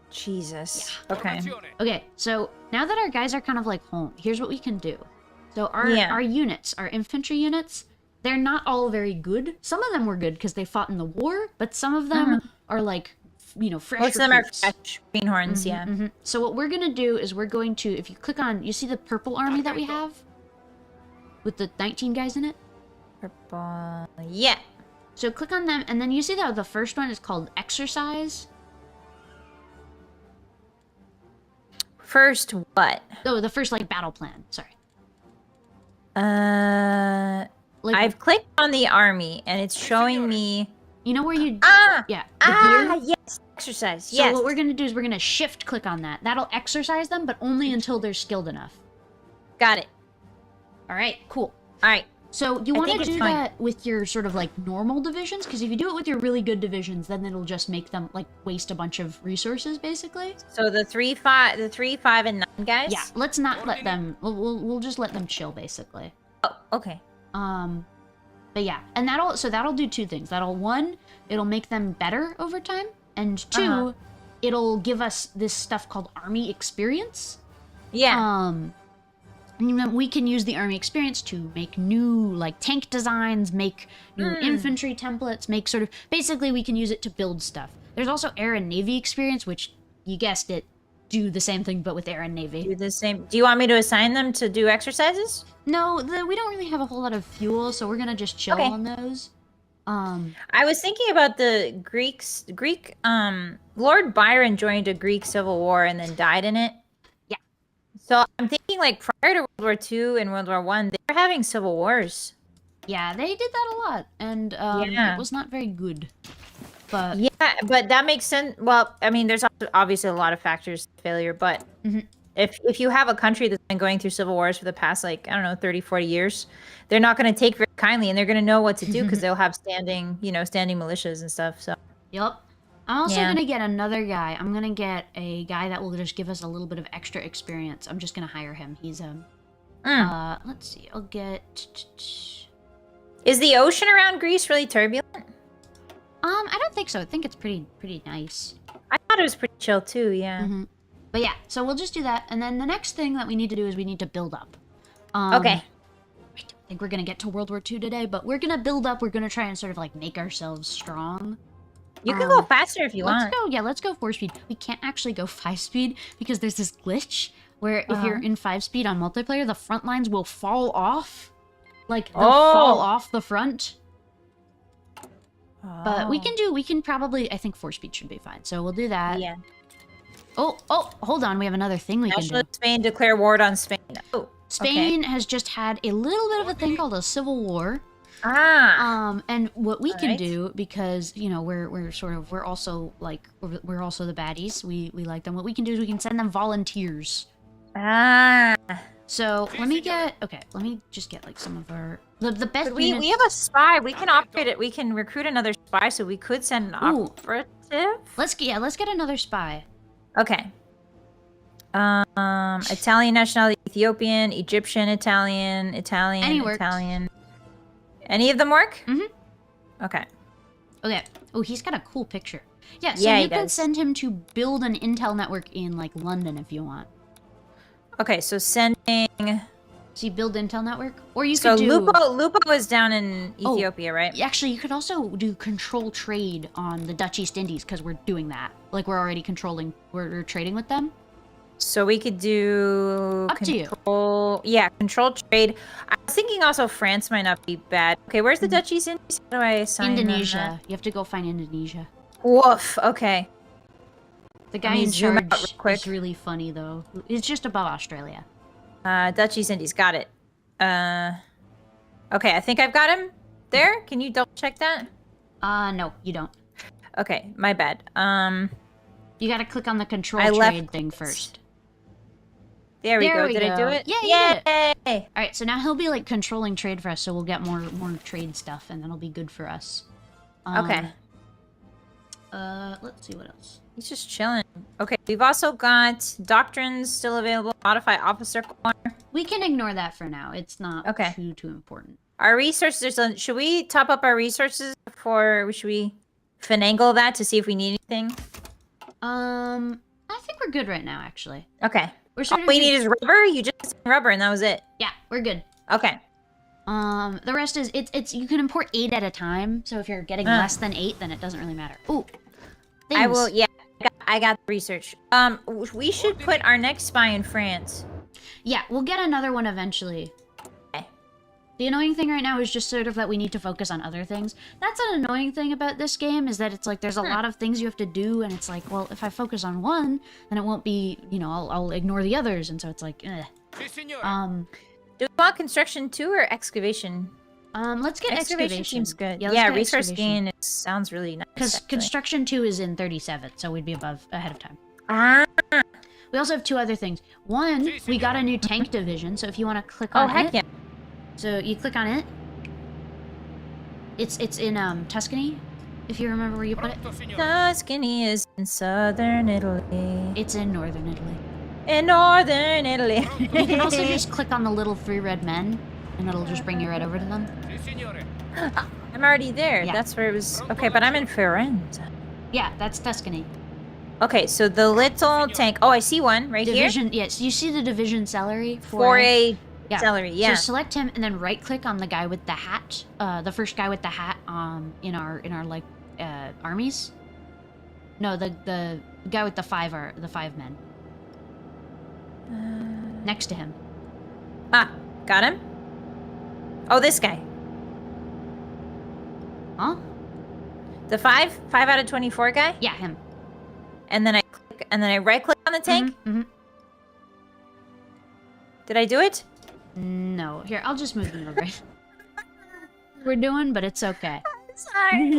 Jesus. Okay. Okay, so now that our guys are kind of like home, here's what we can do. So our units, our infantry units, they're not all very good. Some of them were good because they fought in the war, but some of them are like, you know, fresh Most of them are recruits. fresh greenhorns, yeah. So what we're gonna do is we're going to, if you click on, you see the purple army that we have? With the 19 guys in it? Purple. Yeah. So click on them, and then you see that the first one is called Exercise. First what? Oh, the first, like, battle plan. Sorry. Like, I've clicked on the army, and it's showing me... you know where you... Yeah. Yes. Exercise, So yes. what we're gonna do is we're gonna shift click on that. That'll exercise them, but only until they're skilled enough. Got it. Alright, cool. Alright. So you I want think to it's do fine. that with your sort of like normal divisions, because if you do it with your really good divisions, then it'll just make them like waste a bunch of resources, basically. So the 3, 5, and 9 guys? Yeah, let's not let them. We'll just let them chill, basically. Oh, okay. But yeah, and that'll do 2 things. It'll make them better over time, and 2, it'll give us this stuff called army experience. Yeah. And then we can use the army experience to make new, like, tank designs, make new infantry templates, make sort of... Basically, we can use it to build stuff. There's also air and navy experience, which, you guessed it, do the same thing, but with air and navy. Do the same. Do you want me to assign them to do exercises? No, we don't really have a whole lot of fuel, so we're gonna just chill on those. I was thinking about the Greek, Lord Byron joined a Greek civil war and then died in it. Yeah. So I'm thinking, like, prior to World War II and World War I, they were having civil wars. Yeah, they did that a lot, and it was not very good. But yeah, but that makes sense. Well, I mean, there's obviously a lot of factors to failure, but if you have a country that's been going through civil wars for the past, like, I don't know, 30, 40 years, they're not going to take very kindly, and they're going to know what to do because they'll have standing militias and stuff. So. Yep. I'm also gonna get another guy. I'm gonna get a guy that will just give us a little bit of extra experience. I'm just gonna hire him. He's let's see. I'll get. Is the ocean around Greece really turbulent? I don't think so. I think it's pretty nice. I thought it was pretty chill too. Yeah. But yeah, so we'll just do that, and then the next thing that we need to do is we need to build up. Okay. I don't think we're gonna get to World War II today, but we're gonna build up. We're gonna try and sort of like make ourselves strong. You can go faster if you want. Let's go 4-speed. We can't actually go 5-speed because there's this glitch where if you're in 5-speed on multiplayer, the front lines will fall off. Like, they'll fall off the front. But we can probably, I think 4-speed should be fine. So we'll do that. Yeah. Oh, hold on. We have another thing we can do. Nationalist Spain declare war on Spain. Oh, Spain has just had a little bit of a thing called a civil war. And what we can do, because we're also like we're also the baddies. We like them. What we can do is we can send them volunteers. So let me just get like some of our the best. We have a spy. We can operate it. We can recruit another spy, so we could send an operative. Let's get another spy. Okay. Italian nationality, Ethiopian, Egyptian, Italian, Italian. Any of them work? Okay. Oh, he's got a cool picture. Yeah, so you can send him to build an intel network in, like, London if you want. Okay, so sending... So you build intel network? Or you could do... Lupo is down in Ethiopia, right? Actually, you could also do control trade on the Dutch East Indies, because we're doing that. Like, we're already we're trading with them. So we could do Up to you. Yeah, control trade. I was thinking also France might not be bad. Okay, where's the Dutch East Indies? How do I assign Indonesia. You have to go find Indonesia. Woof. Okay. The guy in charge is really funny though. It's just above Australia. Dutch East Indies. Got it. Okay, I think I've got him there. Can you double check that? No, you don't. Okay, my bad. You gotta click on the control trade thing first. There we go. Did I do it? Yeah, you did it. All right, so now he'll be like controlling trade for us, so we'll get more trade stuff, and that'll be good for us. Okay. Let's see what else. He's just chilling. Okay, we've also got doctrines still available. Modify officer corps. We can ignore that for now. It's not Okay. too important. Our resources. Should we top up our resources before? Should we finagle that to see if we need anything? I think we're good right now, actually. Okay. We're All sort of we need is rubber. You just said rubber, and that was it. Yeah, we're good. Okay. The rest is it's you can import 8 at a time. So if you're getting less than 8, then it doesn't really matter. Ooh, things. I will. Yeah, I got the research. We should put our next spy in France. Yeah, we'll get another one eventually. Okay. The annoying thing right now is just sort of that we need to focus on other things. That's an annoying thing about this game, is that it's like there's a lot of things you have to do, and it's like, well, if I focus on one, then it won't be, you know, I'll ignore the others, and so it's like, eh. Do we want construction too or excavation? Let's get excavation. Seems good. Yeah, Yeah, resource gain sounds really nice. Because actually. construction 2 is in 37, so we'd be ahead of time. Ah. We also have 2 other things. One, we got a new tank division, so if you want to click on Oh heck it. yeah. So you click on it. It's in Tuscany, if you remember where you put it. Tuscany is in southern Italy. It's in northern Italy. In northern Italy. You can also just click on the little 3 red men, and it'll just bring you right over to them. I'm already there. Yeah. That's where it was. Okay, but I'm in Firenze. Yeah, that's Tuscany. Okay, so the little tank. Oh, I see one right Division, yes, you see the division celery for a yeah. celery. Yeah. So select him and then right click on the guy with the hat. The first guy with the hat in our like armies. No, the guy with the 5 men. Next to him. Ah, got him. Oh, this guy. Huh? The 5 out of 24 guy. Yeah, him. And then I right click on the tank. Mm-hmm. Did I do it? No. Here, I'll just move him over. We're doing, but it's okay. Sorry.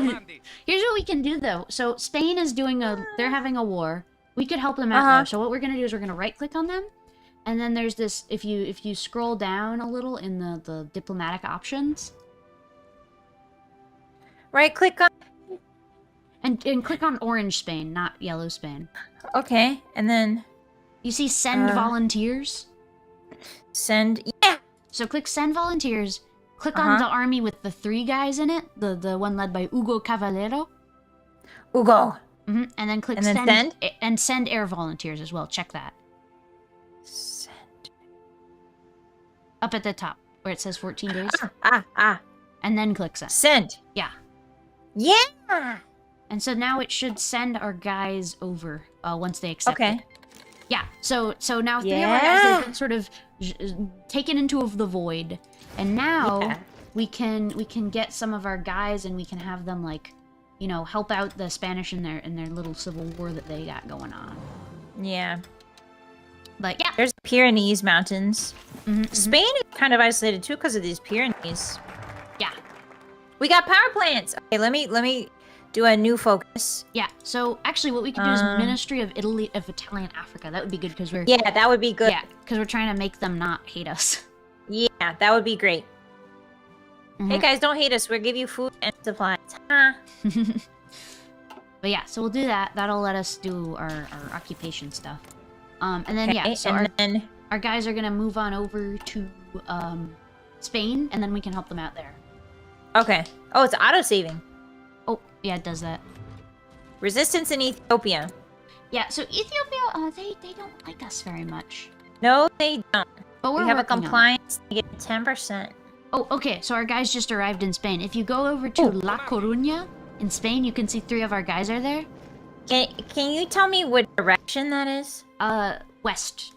Here's what we can do though. So Spain is they're having a war. We could help them out though. So what we're gonna do is we're gonna right click on them, and then there's this. If you scroll down a little in the diplomatic options, Right click on. and click on orange Spain, not yellow Spain. Okay, and then You see send volunteers. send. Yeah. So click send volunteers. Click on the army with the 3 guys in it, the one led by Ugo Cavallero. Ugo. And then click And then send? and send air volunteers as well. Check that. Send. Up at the top where it says 14 days. Ah. And then click send. Send. Yeah. Yeah. And so now it should send our guys over once they accept it. Okay. Yeah. So now 3 of our guys have been sort of taken into the void, and now we can get some of our guys and we can have them like, you know, help out the Spanish in their little civil war that they got going on. Yeah. But yeah. There's the Pyrenees Mountains. Spain is kind of isolated too because of these Pyrenees. Yeah. We got power plants. Okay, let me do a new focus. Yeah. So actually, what we could do is Ministry of Italian Africa. That would be good because we're that would be good. Yeah, because we're trying to make them not hate us. Yeah, that would be great. Hey guys, don't hate us. We'll give you food and supplies. Huh? But yeah, so we'll do that. That'll let us do our occupation stuff. And then Okay, so our guys are gonna move on over to Spain, and then we can help them out there. Okay. Oh, it's auto saving. Oh, yeah, it does that. Resistance in Ethiopia. Yeah, so Ethiopia, they don't like us very much. No, they don't. But we're We have a working on it. compliance. They get 10%. Oh, okay, so our guys just arrived in Spain. If you go over to La Coruña in Spain, you can see 3 of our guys are there. Can you tell me what direction that is? West.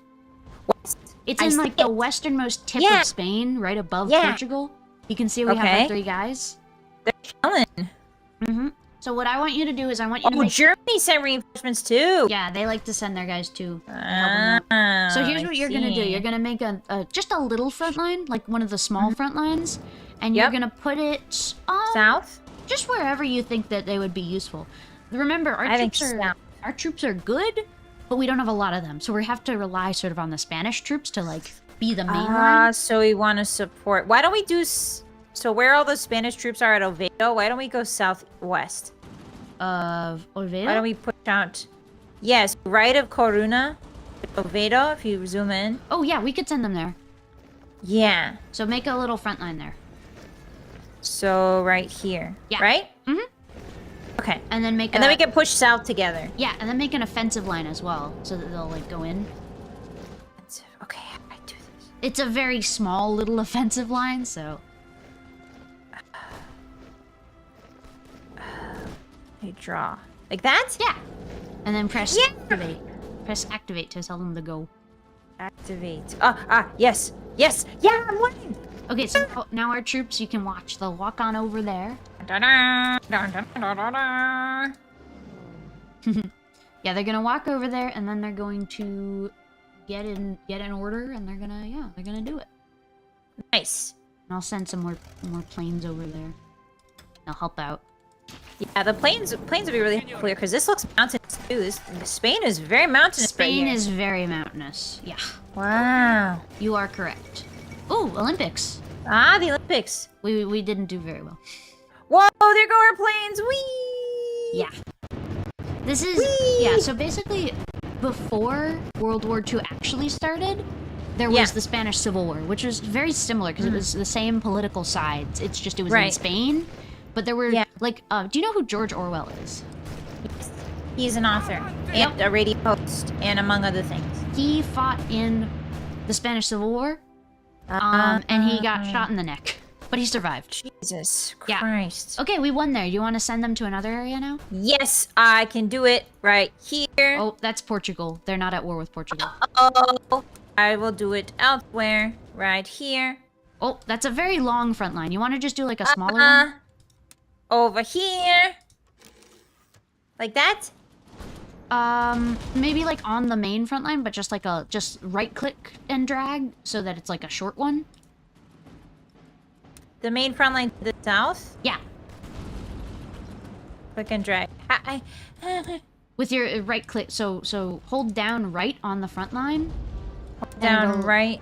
West. It's I in see like the it. westernmost tip Yeah. of Spain, right above Yeah. Portugal. You can see we have Okay. our 3 guys. They're chilling. So what I want you to do is I want you to Oh, make... Germany sent reinforcements too. Yeah, they like to send their guys too. to help them out. So here's what you're gonna do. You're gonna make just a little front line, like one of the small front lines, and you're gonna put it South. just wherever you think that they would be useful. Remember, our troops are good, but we don't have a lot of them, so we have to rely sort of on the Spanish troops to like be the main line. So we want to support. Why don't we do? So where all the Spanish troops are at Oviedo, why don't we go southwest? Of Oviedo. Why don't we push out? Yes, right of Coruna, Oviedo, if you zoom in. Oh yeah, we could send them there. Yeah. So make a little front line there. So right here. Yeah. Right? Mm-hmm. Okay. And then make And then we can push south together. Yeah, and then make an offensive line as well, so that they'll like go in. Okay, how do I do this? It's a very small little offensive line, so. I draw. Like that? Yeah. And then press Yeah. activate. Press activate to tell them to go. Activate. Yes. Yes. Yeah, I'm winning. Okay, so now our troops, you can watch. They'll walk on over there. Da-da, da-da-da-da-da. Yeah, they're gonna walk over there, and then they're going to get in order, and they're gonna do it. Nice. And I'll send some more planes over there. They'll help out. Yeah, the plains would be really clear because this looks mountainous too. Spain is very mountainous. Spain right here. is very mountainous. Yeah, Wow. you are correct. Ooh, Olympics. Ah, the Olympics. We didn't do very well. Whoa, there go our planes. Whee! Yeah. This is Whee! yeah. So basically, before World War II actually started, there was Yeah. the Spanish Civil War, which was very similar because it was the same political sides. It's just it was in Right. Spain, but there were Yeah. like, do you know who George Orwell is? He's an author and a radio host, and among other things. He fought in the Spanish Civil War, and he got shot in the neck, but he survived. Jesus Yeah. Christ. Okay, we won there. You want to send them to another area now? Yes, I can do it right here. Oh, that's Portugal. They're not at war with Portugal. Oh, I will do it elsewhere, right here. Oh, that's a very long front line. You want to just do like a smaller one? Over here. Like that? Maybe like on the main front line, but just like just right click and drag so that it's like a short one. The main front line to the south? Yeah, Click and drag. with your right click. So hold down right on the front line. Down it'll- right.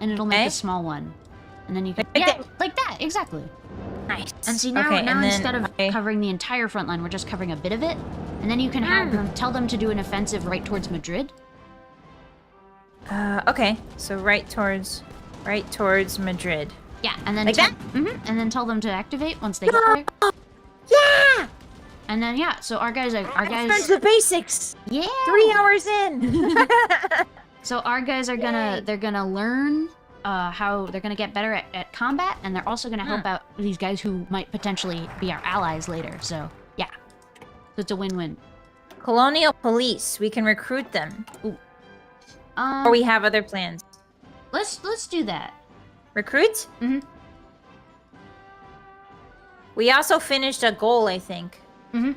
And it'll make Okay. a small one. And then you can Like yeah, that. like that, exactly. Nice. And see now, Okay, now and then instead of I- covering the entire front line, we're just covering a bit of it. And then you can have them tell them to do an offensive right towards Madrid. Okay. So right towards Madrid. Yeah, and then Like that? and then tell them to activate once they get there. Yeah! And then yeah, so our guys That's the basics. yeah. 3 hours in. So our guys are they're gonna learn how they're gonna get better at combat, and they're also gonna help out these guys who might potentially be our allies later. So yeah, so it's a win-win. Colonial police. We can recruit them. Or Um, we have other plans. let's do that. Recruit? Mhm. We also finished a goal, I think. And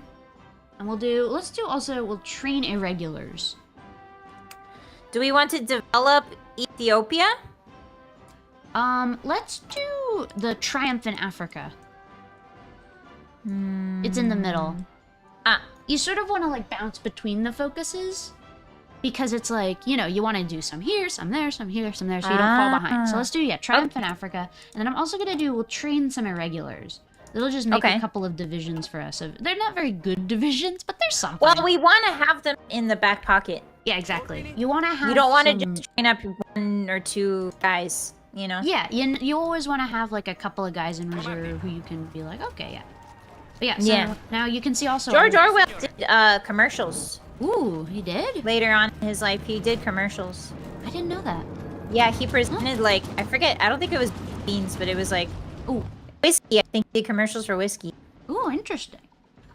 we'll train irregulars. Do we want to develop Ethiopia? Let's do the Triumph in Africa. It's in the middle. You sort of want to like bounce between the focuses because it's like, you know, you want to do some here, some there, some here, some there, so you don't fall behind. So let's do, Triumph in Africa. And then I'm also going to we'll train some irregulars. It'll just make a couple of divisions for us. They're not very good divisions, but there's something. Well, we want to have them in the back pocket. Yeah, exactly. You want to have You don't want to some- just train up 1 or 2 guys, you know? Yeah, you always want to have like a couple of guys in reserve who you can be like, okay, yeah. But yeah, so now you can see also... George Orwell did commercials. Ooh, he did? Later on in his life, he did commercials. I didn't know that. Yeah, he presented like, I forget, I don't think it was beans, but it was like Ooh. whiskey. I think he did commercials for whiskey. Ooh, interesting.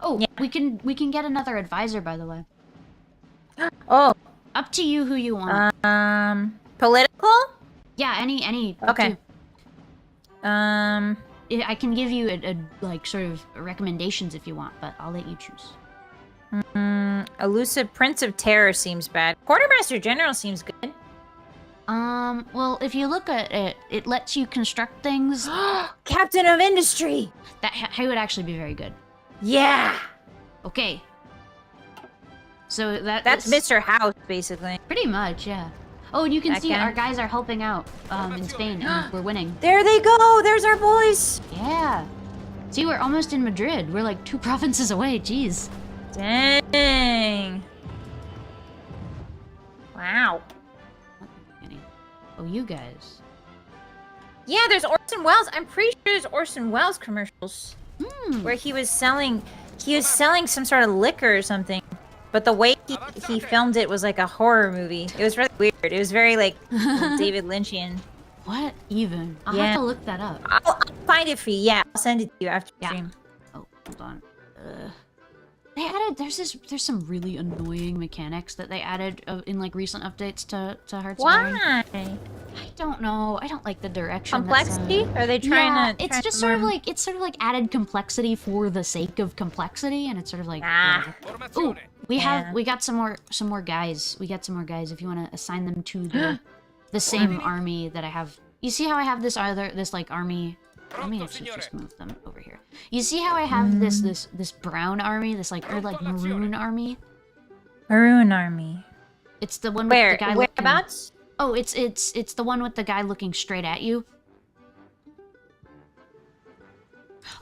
Oh, we can get another advisor, by the way. Oh, Up to you who you want. political? Yeah, any. up Okay. to- I can give you a like sort of recommendations if you want, but I'll let you choose. Elusive Prince of Terror seems bad. Quartermaster General seems good. Well, if you look at it, it lets you construct things. Captain of Industry. That he would actually be very good. Yeah. Okay. So That's Mr. House, basically. pretty much, yeah. Oh, and you can That see guy? our guys are helping out in Spain, and we're winning. There they go. There's our boys. Yeah. See, we're almost in Madrid. We're like 2 provinces away. Jeez. Dang. Wow. Oh, you guys. Yeah, there's Orson Welles. I'm pretty sure there's Orson Welles commercials where he was selling some sort of liquor or something. But the way he filmed it was like a horror movie. It was really weird. It was very like David Lynchian. What even? I'll have to look that up. I'll find it for you. Yeah, I'll send it to you after stream. Oh, hold on. They added there's some really annoying mechanics that they added in like recent updates to Hearts of Iron. Why? I don't know. I don't like the direction. Complexity? Are they trying to? It's just sort of like added complexity for the sake of complexity, and it's sort of like. Ooh, we got some more guys. We got some more guys. If you want to assign them to the same army that I have. You see how I have this like army. Let me actually just move them over here. You see how I have this brown army, this like maroon army? Maroon army. It's the one with the guy Whereabouts? Oh, it's the one with the guy looking straight at you.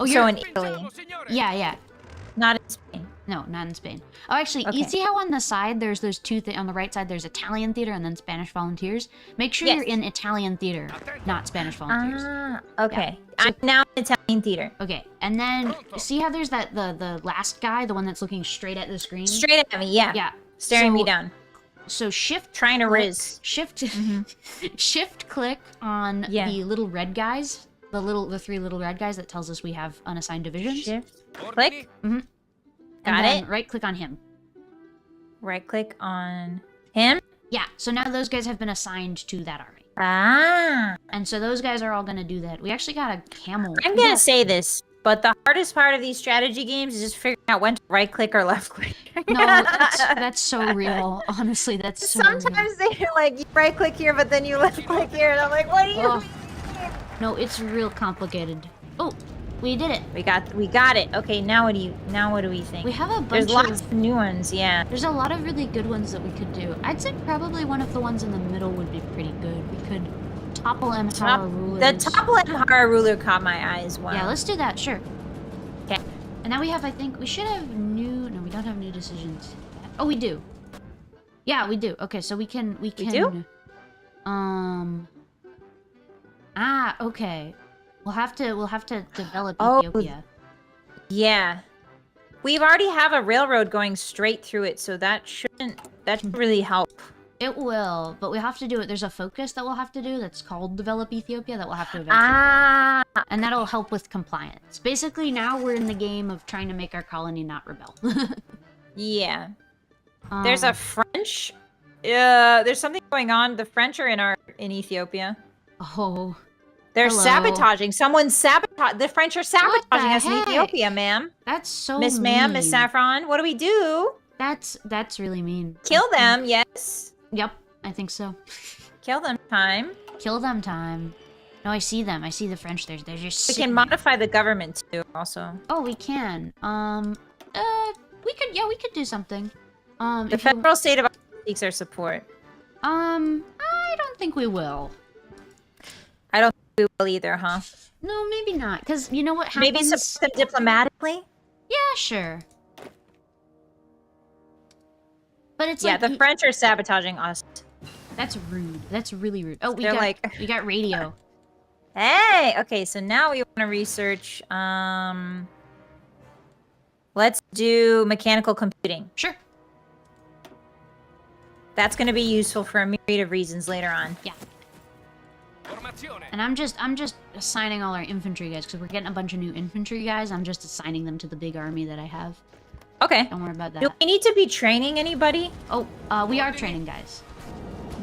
Oh, you're So in Italy. Yeah. Not in Spain. No, not in Spain. Oh, actually, you see how on the side there's those two on the right side there's Italian theater and then Spanish volunteers? Make sure you're in Italian theater, not Spanish volunteers. Ah, okay. I'm now in Italian theater. Okay, and then see how there's the last guy, the one that's looking straight at the screen? Straight at me, yeah. Yeah. Staring me down. So shift Trying to click, riz. shift click on the little red guys, the three little red guys that tells us we have unassigned divisions. Shift. Click. And Got then it. right click on him. Right click on him. Yeah, so now those guys have been assigned to that army. Ah. And so those guys are all gonna do that. We actually got a camel. I'm gonna say this, but the hardest part of these strategy games is just figuring out when to right click or left click. No, that's so real. Honestly, that's so real. Sometimes they're like, you right click here, but then you left click here, and I'm like, what do you mean? No, it's real complicated. Oh, we did it. We got it. Okay, now what do we think? We have a bunch There's lots of new ones, yeah. There's a lot of really good ones that we could do. I'd say probably one of the ones in the middle would be pretty good. We could topple Empire rulers. The topple Empire ruler caught my eye as well. Yeah, let's do that, sure. Okay. And now we have, I think, we should have no, we don't have new decisions. Oh, we do. Yeah, we do. Okay, so we can. We do? Okay. We'll have to develop Ethiopia. Yeah. We already have a railroad going straight through it, so that should really help. It will, but we have to do it. There's a focus that we'll have to do that's called Develop Ethiopia that we'll have to eventually do. And that'll help with compliance. Basically, now we're in the game of trying to make our colony not rebel. Yeah. There's a French. There's something going on. The French are in Ethiopia. Oh. They're Hello. sabotaging. Someone's sabotage. The French are sabotaging us in Ethiopia, ma'am. That's so Miss Ma'am, Miss Saffron. What do we do? That's really mean. Kill them, yes. Yep, I think so. Kill them time. Kill them time. No, I see them. I see the French. They're just. We can modify the government too, also. Oh, we can. We could do something. The federal state of seeks our support. I don't think we will. I don't think we will either, huh? No, maybe not. Because you know what happens? Maybe support them diplomatically? Yeah, sure. But it's the French are sabotaging us. That's rude. That's really rude. Oh, we They're got radio. Hey! Okay, so now we want to research, let's do mechanical computing. Sure. That's going to be useful for a myriad of reasons later on. Yeah. And I'm just assigning all our infantry guys because we're getting a bunch of new infantry guys. I'm just assigning them to the big army that I have. Okay. Don't worry about that. Do we need to be training anybody? Oh, we are training guys.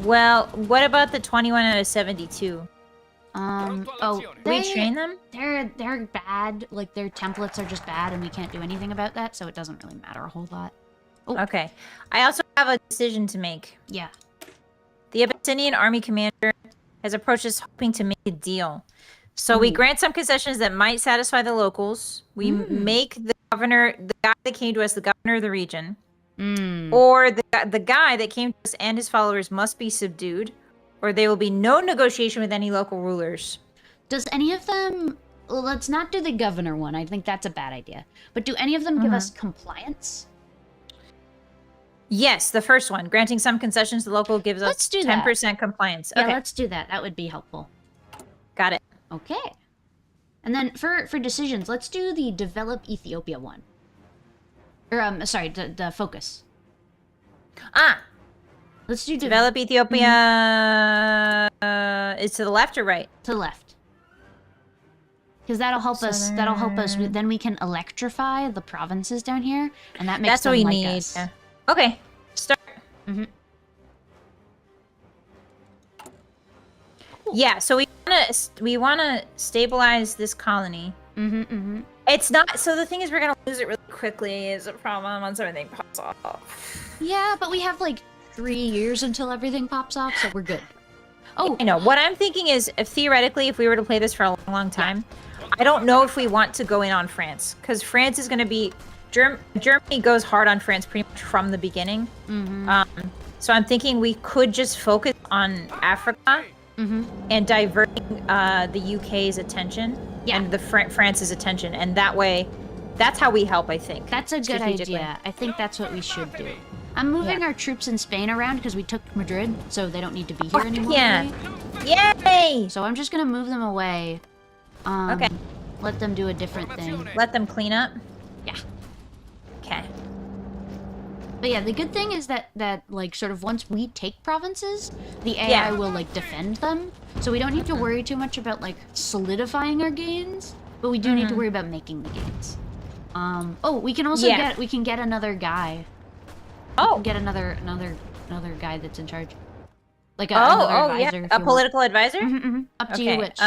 Well, what about the 21 out of 72? We train them? They're bad. Like, their templates are just bad, and we can't do anything about that, so it doesn't really matter a whole lot. Oh. Okay. I also have a decision to make. Yeah. The Abyssinian army commander has approached us hoping to make a deal. So we grant some concessions that might satisfy the locals. We make the governor, the guy that came to us, the governor of the region. Or the guy that came to us and his followers must be subdued, or there will be no negotiation with any local rulers. Does any of them... Let's not do the governor one. I think that's a bad idea. But do any of them give us compliance? Yes, the first one. Granting some concessions to the local gives Let's us do that. 10% compliance. Yeah, Okay, let's do that. That would be helpful. got it. Okay. And then for decisions, let's do the develop Ethiopia one. Or sorry, the focus. Ah, Let's do develop Ethiopia. Is to the left or right? to the left. Because that'll help us. That'll help us. Then we can electrify the provinces down here, and that makes That's what them we like need. us. Yeah. Okay, start. Yeah, so we wanna stabilize this colony. It's not. So the thing is, we're gonna lose it really quickly. Is a problem once everything pops off. Yeah, but we have like 3 years until everything pops off, so we're good. Oh, I know. What I'm thinking is, if theoretically, if we were to play this for a long, long time, I don't know if we want to go in on France, because France is going to be Germany goes hard on France pretty much from the beginning. So I'm thinking we could just focus on Africa and diverting the UK's attention and the France's attention, and that way, that's how we help. I think that's a good idea. I think that's what we should do. I'm moving our troops in Spain around because we took Madrid, so they don't need to be here anymore. Yeah. Really. Yay! So I'm just gonna move them away. Okay. Let them do a different thing. Let them clean up. Yeah. Okay. But yeah, the good thing is that like sort of once we take provinces, the AI will like defend them. So we don't need to worry too much about like solidifying our gains, but we do need to worry about making the gains. Oh, we can also get another guy. Oh, Get another guy that's in charge. Like another advisor. Yeah, a political advisor. Up to you, which.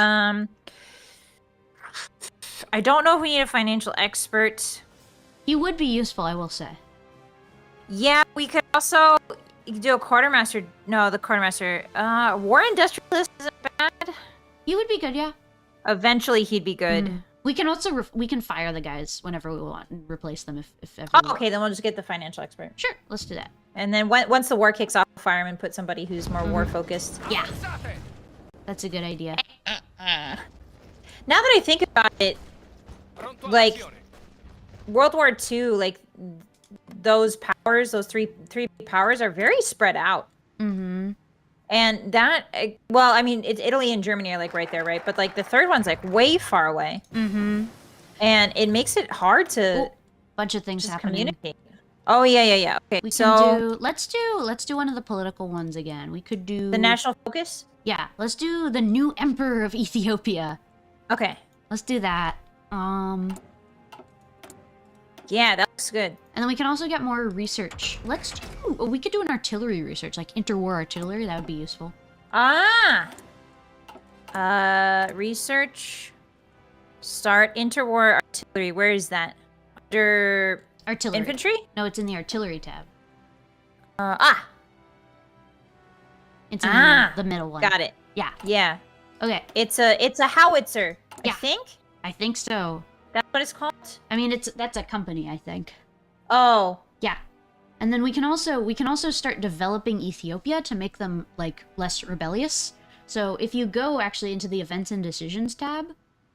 I don't know if we need a financial expert. He would be useful, I will say. Yeah, we could also do a quartermaster. No, the quartermaster. War industrialist isn't bad. He would be good, yeah. Eventually, he'd be good. We can also we can fire the guys whenever we want and replace them if ever. Oh, okay, then we'll just get the financial expert. Sure, let's do that. And then once the war kicks off, fire him and put somebody who's more war focused. Yeah, that's a good idea. Now that I think about it, like World War II, like those powers, those three powers are very spread out. And that, well, I mean, it's Italy and Germany are like right there, right? But like the third one's like way far away. And it makes it hard to bunch of things just happening. communicate. Oh yeah. Okay, We can do. Let's do one of the political ones again. We could do the national focus. Yeah, let's do the new emperor of Ethiopia. Okay. Let's do that. Yeah, that looks good. And then we can also get more research. We could do an artillery research, like interwar artillery. That would be useful. Research. Start interwar artillery. Where is that? Under Artillery. infantry? No, it's in the artillery tab. It's in the middle one. Got it. Yeah. Yeah. Okay. It's a howitzer. Yeah. I think I think so. that's what it's called. I mean, that's a company, I think. Oh. Yeah. And then we can also start developing Ethiopia to make them like less rebellious. So if you go actually into the events and decisions tab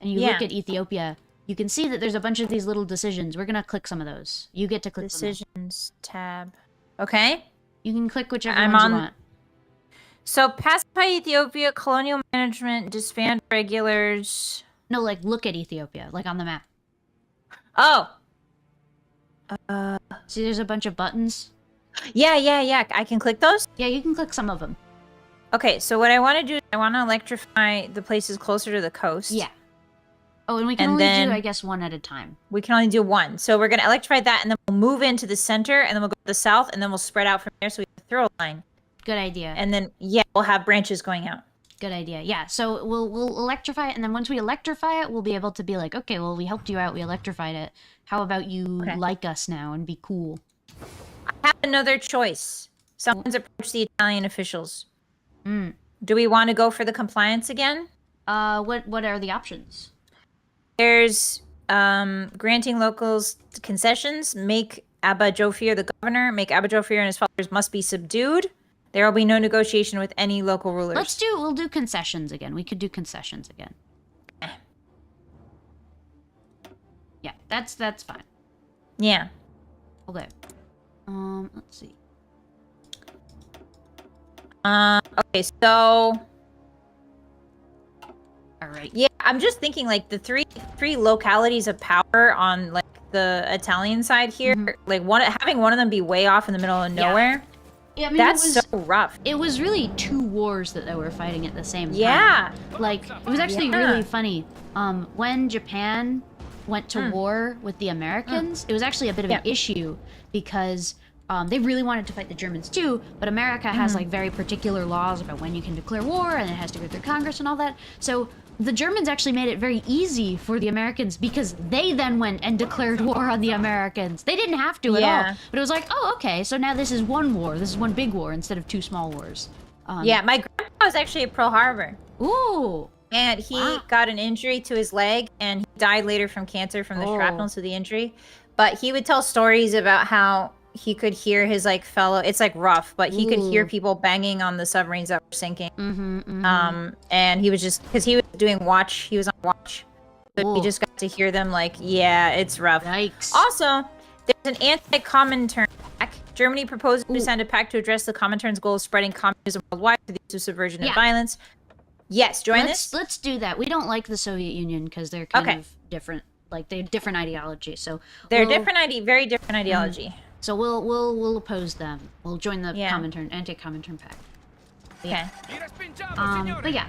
and you look at Ethiopia, you can see that there's a bunch of these little decisions. We're gonna click some of those. You get to click Decisions tab. Okay. You can click whichever I'm ones on- you want. So pacify Ethiopia, colonial management, disband regulars. No, like look at Ethiopia, like on the map. Oh. See, there's a bunch of buttons. Yeah. I can click those? Yeah, you can click some of them. Okay, so what I want to do is I want to electrify the places closer to the coast. Yeah. Oh, and we can And only then- do, I guess, one at a time. We can only do one. So we're going to electrify that, and then we'll move into the center, and then we'll go to the south, and then we'll spread out from there so we have a throw line. Good idea. And then, we'll have branches going out. Good idea. Yeah, so we'll electrify it, and then once we electrify it, we'll be able to be like, okay, well, we helped you out, we electrified it. How about you like us now and be cool? I have another choice. Someone's approached the Italian officials. Do we want to go for the compliance again? What are the options? There's granting locals concessions, make Abba Jofir the governor, make Abba Jofir and his followers must be subdued. There will be no negotiation with any local rulers. We'll do concessions again. We could do concessions again. Yeah, that's fine. Yeah. Okay. Let's see. Okay, so All right. yeah, I'm just thinking like the three localities of power on like the Italian side here, like having one of them be way off in the middle of nowhere. Yeah, I mean, That's so rough. It was really two wars that they were fighting at the same time. Yeah. Like, it was actually really funny. When Japan went to war with the Americans, it was actually a bit of an issue because they really wanted to fight the Germans too, but America has like very particular laws about when you can declare war and it has to go through Congress and all that. So the Germans actually made it very easy for the Americans because they then went and declared war on the Americans. They didn't have to at all. But it was like, oh, okay, so now this is one war. This is one big war instead of two small wars. Yeah, my grandpa was actually at Pearl Harbor. Ooh. And he got an injury to his leg, and he died later from cancer from the shrapnel to the injury. But he would tell stories about how he could hear his like fellow. It's like rough, but he could hear people banging on the submarines that were sinking. And he was just because he was doing watch. He was on watch, so he just got to hear them. Like, yeah, it's rough. Yikes. Also, there's an anti-Comintern pact. Germany proposes to send a pact to address the Comintern's goal of spreading communism worldwide through the use of subversion and violence. Yes, join this. Let's do that. We don't like the Soviet Union because they're kind of different. Like they have different ideology. So they're very different ideology. So we'll oppose them. We'll join the anti-Comintern pact. Okay. But yeah.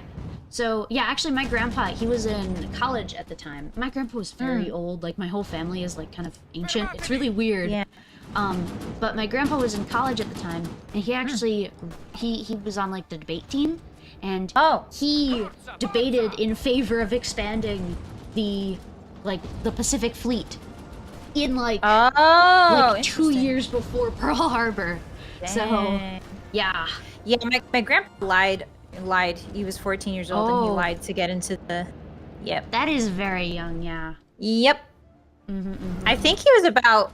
So yeah, actually my grandpa, he was in college at the time. My grandpa was very old. Like my whole family is like kind of ancient. It's really weird. Yeah. But my grandpa was in college at the time, and he actually he was on like the debate team, and he debated in favor of expanding the Pacific Fleet in like 2 years before Pearl Harbor. Dang. So yeah. My grandpa lied. He was 14 years old and he lied to get into the. Yep. That is very young. Yeah. Yep. I think he was about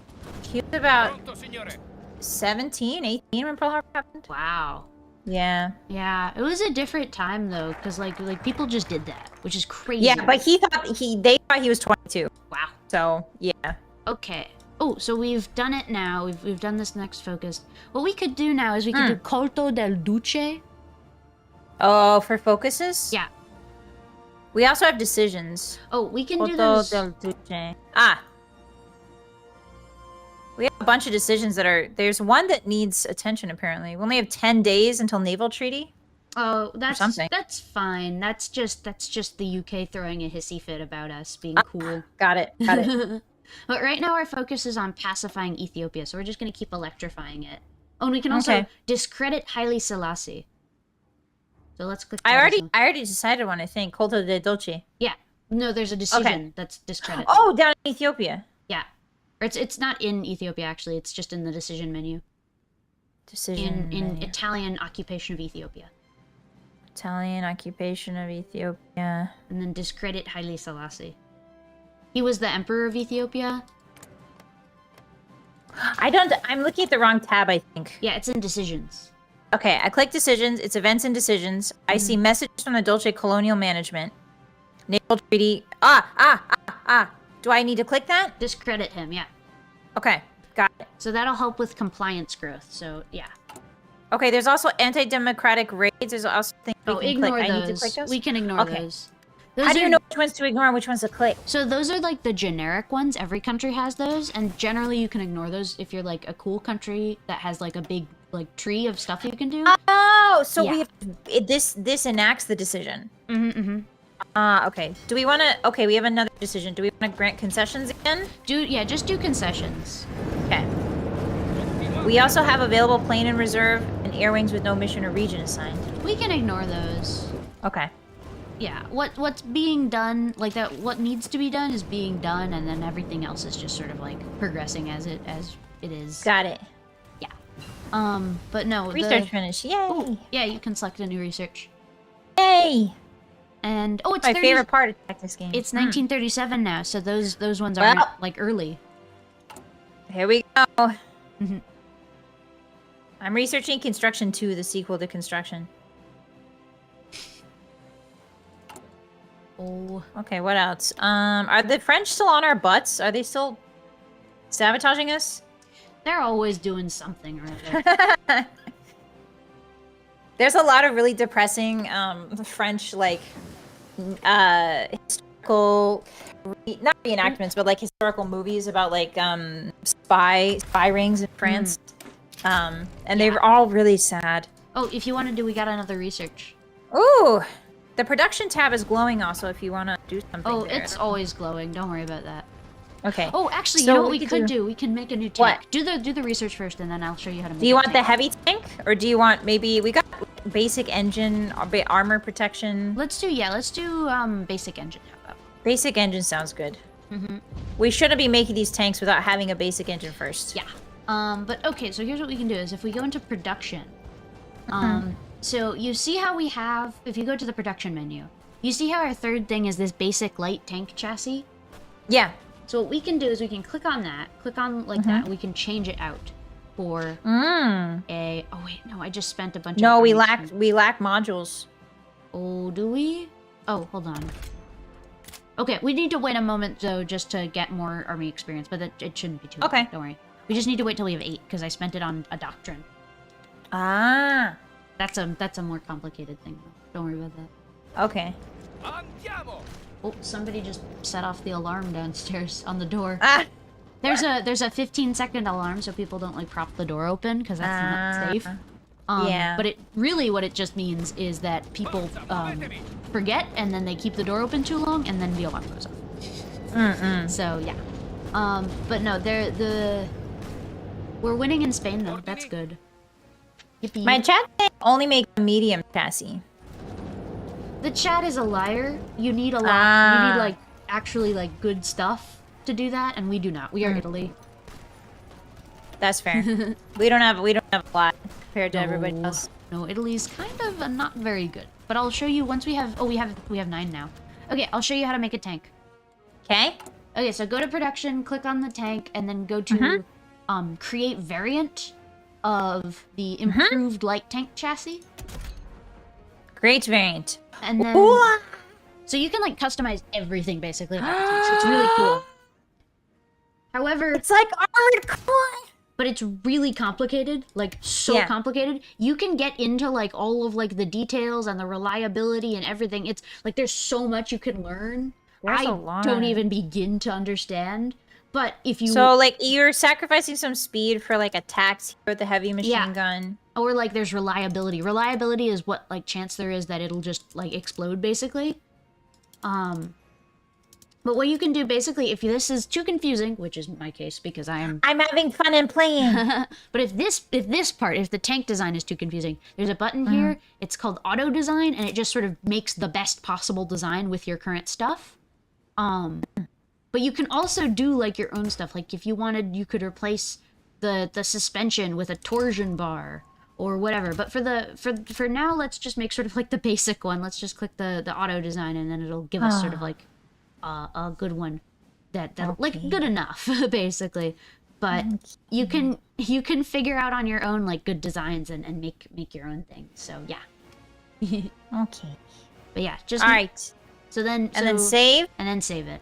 17, 18 when Pearl Harbor happened. Wow. Yeah. Yeah. It was a different time though, because like people just did that, which is crazy. Yeah, but they thought he was 22. Wow. So yeah. Okay. Oh, so we've done it now. We've done this next focus. What we could do now is we could do Colto del Duce. Oh, for focuses? Yeah. We also have decisions. Oh, we can do those. Del Duce. We have a bunch of decisions that are. There's one that needs attention. Apparently, we only have 10 days until naval treaty. Oh, that's fine. That's just the UK throwing a hissy fit about us being cool. Got it. But right now our focus is on pacifying Ethiopia, so we're just gonna keep electrifying it. Oh, and we can also discredit Haile Selassie. So let's click. I already decided one. I think Colto de Dolce. Yeah. No, there's a decision that's discredit. Oh, down in Ethiopia. Yeah. Or it's not in Ethiopia actually. It's just in the decision menu. In Italian occupation of Ethiopia. Italian occupation of Ethiopia. And then discredit Haile Selassie. He was the emperor of Ethiopia. I'm looking at the wrong tab, I think. Yeah, it's in decisions. Okay, I click decisions. It's events and decisions. I see messages from the Dolce Colonial Management. Naval Treaty. Do I need to click that? Discredit him, yeah. Okay, got it. So that'll help with compliance growth, so yeah. Okay, there's also anti-democratic raids. There's also things we can ignore click. those. I need to click those? We can ignore those. How do you know which ones to ignore and which ones to click? So those are like the generic ones. Every country has those, and generally you can ignore those if you're like a cool country that has like a big like tree of stuff you can do. Oh, so we have this enacts the decision. Okay. Do we want to? Okay, we have another decision. Do we want to grant concessions again? Just do concessions. Okay. We also have available plane in reserve and air wings with no mission or region assigned. We can ignore those. Okay. Yeah, what's being done, like that, what needs to be done is being done, and then everything else is just sort of like progressing as it is. Got it. Yeah. But no. Research finished. Yay. Ooh, yeah, you can select a new research. Yay. And it's my favorite part of this game. It's 1937 now, so those ones aren't like early. Here we go. I'm researching Construction 2, the sequel to Construction. Oh. Okay, what else? Are the French still on our butts? Are they still sabotaging us? They're always doing something or other. There's a lot of really depressing French like historical not reenactments but like historical movies about like spy rings in France. And they were all really sad. Oh, if you want to do, we got another research. Ooh, the production tab is glowing also if you want to do something. Oh, there. it's always glowing. Don't worry about that. Okay. Oh, actually, So you know what we we could could do? We can make a new tank. What? Do the research first, and then I'll show you how to make. Do you a want the tank. heavy tank or do you want maybe we got basic engine armor protection? Let's do basic engine. How about? Basic engine sounds good. We shouldn't be making these tanks without having a basic engine first. Yeah. But okay, so here's what we can do is if we go into production, so you see how we have, if you go to the production menu, you see how our third thing is this basic light tank chassis? Yeah. So what we can do is we can click on that, like that, and we can change it out for a, oh wait, no, I just spent a bunch of No, we information. lack modules. Oh, do we? Oh, hold on. Okay, we need to wait a moment though just to get more army experience, but it shouldn't be too long, don't worry. We just need to wait till we have 8 because I spent it on a doctrine. Ah. That's a more complicated thing though. Don't worry about that. Okay. Oh, somebody just set off the alarm downstairs on the door. Ah. There's a 15-second alarm so people don't like prop the door open because that's not safe. Yeah. But what it just means is that people forget and then they keep the door open too long and then the alarm goes off. So yeah. But no, we're winning in Spain though. That's good. Yippee. My chat can only make a medium chassis. The chat is a liar. You need a lot. You need like actually like good stuff to do that, and we do not. We are Italy. That's fair. we don't have a lot compared to everybody else. No, Italy's kind of not very good. But I'll show you once we have. Oh, we have 9 now. Okay, I'll show you how to make a tank. Okay. Okay, so go to production, click on the tank, and then go to create variant of the improved light tank chassis. Great variant. And then so you can like customize everything basically about the tanks. It's really cool. However, it's like armored core. But it's really complicated, like so complicated. You can get into like all of like the details and the reliability and everything. It's like there's so much you can learn. I don't even begin to understand. But if you like you're sacrificing some speed for like attacks here with the heavy machine gun. Or like there's reliability. Reliability is what like chance there is that it'll just like explode basically. But what you can do basically, if this is too confusing, which is my case because I'm having fun and playing. But if the tank design is too confusing, there's a button here. It's called auto design, and it just sort of makes the best possible design with your current stuff. But you can also do like your own stuff. Like if you wanted, you could replace the suspension with a torsion bar or whatever. But for now, let's just make sort of like the basic one. Let's just click the auto design, and then it'll give us sort of like a good one that like good enough basically. But you can figure out on your own like good designs and make your own thing. So yeah. Okay. But yeah, just all right. So then save it.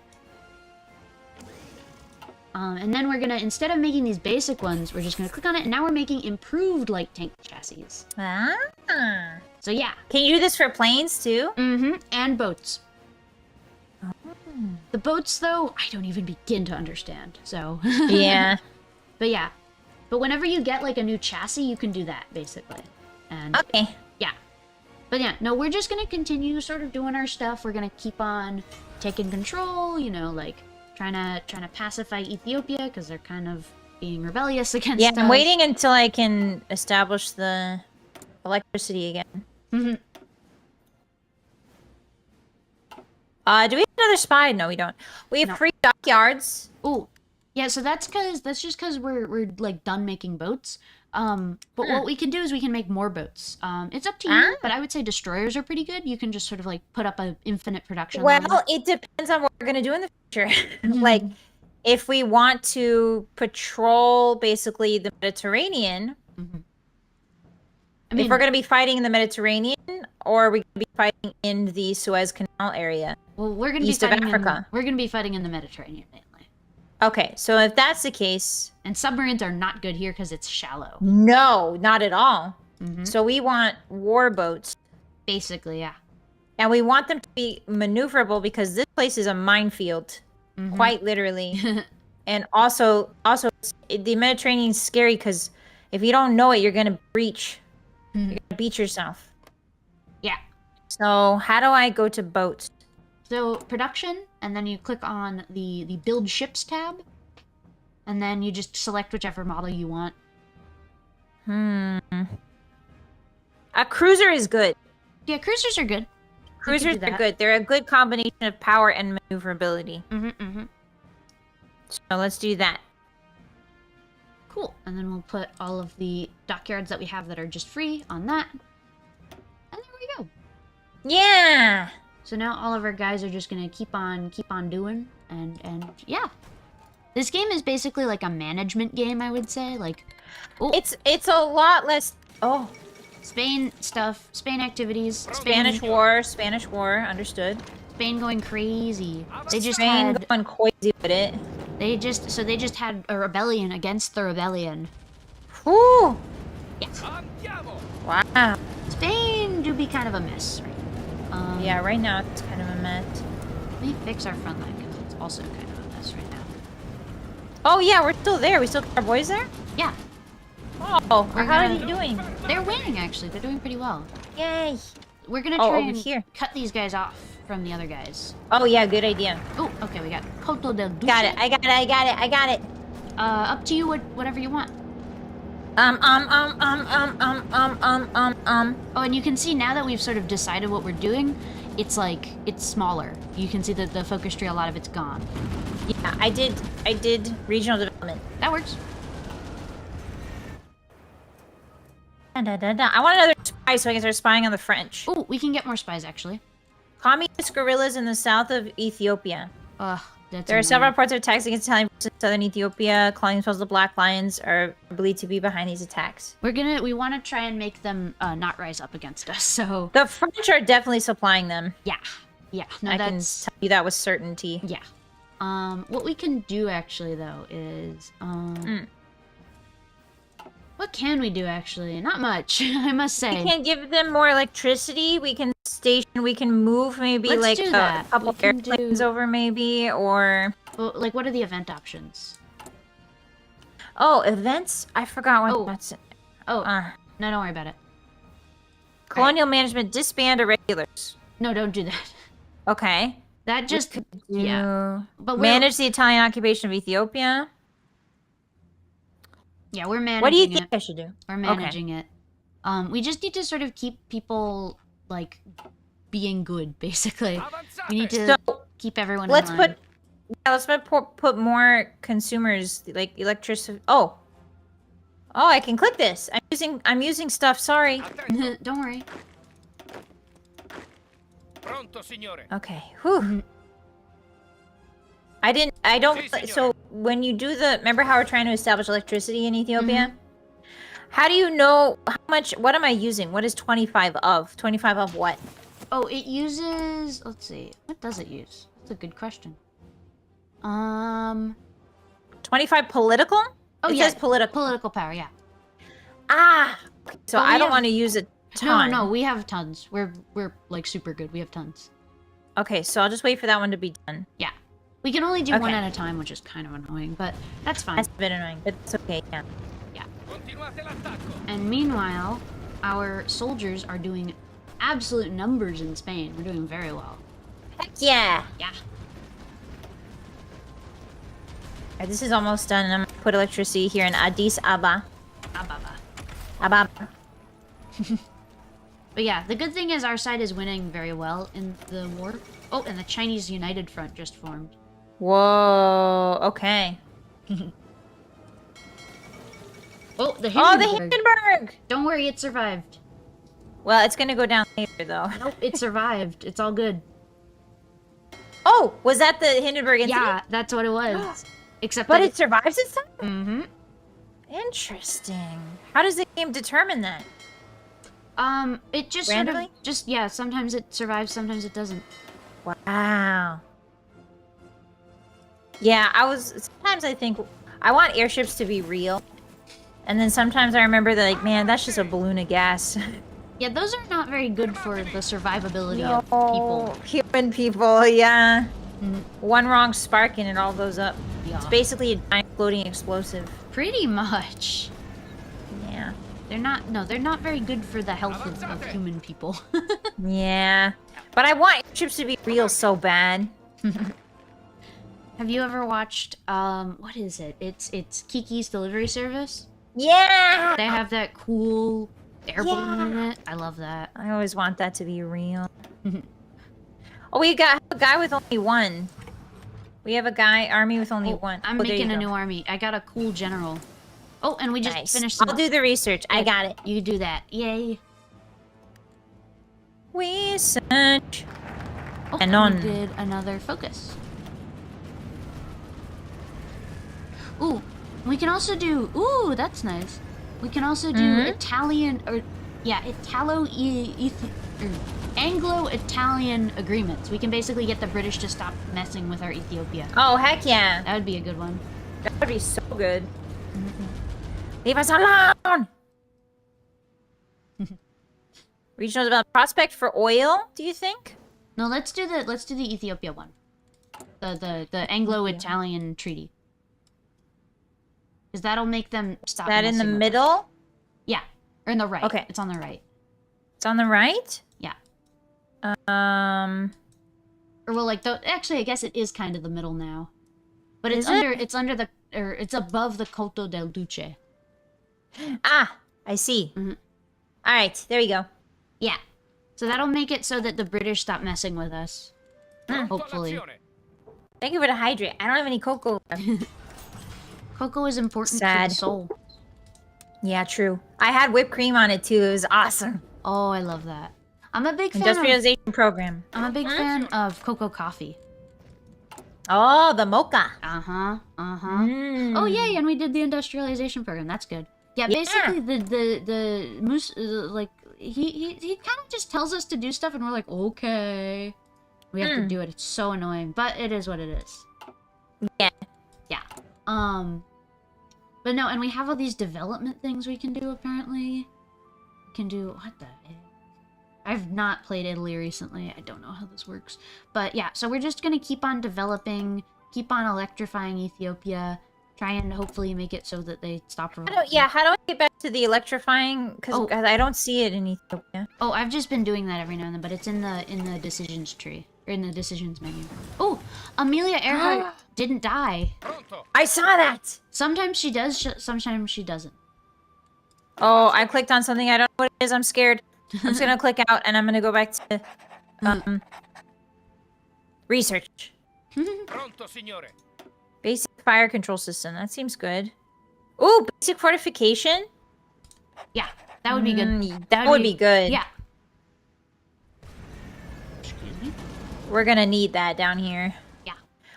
And then we're gonna, instead of making these basic ones, we're just gonna click on it, and now we're making improved light tank chassis. So yeah. Can you do this for planes too? And boats. The boats, though, I don't even begin to understand, so... Yeah. But yeah. But whenever you get, like, a new chassis, you can do that, basically. And okay. Yeah. But yeah, no, we're just gonna continue sort of doing our stuff. We're gonna keep on taking control, you know, like, trying to pacify Ethiopia, because they're kind of being rebellious against us. Yeah, I'm waiting until I can establish the electricity again. Do we have another spy? No, we don't. We have 3 dockyards. Ooh. Yeah, so that's just because we're like done making boats. But what we can do is we can make more boats. It's up to you, but I would say destroyers are pretty good. You can just sort of like put up an infinite production level. It depends on what we're gonna do in the future. Like, if we want to patrol basically the Mediterranean, I mean, if we're gonna be fighting in the Mediterranean, or are we gonna be fighting in the Suez Canal area? Well, we're gonna east be of fighting Africa. we're gonna be fighting in the Mediterranean mainly. Okay, so if that's the case, and submarines are not good here because it's shallow. No, not at all. So we want war boats. Basically, yeah. And we want them to be maneuverable because this place is a minefield. Quite literally. And also, the Mediterranean is scary because if you don't know it, you're going to breach. You're going to beat yourself. Yeah. So how do I go to boats? So production, and then you click on the build ships tab, and then you just select whichever model you want. A cruiser is good. Yeah, cruisers are good. Cruisers are good. They're a good combination of power and maneuverability. So let's do that. Cool. And then we'll put all of the dockyards that we have that are just free on that. And there we go. Yeah. So now all of our guys are just gonna keep on doing, and yeah. This game is basically like a management game, I would say. Like, oh, it's a lot less. Oh, Spain stuff, Spain activities, Spanish War, understood. Spain going crazy. They just Spain had going crazy with it. they just had a rebellion against the rebellion. Whew. Yes. Wow. Spain do be kind of a mess, right? Yeah, right now it's kind of a mess. Let me fix our front line because it's also kind of a mess right now. Oh yeah, we're still there. We still got our boys there? Yeah, Oh, We're how are gonna- they doing? they're winning actually. They're doing pretty well. Yay. We're gonna Oh, try over and here. cut these guys off from the other guys. Oh yeah, good idea. Oh, okay, we got Coto del Duce. Got it. I got it. Up to you, whatever you want. Um. Oh, and you can see now that we've sort of decided what we're doing, it's smaller. You can see that the focus tree, a lot of it's gone. Yeah, I did regional development. That works. I want another spy so I can start spying on the French. Oh, we can get more spies actually. Communist guerrillas in the south of Ethiopia. Ugh, that's There are annoying. several reports of attacks against Italian forces in southern Ethiopia. Calling themselves the Black Lions are believed to be behind these attacks. We want to try and make them not rise up against us. So The French are definitely supplying them. yeah. No, I can that's tell you that with certainty. yeah. What we can do actually though is what can we do actually? Not much, I must say. We can give them more electricity. We can move maybe Let's like do a that. couple We can airplanes do- over maybe, or Well, like, what are the event options? oh, events. I forgot what Oh. that's. Oh, Uh, no, don't worry about it. colonial management disband irregulars. No, don't do that. Okay. That just yeah. Do- But manage the Italian occupation of Ethiopia. we're managing What do you it. think I should do? We're managing it. We just need to sort of keep people like being good, basically. We need to So keep everyone. let's in line. let's put more consumers like electricity. Oh, I can click this. I'm using stuff. Sorry. Don't worry. Pronto, signore. Okay. Whew. I don't. So when you do remember how we're trying to establish electricity in Ethiopia? How do you know how much? What am I using? What is 25 of? 25 of what? Oh, it uses. Let's see. What does it use? That's a good question. 25 political? Oh, it yeah. says political. Political power. Yeah. Ah. So But we I don't have- want to use a ton. No, we have tons. We're like super good. We have tons. Okay, so I'll just wait for that one to be done. Yeah. We can only do one Okay. at a time, which is kind of annoying, but that's fine. That's a bit annoying, but it's okay. Yeah. Continuate l'attacco. And meanwhile, our soldiers are doing absolute numbers in Spain. We're doing very well. Heck yeah. Yeah. Alright, this is almost done, and I'm gonna put electricity here in Addis Ababa. Ababa. But yeah, the good thing is our side is winning very well in the war. Oh, and the Chinese United Front just formed. Whoa. Okay. Oh, the Oh, the Hindenburg. Hindenburg! Don't worry, it survived. Well, it's gonna go down later, though. Nope, it survived. It's all good. Oh, was that the Hindenburg incident? Yeah, that's what it was. Except But that it survives this time? Mm-hmm. Interesting. How does the game determine that? It just Randomly? sort of yeah, sometimes it survives, sometimes it doesn't. Wow. Yeah, sometimes I think I want airships to be real. And then sometimes I remember that, like, man, that's just a balloon of gas. Yeah, those are not very good for the survivability of people. Human people, yeah. Mm, One wrong spark and it all goes up. yeah. It's basically a giant floating explosive. Pretty much. Yeah. They're not very good for the health of human people. Yeah. But I want airships to be real so bad. Have you ever watched, what is it? It's Kiki's Delivery Service? Yeah! They have that cool air balloon in it. I love that. I always want that to be real. Oh, we got a guy with only one. We have a army with only one. I'm making a new army. I got a cool general. Oh, and we just finished some. I'll do the research. I got it. You do that. Yay. Research. Oh, And we on. did another focus. Ooh, we can also do... Ooh, that's nice. We can also do Italian... or yeah, Anglo-Italian agreements. We can basically get the British to stop messing with our Ethiopia. Oh, heck yeah. That would be a good one. That would be so good. Leave us alone! Regional development prospect for oil, do you think? No, let's do the Ethiopia one. The Anglo-Italian treaty. Because that'll make them stop. Is that in the messing with middle? us. Yeah, or in the right. Okay. It's on the right. It's on the right? Yeah. Um. Or well, like actually, I guess it is kind of the middle now. But Is it? it's above the Coto del Duce. Ah, I see. Mhm. All right, there you go. Yeah. So that'll make it so that the British stop messing with us. Hopefully. Thank you for the hydrate. I don't have any cocoa left. Cocoa is important for Sad. the soul. Yeah, true. I had whipped cream on it too. It was awesome. Oh, I love that. I'm a big fan. Industrialization program. I'm a big fan of cocoa coffee. Oh, the mocha. Oh yay! And we did the industrialization program. That's good. Yeah, basically the moose like he kind of just tells us to do stuff, and we're like, okay, we have to do it. It's so annoying, but it is what it is. Yeah. Yeah. But no, and we have all these development things we can do. Apparently, we can do what the heck? I've not played Italy recently. I don't know how this works. But yeah, so we're just gonna keep on developing, keep on electrifying Ethiopia, try and hopefully make it so that they stop revolting. How do I get back to the electrifying? Because I don't see it in Ethiopia. Oh, I've just been doing that every now and then, but it's in the decisions tree. Or in the decisions menu. Oh, Amelia Earhart didn't die. I saw that! Sometimes she does, sometimes she doesn't. Oh, I clicked on something. I don't know what it is. I'm scared. I'm just gonna click out and I'm gonna go back to research. Pronto, signore. Basic fire control system. That seems good. Ooh, basic fortification. Yeah, that would be good. That would be good. Yeah. Excuse me. We're gonna need that down here. Yeah.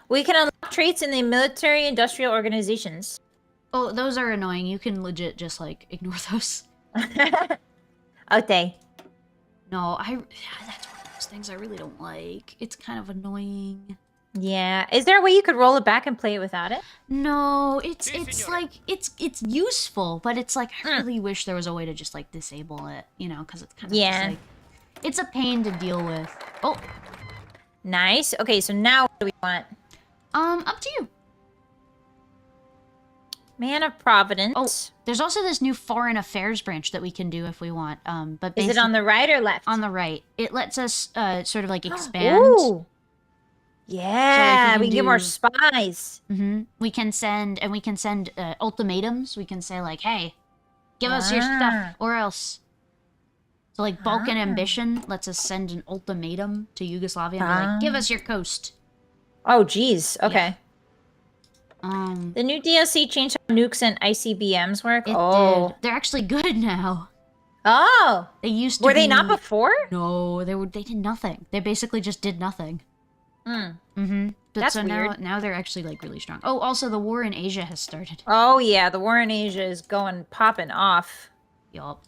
We can unlock traits in the military industrial organizations. Oh, those are annoying. You can legit just like ignore those. Okay. No, that's one of those things I really don't like. It's kind of annoying. Yeah. Is there a way you could roll it back and play it without it? No, it's like it's useful, but it's like I really wish there was a way to just like disable it, you know, because it's kind of just, like it's a pain to deal with. Oh, nice. Okay, so now what do we want? Up to you. Man of Providence. Oh, there's also this new foreign affairs branch that we can do if we want. But is it on the right or left? On the right. It lets us sort of like expand. Ooh. Yeah, so we can get more spies. We can send ultimatums. We can say like, hey, give us your stuff or else. So like Balkan Ambition lets us send an ultimatum to Yugoslavia and be like, give us your coast. Oh, geez. Okay. Yeah. The new DLC changed how nukes and ICBMs work. It did. They're actually good now. Oh. They used to Were they not before? No, they did nothing. They basically just did nothing. But That's so weird. now they're actually like really strong. Oh, also the war in Asia has started. Oh yeah, the war in Asia is popping off. Yup.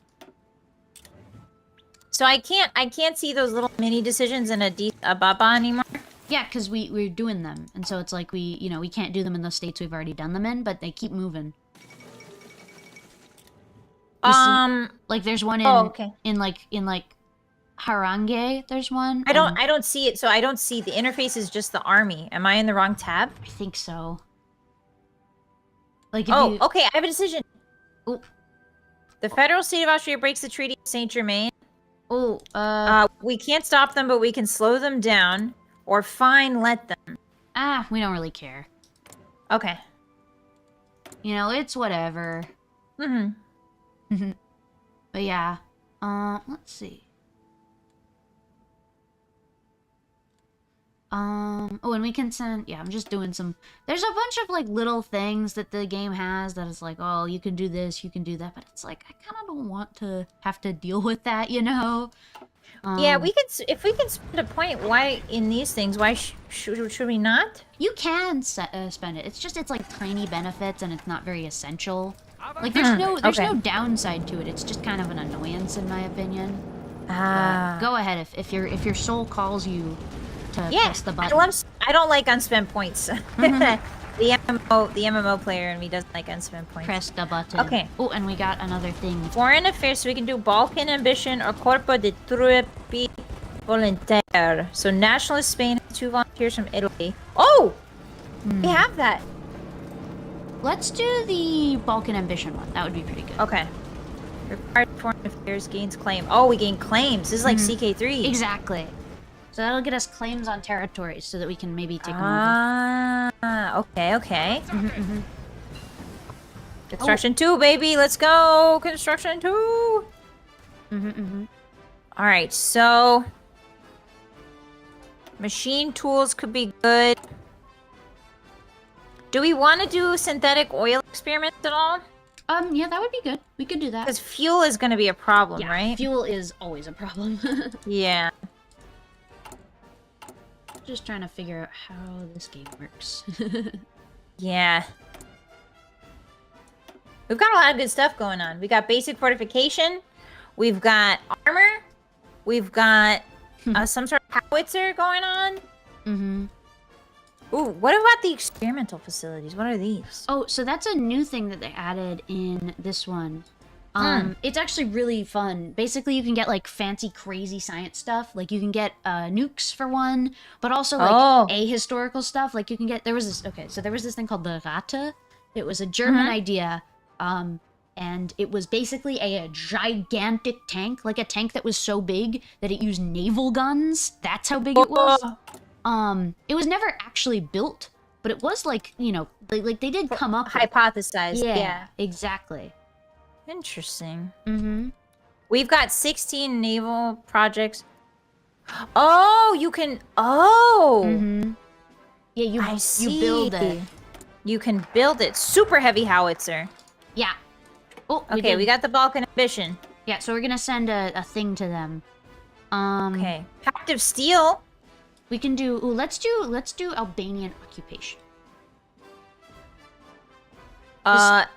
So I can't see those little mini decisions in a Baba anymore. Yeah, because we're doing them, and so it's like we can't do them in the states we've already done them in, but they keep moving. You see, like there's one in okay. in like Harangue. There's one. I don't see it. So I don't see the interface is just the army. Am I in the wrong tab? I think so. Like if Oh, you, okay. I have a decision. Oh. The federal state of Austria breaks the Treaty of Saint Germain. Oh, we can't stop them, but we can slow them down or let them. we don't really care. Okay. You know, it's whatever. Mm-hmm. But yeah, let's see. Oh, and we can send, yeah, I'm just doing some, there's a bunch of, like, little things that the game has that is like, oh, you can do this, you can do that, but it's like, I kind of don't want to have to deal with that, you know? Yeah, we could, if we can spend a point, why, in these things, why should we not? You can spend it, it's just, it's like tiny benefits and it's not very essential. Like, there's no downside to it, it's just kind of an annoyance, in my opinion. Go ahead, if your soul calls you to press the button. I don't like unspent points. The MMO player in me doesn't like unspent points. Press the button. Okay. Oh, and we got another thing. Foreign affairs, so we can do Balkan ambition or Corpo de Truppe Volontaire. So nationalist Spain has 2 volunteers from Italy. Oh! We have that. Let's do the Balkan ambition one. That would be pretty good. Okay. Required foreign affairs gains claim. Oh, we gain claims. This is like CK3. Exactly. So that'll get us claims on territories so that we can maybe take them over. Okay. Construction 2, baby. Let's go. Construction 2. All right, so machine tools could be good. Do we want to do synthetic oil experiments at all? Yeah, that would be good. We could do that. Because fuel is going to be a problem, yeah, right? Fuel is always a problem. Yeah. Just trying to figure out how this game works. Yeah. We've got a lot of good stuff going on. We got basic fortification. We've got armor. We've got some sort of howitzer going on. Ooh, what about the experimental facilities? What are these? Oh, so that's a new thing that they added in this one. It's actually really fun. Basically, you can get, like, fancy, crazy science stuff. Like, you can get nukes for one, but also, like, ahistorical stuff. Like, you can get... There was this thing called the Ratte. It was a German idea, and it was basically a gigantic tank. Like, a tank that was so big that it used naval guns. That's how big it was. It was never actually built, but it was, like, you know... Like, they did come up with... Hypothesized, yeah. Exactly. Interesting. We've got 16 naval projects. Oh, you can... Oh! Yeah, you build it. You can build it. Super heavy howitzer. Yeah. Oh, okay, we got the Balkan ambition. Yeah, so we're gonna send a thing to them. Okay. Pact of Steel. We can do... Ooh, let's do Albanian occupation. Pact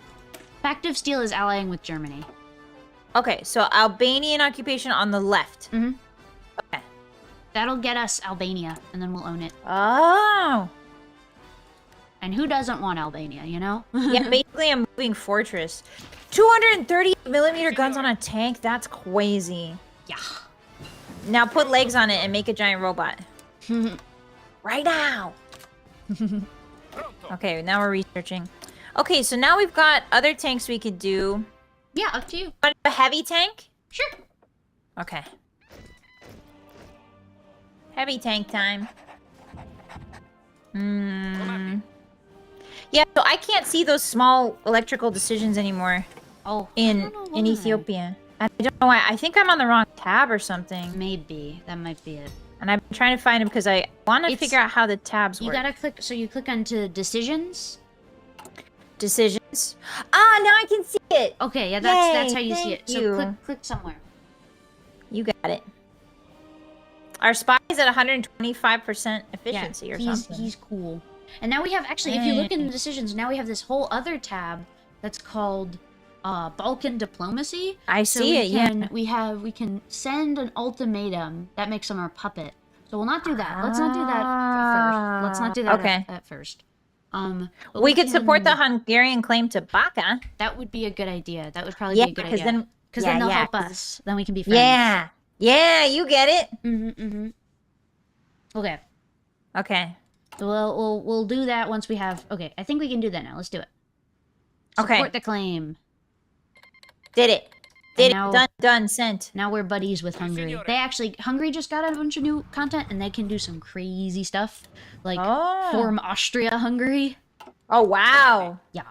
of Steel is allying with Germany. Okay, so Albanian occupation on the left. Okay. That'll get us Albania, and then we'll own it. Oh. And who doesn't want Albania, you know? Yeah, basically a moving fortress. 230mm guns on a tank? That's crazy. Yeah. Now put legs on it and make a giant robot. Right now. Okay, now we're researching. Okay, so now we've got other tanks we could do. Yeah, up to you. Want a heavy tank? Sure. Okay. Heavy tank time. Yeah, so I can't see those small electrical decisions anymore. Oh, in Ethiopia. I don't know why. I think I'm on the wrong tab or something. Maybe. That might be it. And I've been trying to find them because I want to figure out how the tabs work. You gotta click, so you click onto decisions. Decisions. Ah, now I can see it. Okay, yeah, that's how you see it. So click somewhere. You got it. Our spy is at 125% efficiency or something. He's cool. And now we have, actually, if you look in the decisions, now we have this whole other tab that's called Balkan diplomacy. I see it, yeah. We can send an ultimatum. That makes them our puppet. So we'll not do that. Let's not do that at first. Let's not do that at first. But We could support the can- Hungarian claim to Baka. That would be a good idea. That would probably Yeah, be a good because idea. then Because yeah, then they'll yeah, help 'cause- us. Then we can be friends. Yeah. Yeah, you get it. Okay. Okay. So we'll do that once we have. Okay, I think we can do that now. Let's do it. Okay. Support the claim. Did it. And Did now- it. Done. Sent. Now we're buddies with Hungary. signore. They actually Hungary just got a bunch of new content, and they can do some crazy stuff, like Oh. form Austria-Hungary. Oh, wow. Yeah.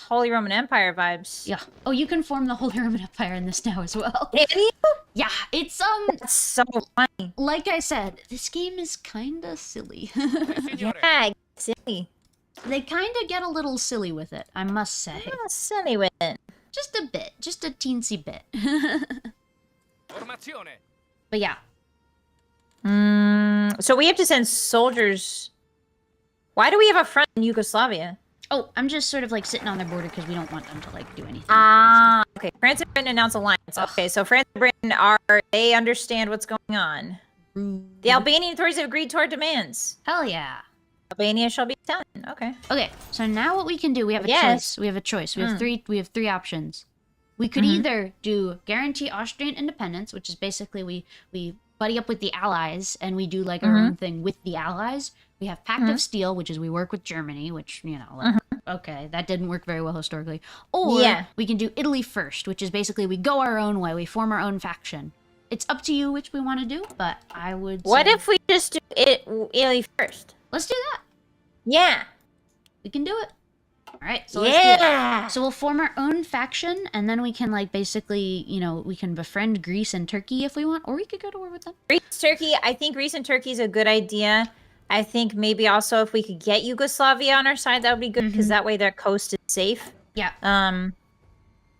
Holy Roman Empire vibes. Yeah. Oh, you can form the Holy Roman Empire in this now as well. Can you? Yeah, it's That's so funny. like I said, this game is kinda silly. Signore. Yeah, silly. They kinda get a little silly with it, I must say. Oh, silly with it. Just a bit, just a teensy bit. Formazione. But yeah. So we have to send soldiers. Why do we have a front in Yugoslavia? Oh, I'm just sort of like sitting on their border because we don't want them to like do anything. Ah, okay. France and Britain announce alliance. Okay, so France and Britain they understand what's going on. The Albanian authorities have agreed to our demands. Hell yeah. Albania shall be Italian. Okay. Okay, so now what we can do, we have a Yes. choice. We have a choice. We have three options. We could either do guarantee Austrian independence, which is basically we buddy up with the Allies and we do like our own thing with the Allies. We have Pact of Steel, which is we work with Germany, which, you know, like, okay, that didn't work very well historically. Or Yeah. we can do Italy first, which is basically we go our own way, we form our own faction. It's up to you which we want to do, but I would What say- if we just do Italy first? Let's do that. Yeah. We can do it. All right, so let's do it. Yeah. So we'll form our own faction, and then we can, like, basically, you know, we can befriend Greece and Turkey if we want, or we could go to war with them. Greece, Turkey. I think Greece and Turkey is a good idea. I think maybe also if we could get Yugoslavia on our side, that would be good because that way their coast is safe. Yeah.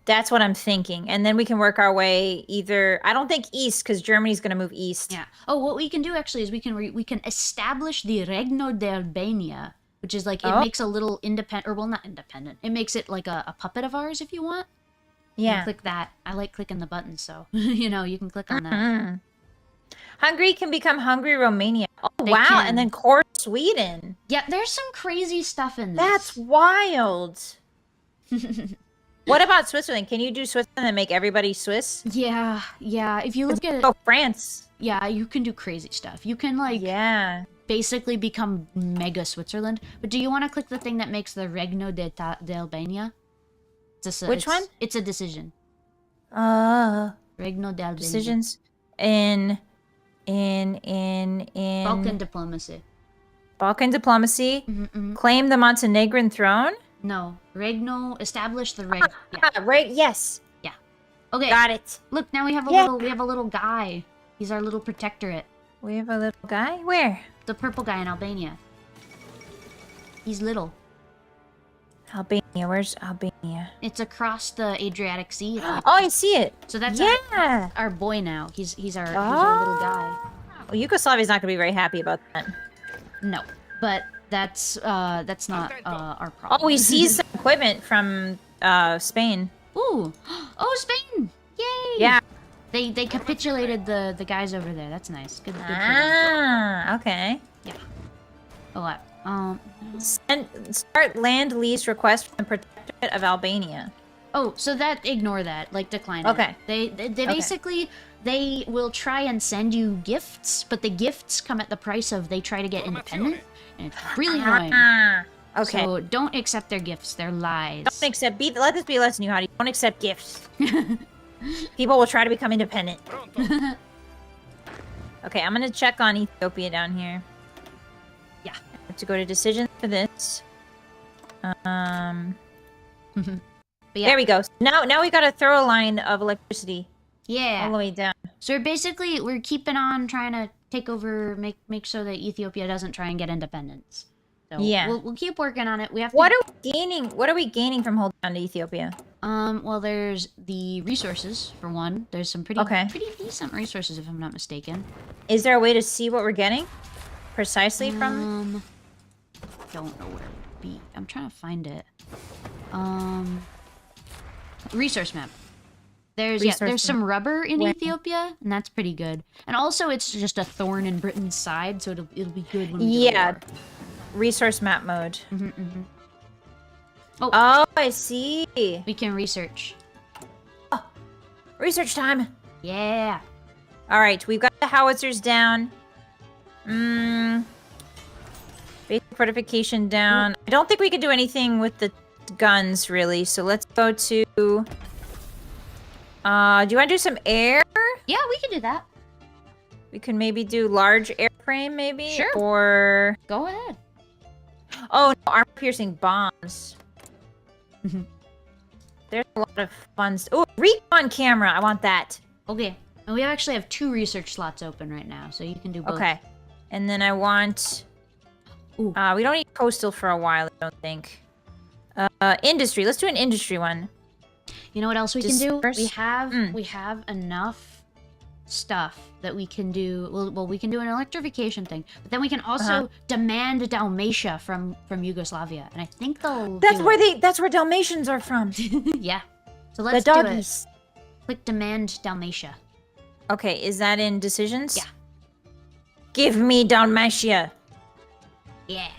That's what I'm thinking. And then we can work our way either. I don't think east because Germany's going to move east. Yeah. Oh, what we can do actually is we can establish the Regno d'Albania, which is like it makes a little independent, or well, not independent. It makes it like a puppet of ours if you want. You can Yeah. click that. I like clicking the buttons, so you know you can click on that. Hungary can become Hungary, Romania. Oh, They wow. can. And then core Sweden. Yeah, there's some crazy stuff in this. That's wild. What about Switzerland? Can you do Switzerland and make everybody Swiss? yeah. If you look at Oh, France. yeah, you can do crazy stuff. You can like Yeah. basically become mega Switzerland. But do you want to click the thing that makes the Regno d'Albania? Which one? It's a decision. Regno d'Albania. Decisions in Balkan diplomacy. Balkan diplomacy. Claim the Montenegrin throne. No, Regno. Establish the Regno. Yeah. Ah, right. Yes. Okay. Got it. Look, now we have a Yeah. little guy. He's our little protectorate. We have a little guy. Where? The purple guy in Albania. He's little. Albania. Where's Albania? It's across the Adriatic Sea. Oh, I see it. So that's Yeah. our boy now. He's our little guy. Well, Yugoslavia's not going to be very happy about that. No, but that's not our problem. Oh, we seized some equipment from Spain. Ooh, oh Spain! Yay! Yeah. They capitulated the guys over there. That's nice. Good for them. Ah, okay. Oh, what? Start land lease request from the Protectorate of Albania. Oh, so ignore that. Like decline Okay. it. They basically they will try and send you gifts, but the gifts come at the price of they try to get independent, and it's really annoying. Ah, okay. So don't accept their gifts. They're lies. Don't accept. Let this be a lesson, you hottie. Don't accept gifts. People will try to become independent. Pronto. Okay, I'm gonna check on Ethiopia down here. Yeah. I have to go to decisions for this. But yeah. There we go. Now we got a thorough line of electricity Yeah. all the way down. So we're keeping on trying to take over, make sure that Ethiopia doesn't try and get independence. So Yeah. we'll keep working on it. We have to. What are we gaining? What are we gaining from holding down to Ethiopia? Well, there's the resources for one. There's some pretty decent resources if I'm not mistaken. Is there a way to see what we're getting precisely from? Don't know where it would be. I'm trying to find it. Resource map. There's Resource some rubber in Where? Ethiopia, and that's pretty good. And also, it's just a thorn in Britain's side, so it'll be good when we go to Yeah. war. resource map mode. Oh, Oh, I see. we can research. Research time. Yeah. All right, we've got the howitzers down. Basic fortification down. I don't think we could do anything with the guns, really. So let's go to... do you want to do some air? Yeah, we can do that. We can maybe do large airframe, maybe? Sure. Or... Go ahead. Oh, no, armor-piercing bombs. There's a lot of fun... Oh, recon camera! I want that. Okay. And we actually have 2 research slots open right now, so you can do both. Okay. And then I want... Ooh. we don't need coastal for a while, I don't think. Industry. Let's do an industry one. You know what else we can do? Disperse? We have enough stuff that we can do. Well, we can do an electrification thing, but then we can also demand Dalmatia from Yugoslavia, and I think they'll. That's where Dalmatians are from. Yeah. So let's the do doggies. it. Click demand Dalmatia. Okay, is that in decisions? Yeah. Give me Dalmatia. Yeah.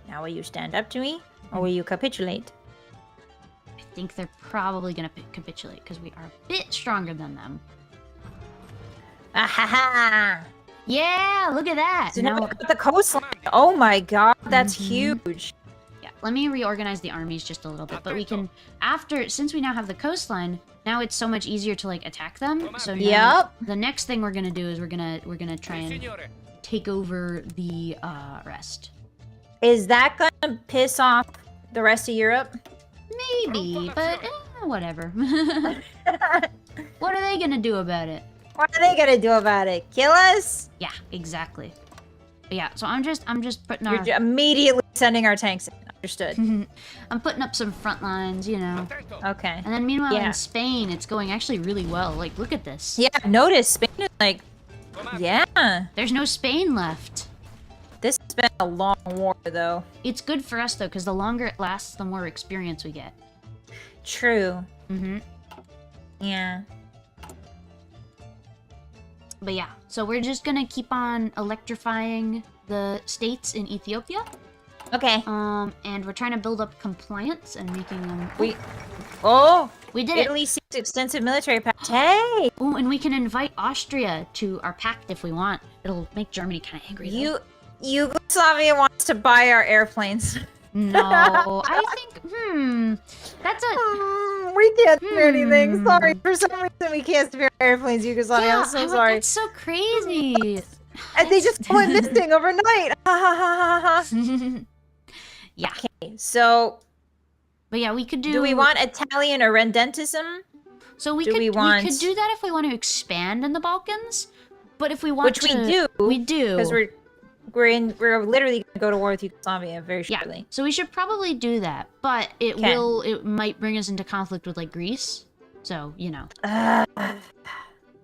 Now will you stand up to me, or will you capitulate? I think they're probably gonna capitulate because we are a bit stronger than them. Ahaha! Yeah, look at that. So now we've got the coastline. Oh my god, that's huge. Yeah, let me reorganize the armies just a little bit, but we can since we now have the coastline, now it's so much easier to like attack them. So now the next thing we're gonna do is we're gonna try and Signore. take over the rest. Is that gonna piss off the rest of Europe? Maybe, but whatever. What are they gonna do about it? What are they gonna do about it? Kill us? Yeah, exactly. But yeah, so I'm just putting our You're immediately sending our tanks in. Understood. I'm putting up some front lines, you know. Okay. And then meanwhile Yeah. in Spain, it's going actually really well. Like, look at this. Yeah, notice Spain is like, yeah. There's no Spain left. This has been a long war, though. It's good for us, though, because the longer it lasts, the more experience we get. True. Mm-hmm. Yeah. But yeah, so we're just gonna keep on electrifying the states in Ethiopia. Okay. And we're trying to build up compliance and making them... Oh! We did it! Italy seeks extensive military pact. Hey! Oh, and we can invite Austria to our pact if we want. It'll make Germany kind of angry, though. Yugoslavia wants to buy our airplanes. No, I think, that's a... We can't do anything. Sorry. For some reason, we can't steer airplanes, Yugoslavia. Yeah, I'm so sorry. That's so crazy. And they just went missing overnight. Ha ha ha ha ha. Yeah. Okay, so But yeah, we could do... do we want Italian or Rendentism? So we do could we want- we could do that if we want to expand in the Balkans. But if we want Which to... we do. We do. Because we're literally gonna go to war with Yugoslavia very shortly. Yeah, so we should probably do that. But it might bring us into conflict with, like, Greece. So, you know.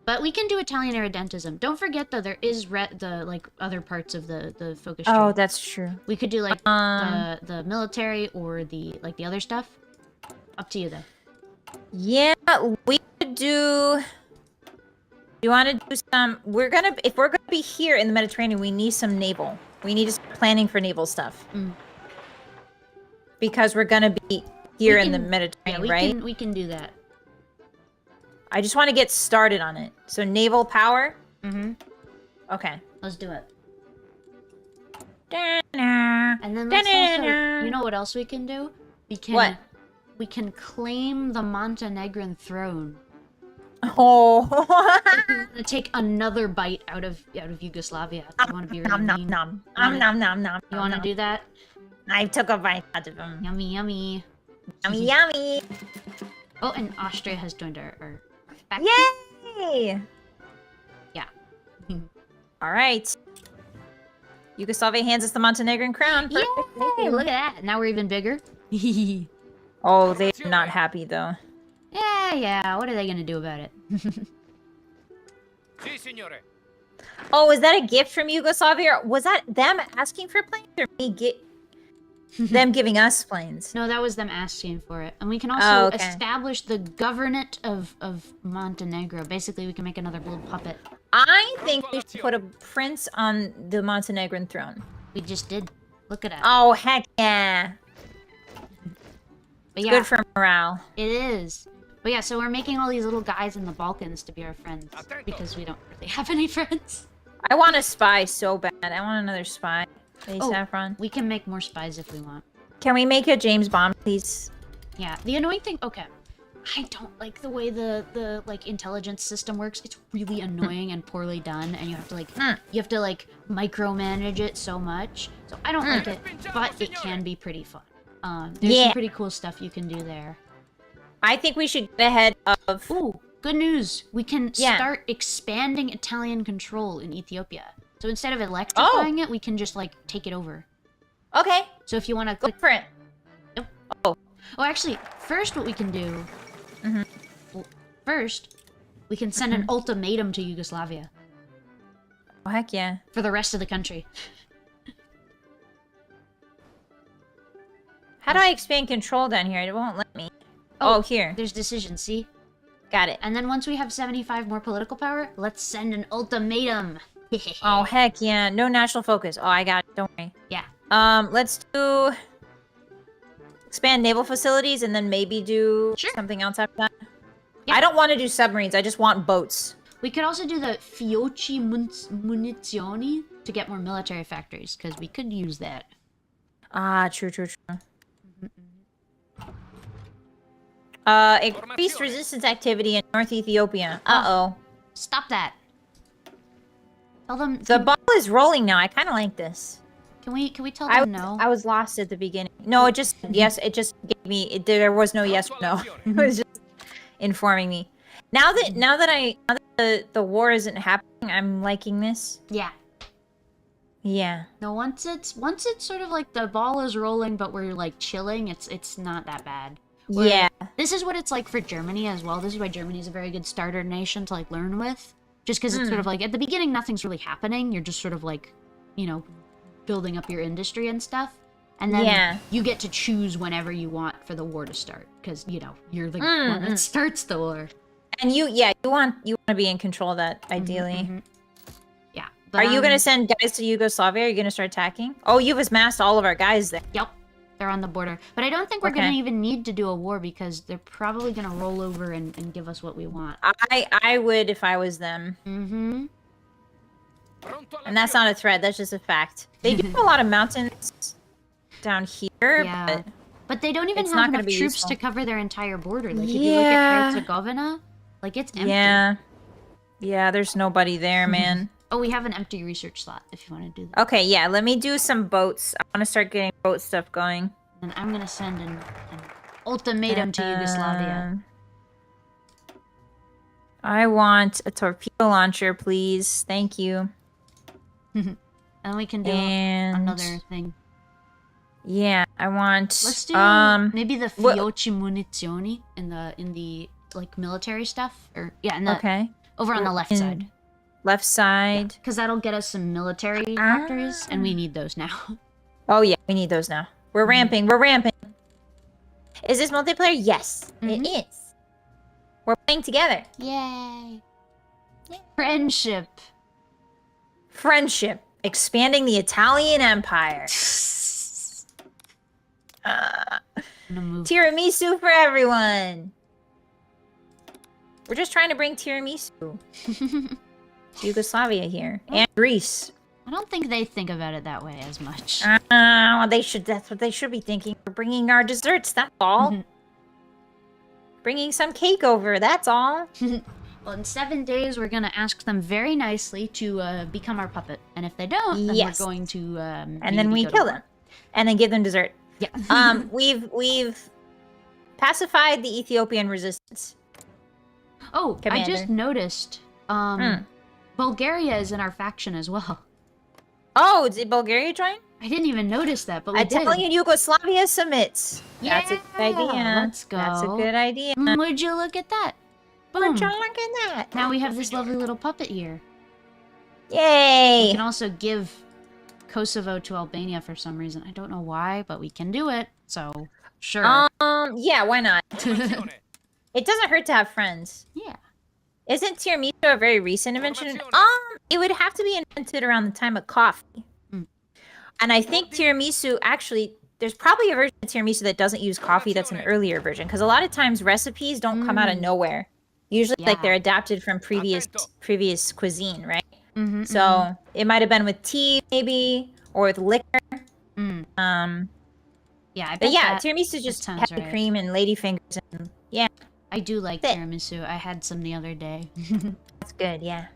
But we can do Italian Irredentism. Don't forget, though, there is the, like, other parts of the focus tree. Oh, that's true. We could do, like, the military or the other stuff. Up to you, though. Yeah, we could do... You want to do some... If we're gonna be here in the Mediterranean, we need some naval. We need to start planning for naval stuff. Because we're gonna be here in the Mediterranean, right? We can do that. I just want to get started on it. So naval power? Okay. Let's do it. Da-na. And then let's Da-na-na. also... You know what else we can do? We can... What? We can claim the Montenegrin throne. Oh. We're gonna take another bite out of Yugoslavia. I want to be really Nom nom mean. nom. Nom nom nom. You want to do that? I took a bite out of him. Yummy, yummy. Yummy, yummy. Oh, and Austria has joined our back. Yay! Yeah. All right. Yugoslavia hands us the Montenegrin crown. Yay! Perfect. Thank you. Look at that. Now we're even bigger. Oh, they're not happy though. Yeah. What are they gonna do about it? Si, signore. Oh, is that a gift from Yugoslavia? Or was that them asking for planes or them giving us planes? No, that was them asking for it. And we can also okay. establish the government of Montenegro. Basically, we can make another little puppet. I think we should put a prince on the Montenegrin throne. We just did. Look at that. Oh, heck yeah. But yeah, Good for morale. it is. But yeah, so we're making all these little guys in the Balkans to be our friends because we don't really have any friends. I want a spy so bad. I want another spy. Hey, Oh. Saffron. We can make more spies if we want. Can we make a James Bond, please? Yeah, the annoying thing. Okay, I don't like the way the like intelligence system works. It's really annoying and poorly done, and you have to like micromanage it so much. So I don't like it, but it can be pretty fun. There's some pretty cool stuff you can do there. I think we should get ahead of... Ooh, good news! We can start expanding Italian control in Ethiopia. So instead of electrifying it, we can just like take it over. Okay. So if you want to Go click for it. Yep. Oh. Oh, actually, first what we can do... Well, first, we can send an ultimatum to Yugoslavia. Oh, heck yeah. For the rest of the country. How do I expand control down here? It won't let me. Oh, here. There's decision, see? Got it. And then once we have 75 more political power, let's send an ultimatum. Oh, heck yeah. No national focus. Oh, I got it. Don't worry. Yeah. Let's do... expand naval facilities and then maybe do something else after that. Yeah. I don't want to do submarines. I just want boats. We could also do the Fioci Munizioni to get more military factories, because we could use that. Ah, true. Increased resistance activity in North Ethiopia. Uh-oh. Stop that. Tell them... The ball is rolling now. I kind of like this. Can we tell them no? I was lost at the beginning. No, it just... yes, it just gave me... there was no yes or no. It was just informing me. Now that the war isn't happening, I'm liking this. Yeah. Yeah. No, once it's sort of like the ball is rolling, but we're like chilling, it's not that bad. Yeah. This is what it's like for Germany as well. This is why Germany is a very good starter nation to like learn with. Just because it's sort of like, at the beginning, nothing's really happening. You're just sort of like, you know, building up your industry and stuff. And then you get to choose whenever you want for the war to start. Because, you know, you're the one that starts the war. And you want to be in control of that, ideally. Yeah. But, are you going to send guys to Yugoslavia? Are you going to start attacking? Oh, you've amassed all of our guys there. Yep. They're on the border. But I don't think we're going to even need to do a war because they're probably going to roll over and give us what we want. I would if I was them. Mm-hmm. And that's not a threat. That's just a fact. They do have a lot of mountains down here, but they don't even have enough troops to cover their entire border. Like, if you look at Herzegovina, like, it's empty. Yeah, there's nobody there, man. Oh, we have an empty research slot if you want to do that. Okay, yeah, let me do some boats. I want to start getting boat stuff going. And I'm going to send an ultimatum to Yugoslavia. I want a torpedo launcher, please. Thank you. And we can do another thing. Yeah, I want... Let's do maybe the Fioci Munizioni in the like military stuff, or in the over on the left side. Left side, because that'll get us some military factories, and we need those now. Oh yeah, we need those now. We're ramping. We're ramping. Is this multiplayer? Yes, it is. We're playing together. Yay! Friendship. Friendship. Expanding the Italian Empire. Tiramisu for everyone. We're just trying to bring tiramisu to Yugoslavia here. And Greece. I don't think they think about it that way as much. They should. That's what they should be thinking. We're bringing our desserts, that's all. Bringing some cake over, that's all. Well, in 7 days, we're going to ask them very nicely to become our puppet. And if they don't, then we're going to... and then we kill them. And then give them dessert. Yeah. We've pacified the Ethiopian resistance. Oh, Commander. I just noticed. Bulgaria is in our faction as well. Oh, did Bulgaria join? I didn't even notice that, but we did. Italian Yugoslavia submits. Yeah, that's a good idea. Let's go. That's a good idea. Would you look at that? Boom. Would you look at that? Now we have this lovely little puppet here. Yay! We can also give Kosovo to Albania for some reason. I don't know why, but we can do it. So, sure. Yeah, why not? It doesn't hurt to have friends. Yeah. Isn't tiramisu a very recent invention? It would have to be invented around the time of coffee. And I think tiramisu actually, there's probably a version of tiramisu that doesn't use coffee. That's an earlier version because a lot of times recipes don't come out of nowhere. Usually, like Yeah. they're adapted from previous cuisine, right? Mm-hmm, So it might have been with tea, maybe, or with liquor. Yeah, I bet But yeah, that tiramisu is just sounds heavy right. cream and ladyfingers, and yeah, I do like That's it. tiramisu. I had some the other day. that's good. Yeah,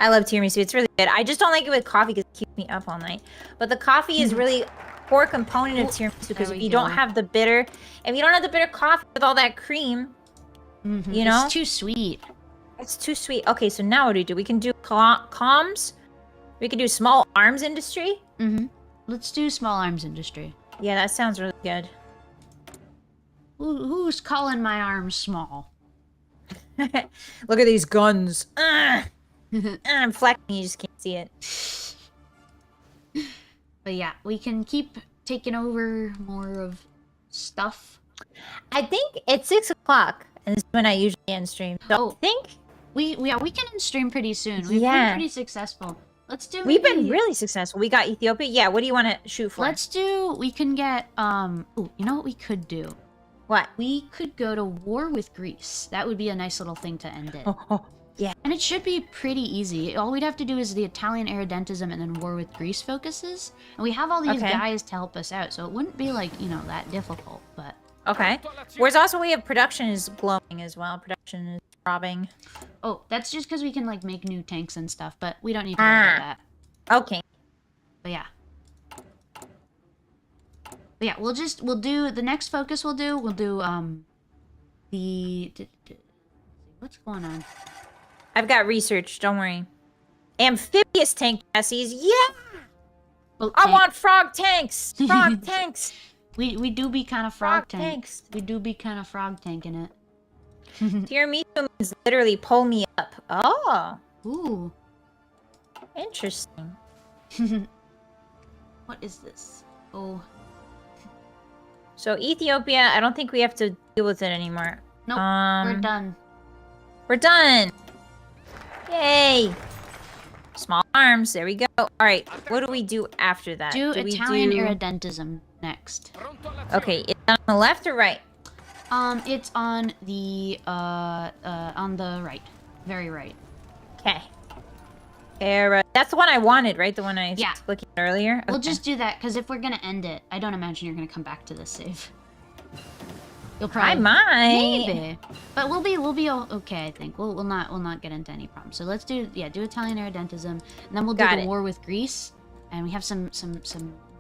I love tiramisu. It's really good. I just don't like it with coffee because it keeps me up all night. But the coffee is really a core component of tiramisu because there if we you don't go. have the bitter, if you don't have the bitter coffee with all that cream, you know, It's too sweet. it's too sweet. Okay, so now what do? We can do comms. We can do small arms industry. Let's do small arms industry. Yeah, that sounds really good. Who's calling my arms small? Look at these guns. I'm flexing. You just can't see it. But yeah, we can keep taking over more of stuff. I think it's 6 o'clock, and this is when I usually end stream. So Oh. I think We can end stream pretty soon. We've Yeah. been pretty successful. Let's do. we've been maybe- really successful. We got Ethiopia. Yeah, what do you want to shoot for? Let's do. We can get. Ooh, you know what we could do? What? We could go to war with Greece. That would be a nice little thing to end it. Yeah. And it should be pretty easy. All we'd have to do is the Italian irredentism and then war with Greece focuses. And we have all these Okay. guys to help us out, so it wouldn't be like, you know, that difficult. But Okay. Whereas also we have production is glowing as well. Production is throbbing. oh, that's just because we can like make new tanks and stuff. But we don't need to worry about that. Okay. But yeah. But yeah, we'll do the next focus. We'll do what's going on? I've got research. Don't worry. Amphibious tank chassis. Yeah. Well, I want frog tanks. Frog tanks. we do be kind of frog Frog tank. tanks. We do be kind of frog tanking it. Tiramisu means literally pull me up. Oh, Ooh, interesting. what is this? Oh, So Ethiopia, I don't think we have to deal with it anymore. nope, we're done. We're done. Yay. Small arms. There we go. All right. What do we do after that? Do we Italian do- irredentism next. Pronto all'azione. Okay, it's on the left or right? It's on the right, very right. Okay. Era. That's the one I wanted, right? The one I Yeah. was looking at earlier. We'll Okay. just do that because if we're gonna end it, I don't imagine you're gonna come back to this save. You'll I probably might. maybe, but we'll be okay. I think we'll not get into any problems. So let's do Italian irredentism, and then we'll do Got the it. war with Greece, and we have some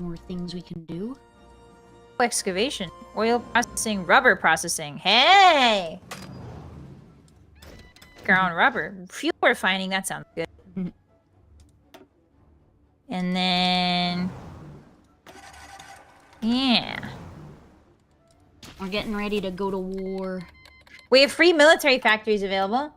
more things we can do. Excavation, oil processing, rubber processing. Hey. Ground rubber, fuel refining. That sounds good. Mhm. And then, yeah, We're getting ready to go to war. we have free military factories available.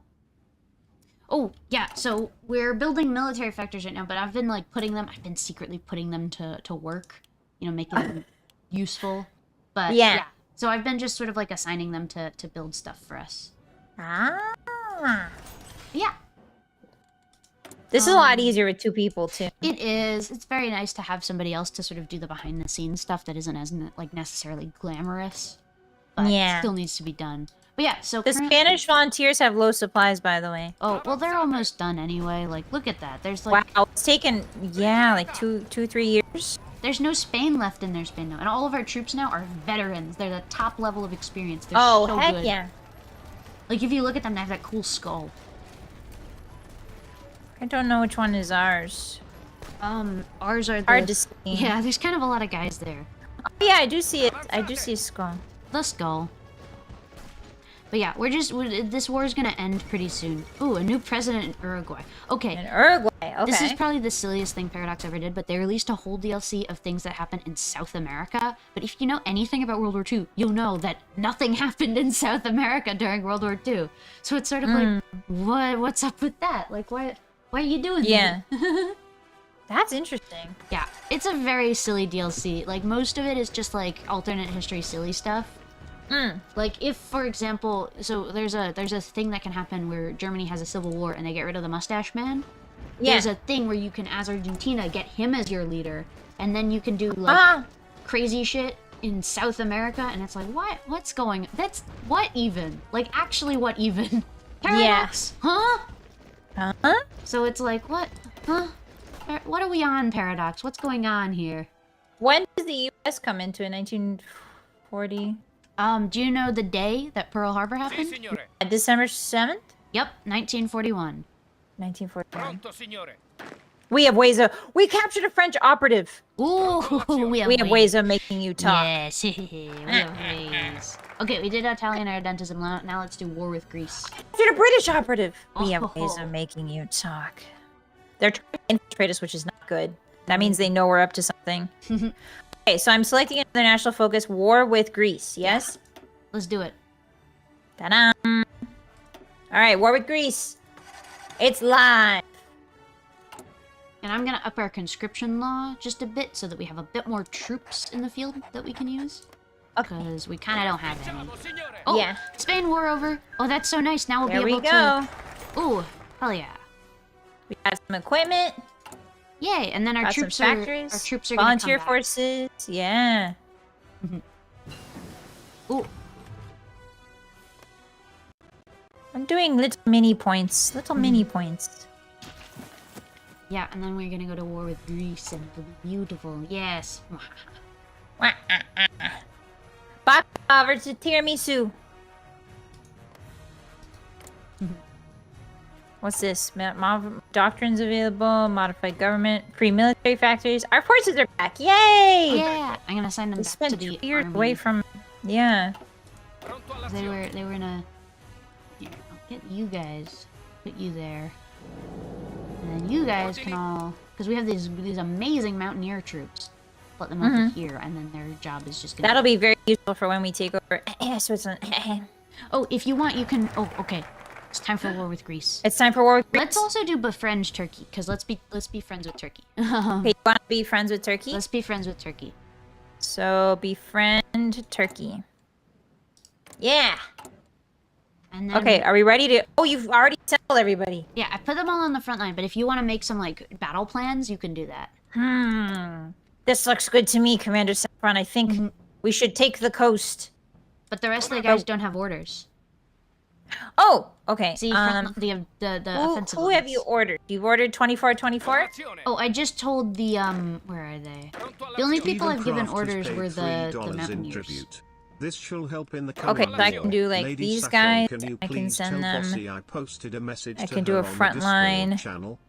Oh, yeah, so we're building military factories right now, but I've been secretly putting them to work, you know, making them useful. But Yeah. So I've been just sort of like assigning them to build stuff for us. Ah. Yeah, This is a lot easier with 2 people too. it is. It's very nice to have somebody else to sort of do the behind the scenes stuff that isn't as like necessarily glamorous, but Yeah. still needs to be done. But yeah, so The current- Spanish volunteers have low supplies, by the way. Oh, well, they're almost done anyway. Like, look at that. There's like Wow, it's taken, yeah, like 3 years. There's no Spain left in their Spain now, and all of our troops now are veterans. They're the top level of experience. They're Oh, so heck good. yeah. Like if you look at them, they have that cool skull. I don't know which one is ours. Ours are the, Hard to see. Yeah, there's kind of a lot of guys there. Oh, yeah, I do see it. I do see a skull. The skull. But yeah, this war is gonna end pretty soon. Ooh, a new president in Uruguay. Okay. In Uruguay, okay. This is probably the silliest thing Paradox ever did, but they released a whole DLC of things that happen in South America. But if you know anything about World War II, you'll know that nothing happened in South America during World War II. So it's sort of like, what's up with that? Like, why are you doing Yeah. that? That's interesting. Yeah, it's a very silly DLC. Like, most of it is just, like, alternate history silly stuff. Like, if, for example, so there's a thing that can happen where Germany has a civil war and they get rid of the mustache man. there's a thing where you can, as Argentina, get him as your leader, and then you can do like crazy shit in South America, and it's like, what's going? What even? Like, actually, what even? Paradox, huh? Huh? So it's like, what? Huh? What are we on, Paradox? What's going on here? When did the U.S. come into it? 1940. Do you know the day that Pearl Harbor Si, happened? signore. December 7th, Yep, 1941. 1941. Pronto, signore. We have ways of. We captured a French operative. Ooh, we have ways of making you talk. Yes, we have ways. Okay, we did Italian Irredentism. Now let's do war with Greece. Captured a British operative. We have ways of making you talk. They're trying to infiltrate us, which is not good. That means they know we're up to something. Okay, so I'm selecting another national focus, war with Greece, yes? Let's do it. Ta-da! Alright, war with Greece. It's live. And I'm gonna up our conscription law just a bit so that we have a bit more troops in the field that we can use. Because we kind of don't have any. Ciao, signore. Oh, Yeah. Spain war over. Oh, that's so nice. Now we'll There be we able go. to... Ooh, hell yeah. We got some equipment. Yay, and then our Got troops some are... factories. Our troops are volunteer gonna come back. forces. Yeah. Ooh, I'm doing little mini points. Little mini points. yeah, and then we're gonna go to war with Greece and it'll be beautiful. Yes. Baklava versus tiramisu. What's this? Doctrines available, modified government, free military factories. Our forces are back. Yay! Yeah, I'm gonna send them We back to spent the 2 years army. away from... Yeah. Pronto They all'azione. were in a... Here, I'll get you guys. Put you there. And then you guys can all... Because we have these amazing mountaineer troops. Put them over here, and then their job is just gonna... That'll be very useful for when we take over Switzerland. Oh, if you want, you can... Oh, okay. It's time for war with Greece. It's time for war with Greece. Let's also do befriend Turkey, because let's be friends with Turkey. Okay, you want to be friends with Turkey? Let's be friends with Turkey. So, befriend Turkey. Yeah! And then... Okay, are we ready to... Oh, you've already settled everybody. Yeah, I put them all on the front line, but if you want to make some, like, battle plans, you can do that. This looks good to me, Commander Saffron. I think we should take the coast. But the rest of the guys don't have orders. Oh, okay. See, the offensive who have lines. you ordered? You've ordered 2424? Azione. Oh, I just told the, where are they? Pronto The only all'azione. people I've given Steven Craft has orders paid were the $3 in Mountaineers. tribute. This shall help in the Okay, coming so I war. can do, like, Lady these Saffron, guys. Can you I can please send tell them. Bossy I posted a message I to can do her a on the front Discord line. channel.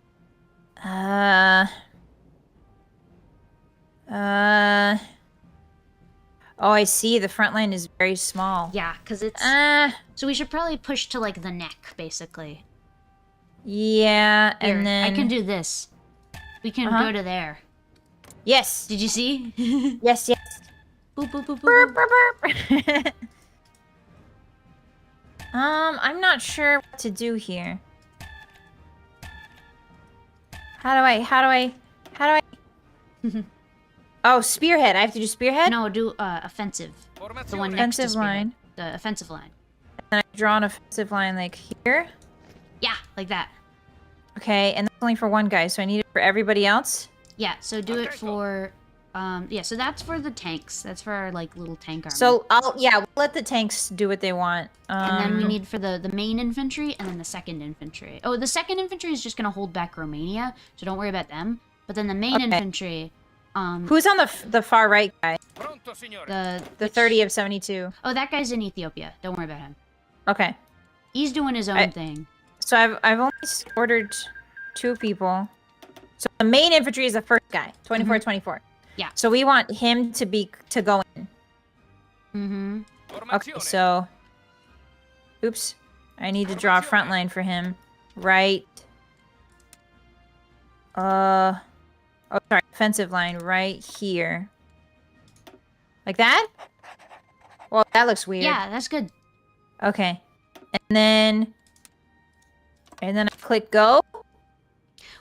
Oh, I see. The front line is very small. Yeah, because it's... So we should probably push to, like, the neck, basically. Yeah, Here, and then... I can do this. We can go to there. Yes! Did you see? Yes, yes. Boop, boop, boop, boop, Burp, boop. burp, burp. I'm not sure what to do here. How do I... Oh, spearhead. I have to do spearhead? No, do offensive. The one Formazione. next to Offensive spearhead. line. The offensive line. And I draw an offensive line like here. Yeah, like that. Okay, and that's only for one guy, so I need it for everybody else? Yeah, so do it for... yeah, so that's for the tanks. That's for our, like, little tank army. So, we'll let the tanks do what they want. And then we need for the main infantry and then the second infantry. Oh, the second infantry is just going to hold back Romania, so don't worry about them. But then the main Okay. infantry... Who's on the far right guy? Pronto, signore. The 30 of 72. Oh, that guy's in Ethiopia. Don't worry about him. Okay. He's doing his own thing. So I've only ordered 2 people. So the main infantry is the first guy, 2424. Yeah. So we want him to go in. Mm-hmm. Okay, Formazione. so oops. I need to draw a front line for him. Right. Oh, sorry, offensive line right here. Like that? Well, that looks weird. Yeah, that's good. Okay. And then I click go.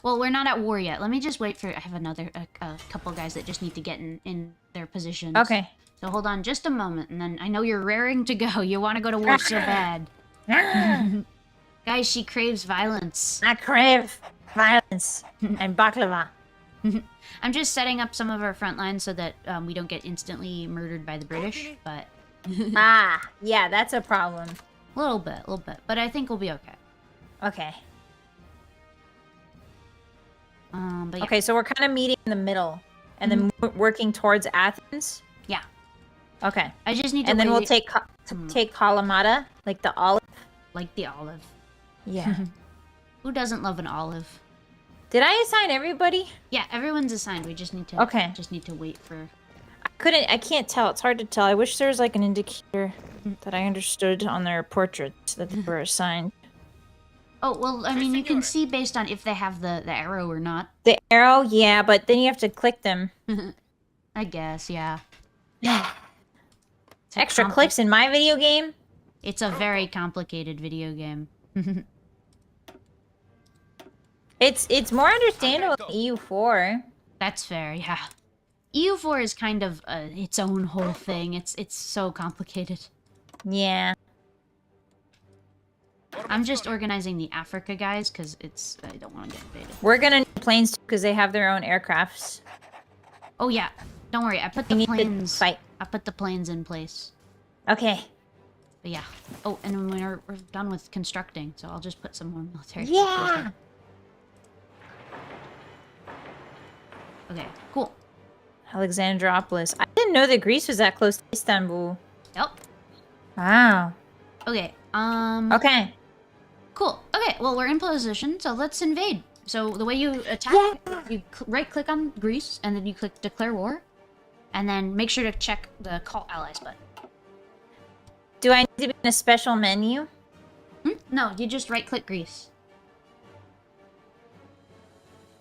Well, we're not at war yet. Let me just wait for... I have a couple guys that just need to get in their positions. Okay. So hold on just a moment, and then I know you're raring to go. You want to go to war so bad. Guys, she craves violence. I crave. violence, and baklava. I'm just setting up some of our front lines so that we don't get instantly murdered by the British, but Yeah, that's a problem. a little bit. But I think we'll be okay. Okay. But yeah. Okay, so we're kind of meeting in the middle, and then working towards Athens. Yeah. Okay. I just need to And then we'll wait- take Kalamata, like the olive. like the olive. Yeah. Who doesn't love an olive? Did I assign everybody? Yeah, everyone's assigned. We just need to wait for I can't tell. It's hard to tell. I wish there was like an indicator that I understood on their portraits that they were assigned. Oh, well, I mean, you can see based on if they have the arrow or not. The arrow, yeah, but then you have to click them. I guess, yeah. Extra clicks in my video game? It's a very complicated video game. It's more understandable than EU4. That's fair, yeah. EU4 is kind of its own whole thing. It's so complicated. Yeah. I'm just organizing the Africa guys because I don't want to get invaded. We're gonna need planes too because they have their own aircrafts. Oh yeah, don't worry. I put We the need to planes. fight. I put the planes in place. Okay. But yeah. Oh, and then we're done with constructing, so I'll just put some more military. Yeah. Okay. Cool. Alexandropolis. I didn't know that Greece was that close to Istanbul. Yep. Wow. Okay. Okay. Cool. Okay. Well, we're in position, so let's invade. So the way you attack, you right-click on Greece, and then you click Declare War, and then make sure to check the Call Allies button. Do I need to be in a special menu? No, you just right-click Greece.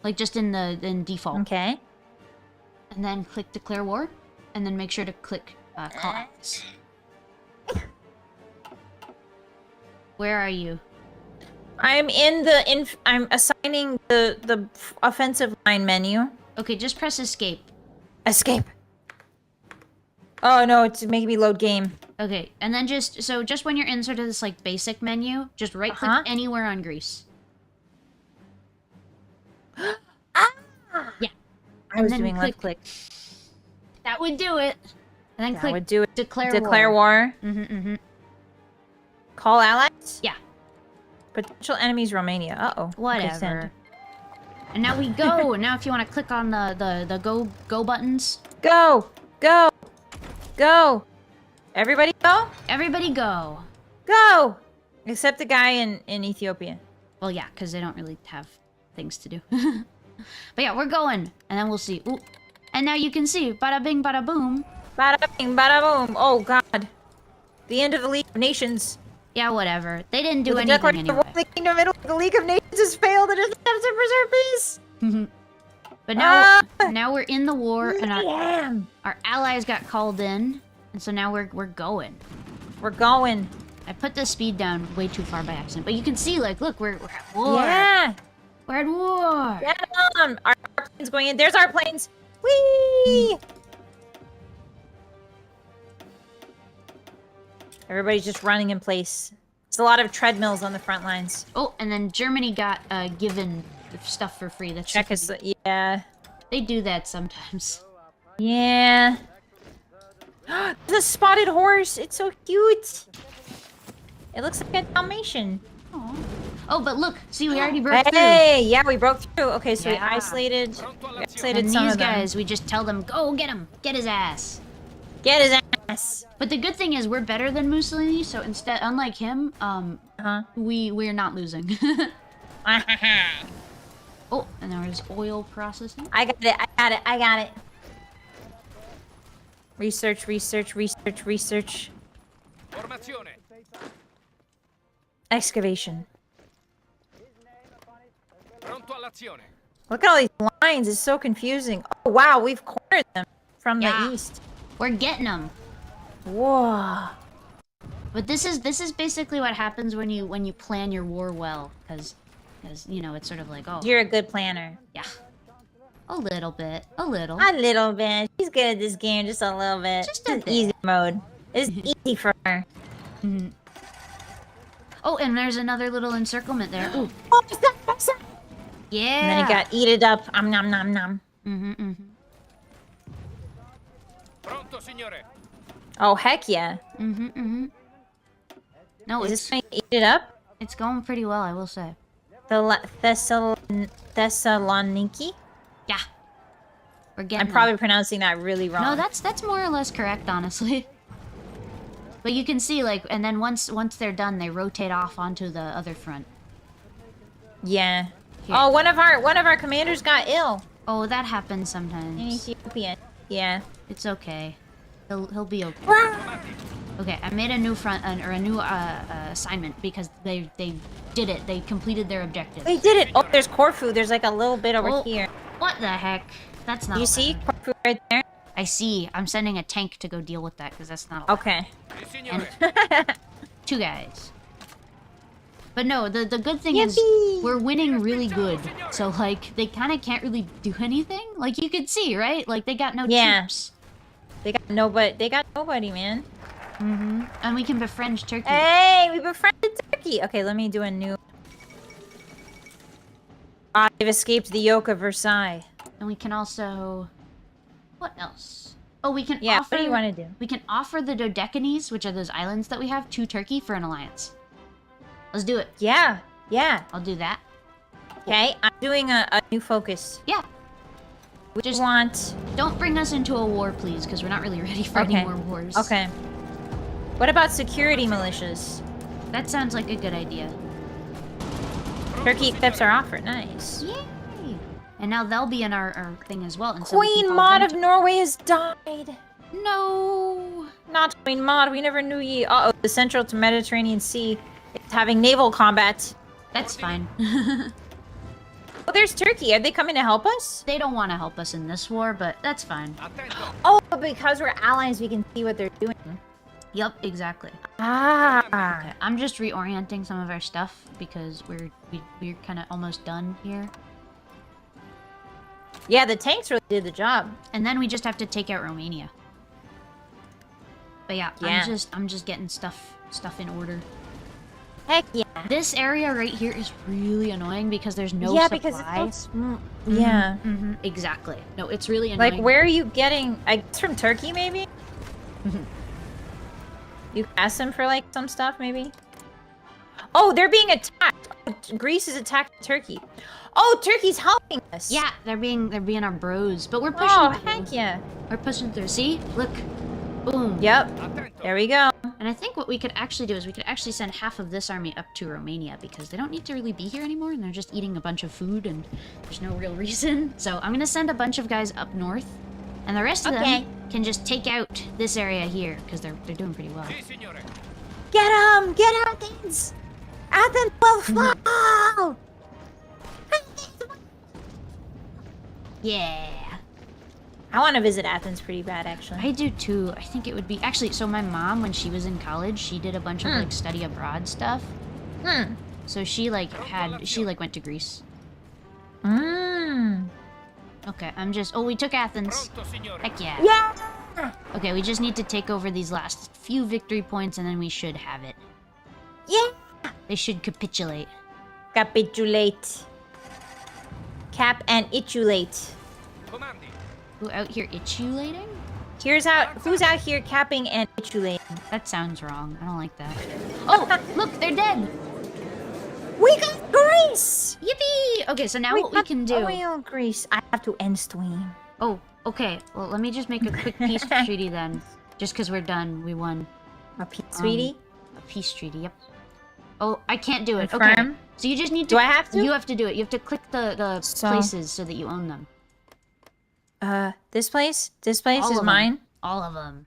Like just in default. Okay. And then click Declare War, and then make sure to click Call Allies. Where are you? I'm I'm assigning the offensive line menu. Okay, just press Escape. Escape. Oh no, it's making me load game. Okay, and then just when you're in sort of this like basic menu, just right-click anywhere on Greece. Yeah. I was then doing left click. That would do it. And then That click would do it. Declare War. Call allies? Yeah. Potential enemies Romania. Uh-oh. Okay, Whatever. send. And now we go. Now if you want to click on the go buttons. Go! Go! Go! Everybody go? Everybody go. Go! Except the guy in Ethiopia. Well, yeah, because they don't really have things to do. But yeah, we're going. And then we'll see. Ooh. And now you can see. Bada bing, bada boom. Bada bing, bada boom. Oh, God. The end of the League of Nations. Yeah, whatever. They didn't do With anything the anyway. The Kingdom of Italy, the League of Nations has failed. It doesn't have to preserve peace. But now, now we're in the war, and Damn. our allies got called in, and so now we're going. We're going. I put the speed down way too far by accident, but you can see, like, look, we're at war. Yeah. We're at war. Get 'em. Our planes going in. There's our planes. Whee! Everybody's just running in place. It's a lot of treadmills on the front lines. Oh, and then Germany got given stuff for free. That's Check us. Yeah. They do that sometimes. Yeah. The spotted horse. It's so cute. It looks like a Dalmatian. Aww. Oh, but look. See, we already broke through. Hey, yeah, we broke through. Okay, so Yeah. we isolated And some these of them. guys, we just tell them, go get him. Get his ass. Get his ass. But the good thing is we're better than Mussolini, so instead, unlike him, we're not losing. Oh, and there was oil processing. I got it. I got it. I got it. Research, research, research, research. Formazione. Excavation. Pronto all'azione. Look at all these lines. It's so confusing. Oh, wow. We've cornered them from Yeah. the east. We're getting them. Whoa. But this is basically what happens when you plan your war well, because you know it's sort of like, oh You're a good planner. yeah, a little bit, a little. A little bit. She's good at this game. Just a little bit. Just a It's bit. easy mode. It's easy for her. Oh, and there's another little encirclement there. Ooh. Oh, it's not. Yeah. And then it got eat it up. Nom nom nom. Pronto, signore. Oh heck yeah! No, Is it's this gonna eat it up? it's going pretty well, I will say. The Thessaloniki? Yeah. We're getting I'm probably pronouncing that really wrong. No, that's more or less correct, honestly. But you can see, like, and then once they're done, they rotate off onto the other front. Yeah. Here. Oh, one of our commanders got ill Oh, that happens in sometimes. Ethiopia. Yeah. It's okay. He'll be okay. Okay, I made a new front or a new assignment because they did it. They completed their objective. They did it. Oh, there's Corfu. There's like a little bit over Oh, here. What the heck? That's not. You allowed. see Corfu right there? I see. I'm sending a tank to go deal with that because that's not allowed. Okay. Sì, signore. Two guys. But no, the good thing is Yippee! we're winning really good. So like they kind of can't really do anything. Like you could see, right? Like they got no troops. They got nobody, man. And we can befriend Turkey. Hey, we befriended Turkey. Okay, let me do a new. I've escaped the yoke of Versailles. And we can also what else? Oh, we can Yeah, offer what do you want to do? We can offer the Dodecanese, which are those islands that we have, to Turkey for an alliance. Let's do it. Yeah, yeah. I'll do that. Okay, I'm doing a new focus. Yeah. We Just- want... Don't bring us into a war, please, because we're not really ready for any Okay. more wars. Okay. What about security militias? That sounds like a good idea. Turkey accepts our offer. Nice. Yay! And now they'll be in our thing as well. And so we can Queen call Maud them of Norway has died. No! Not Queen Maud. We never knew ye. Uh-oh. The Central to Mediterranean Sea is having naval combat. That's fine. Oh, there's Turkey. Are they coming to help us? They don't want to help us in this war, but that's fine. Attento. Oh, because we're allies, we can see what they're doing. Yep, exactly. Ah. Okay, I'm just reorienting some of our stuff because we're kind of almost done here. Yeah, the tanks really did the job. And then we just have to take out Romania. But yeah, Yeah. I'm just getting stuff in order. Heck yeah. This area right here is really annoying because there's no yeah, supply. because it's yeah. Exactly. No, it's really annoying. Like, where are you getting? I guess from Turkey, maybe? You ask them for, like, some stuff, maybe? Oh, they're being attacked. Oh, Greece is attacking Turkey. Oh, Turkey's helping us. Yeah, they're being our bros, but we're pushing Oh, through. heck yeah. We're pushing through. See? Look. Boom. Yep. Attento. There we go. And I think what we could actually do is we could actually send half of this army up to Romania because they don't need to really be here anymore and they're just eating a bunch of food and there's no real reason. So I'm going to send a bunch of guys up north and the rest of Okay. them can just take out this area here because they're doing pretty well. Sì, signore. Get him! Get Athens! Athens will fall! Yeah. I want to visit Athens pretty bad, actually. I do too. I think it would be actually so my mom when she was in college, she did a bunch of like study abroad stuff. So she went to Greece. Okay, I'm just we took Athens. Pronto, signore. Heck yeah. Yeah! Okay, we just need to take over these last few victory points and then we should have it. Yeah! They should capitulate. Capitulate. Cap and itulate. Comandi. Who out here itulating? Who's out here capping and itulating? That sounds wrong. I don't like that. Oh, look, they're dead. We got Greece! Yippee! Okay, so now what we can do. Oil Greece. I have to end stream. Oh, okay. Well, let me just make a quick peace treaty then. Just because we're done. We won. A peace, sweetie? A peace treaty, yep. Oh, I can't do it. Okay. Confirm? So you just need to... Do I have to? You have to do it. You have to click the So- places so that you own them. This place? This place All is of them. mine? All of them.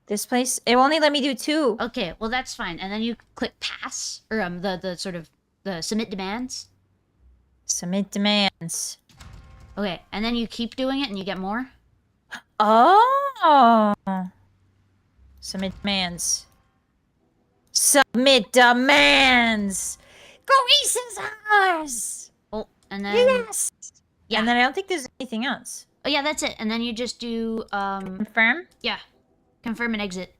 This place? It only let me do 2. Okay, well that's fine. And then you click pass, or the sort of, the submit demands. Submit demands. Okay, and then you keep doing it and you get more. Oh! Submit demands. Submit demands! Greece is ours! Oh, and then... Yes! Yeah. And then I don't think there's anything else. Oh yeah, that's it. And then you just do, Confirm? yeah. Confirm and exit.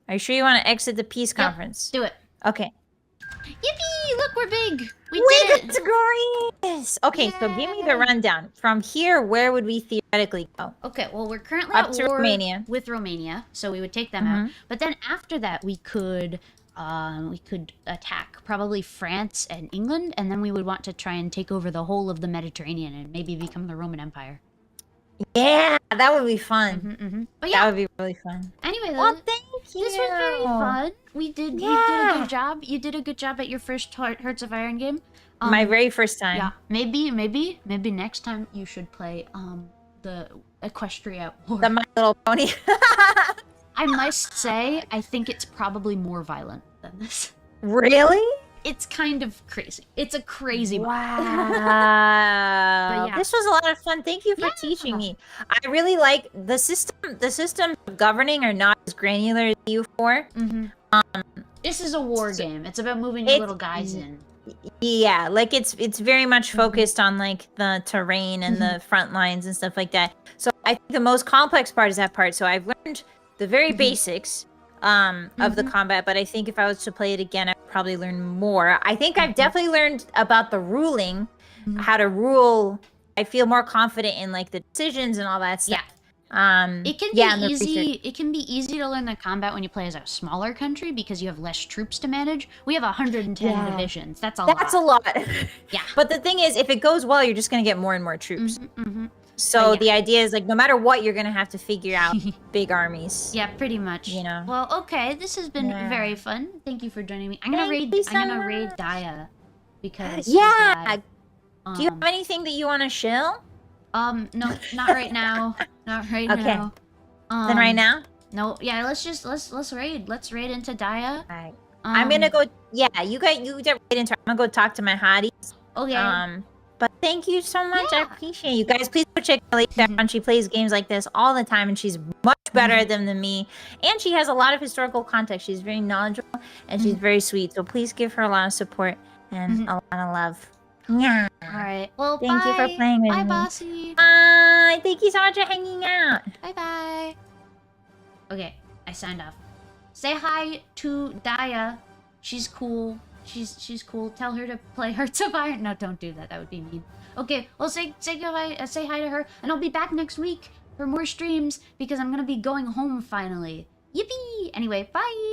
Are you sure you want to exit the peace Yep, conference? do it. Okay. Yippee! Look, we're big. We We did got it. to Greece. Okay, so give me the rundown. From here, where would we theoretically go? Okay, well, we're currently Up at to war Romania. with Romania, so we would take them out. But then after that, we could attack probably France and England, and then we would want to try and take over the whole of the Mediterranean and maybe become the Roman Empire. Yeah, that would be fun. But yeah, That would be really fun. anyway, Well, thank you. this was very fun. We did. You did a good job. You did a good job at your first Hearts of Iron game. My very first time. Yeah, maybe next time you should play the Equestria War. The My Little Pony. I must say, I think it's probably more violent than this. Really? It's kind of crazy. It's a crazy one. Wow. yeah. This was a lot of fun. Thank you for teaching me. I really like the system. The systems of governing are not as granular as EU4. This is a war game. It's about moving your little guys in. Yeah, like it's very much focused on like the terrain and the front lines and stuff like that. So I think the most complex part is that part. So I've learned the very basics of the combat, but I think if I was to play it again, I'd probably learn more. I think I've definitely learned about the ruling, how to rule. I feel more confident in like the decisions and all that stuff. It can be easy. It can be easy to learn the combat when you play as a smaller country because you have less troops to manage. We have 110 divisions. That's a lot. That's a lot. Yeah. But the thing is, if it goes well, you're just gonna get more and more troops. So the idea is like, no matter what, you're gonna have to figure out big armies. Yeah, pretty much. You know. Well, okay, this has been very fun. Thank you for joining me. I'm gonna raid Daya because she's live. Do you have anything that you want to shill? No, not right now. Not right now. Then right now? No, yeah, let's raid. Let's raid into Daya. Alright. I'm gonna go. Yeah, you get right into. I'm gonna go talk to my hotties. Okay. But thank you so much. I appreciate you guys. Please go check out Lady Saffron. She plays games like this all the time, and she's much better at them than me. And she has a lot of historical context. She's very knowledgeable, and she's very sweet. So please give her a lot of support and a lot of love. Yeah. All right. Well, thank you for playing with me. Bye, Bossy. Bye. Thank you so much for hanging out. Bye. Okay, I signed off. Say hi to Daya. She's cool. She's cool. Tell her to play Hearts of Iron. No, don't do that. That would be mean. Okay, well, say goodbye. Say hi to her, and I'll be back next week for more streams because I'm gonna be going home finally. Yippee! Anyway, bye.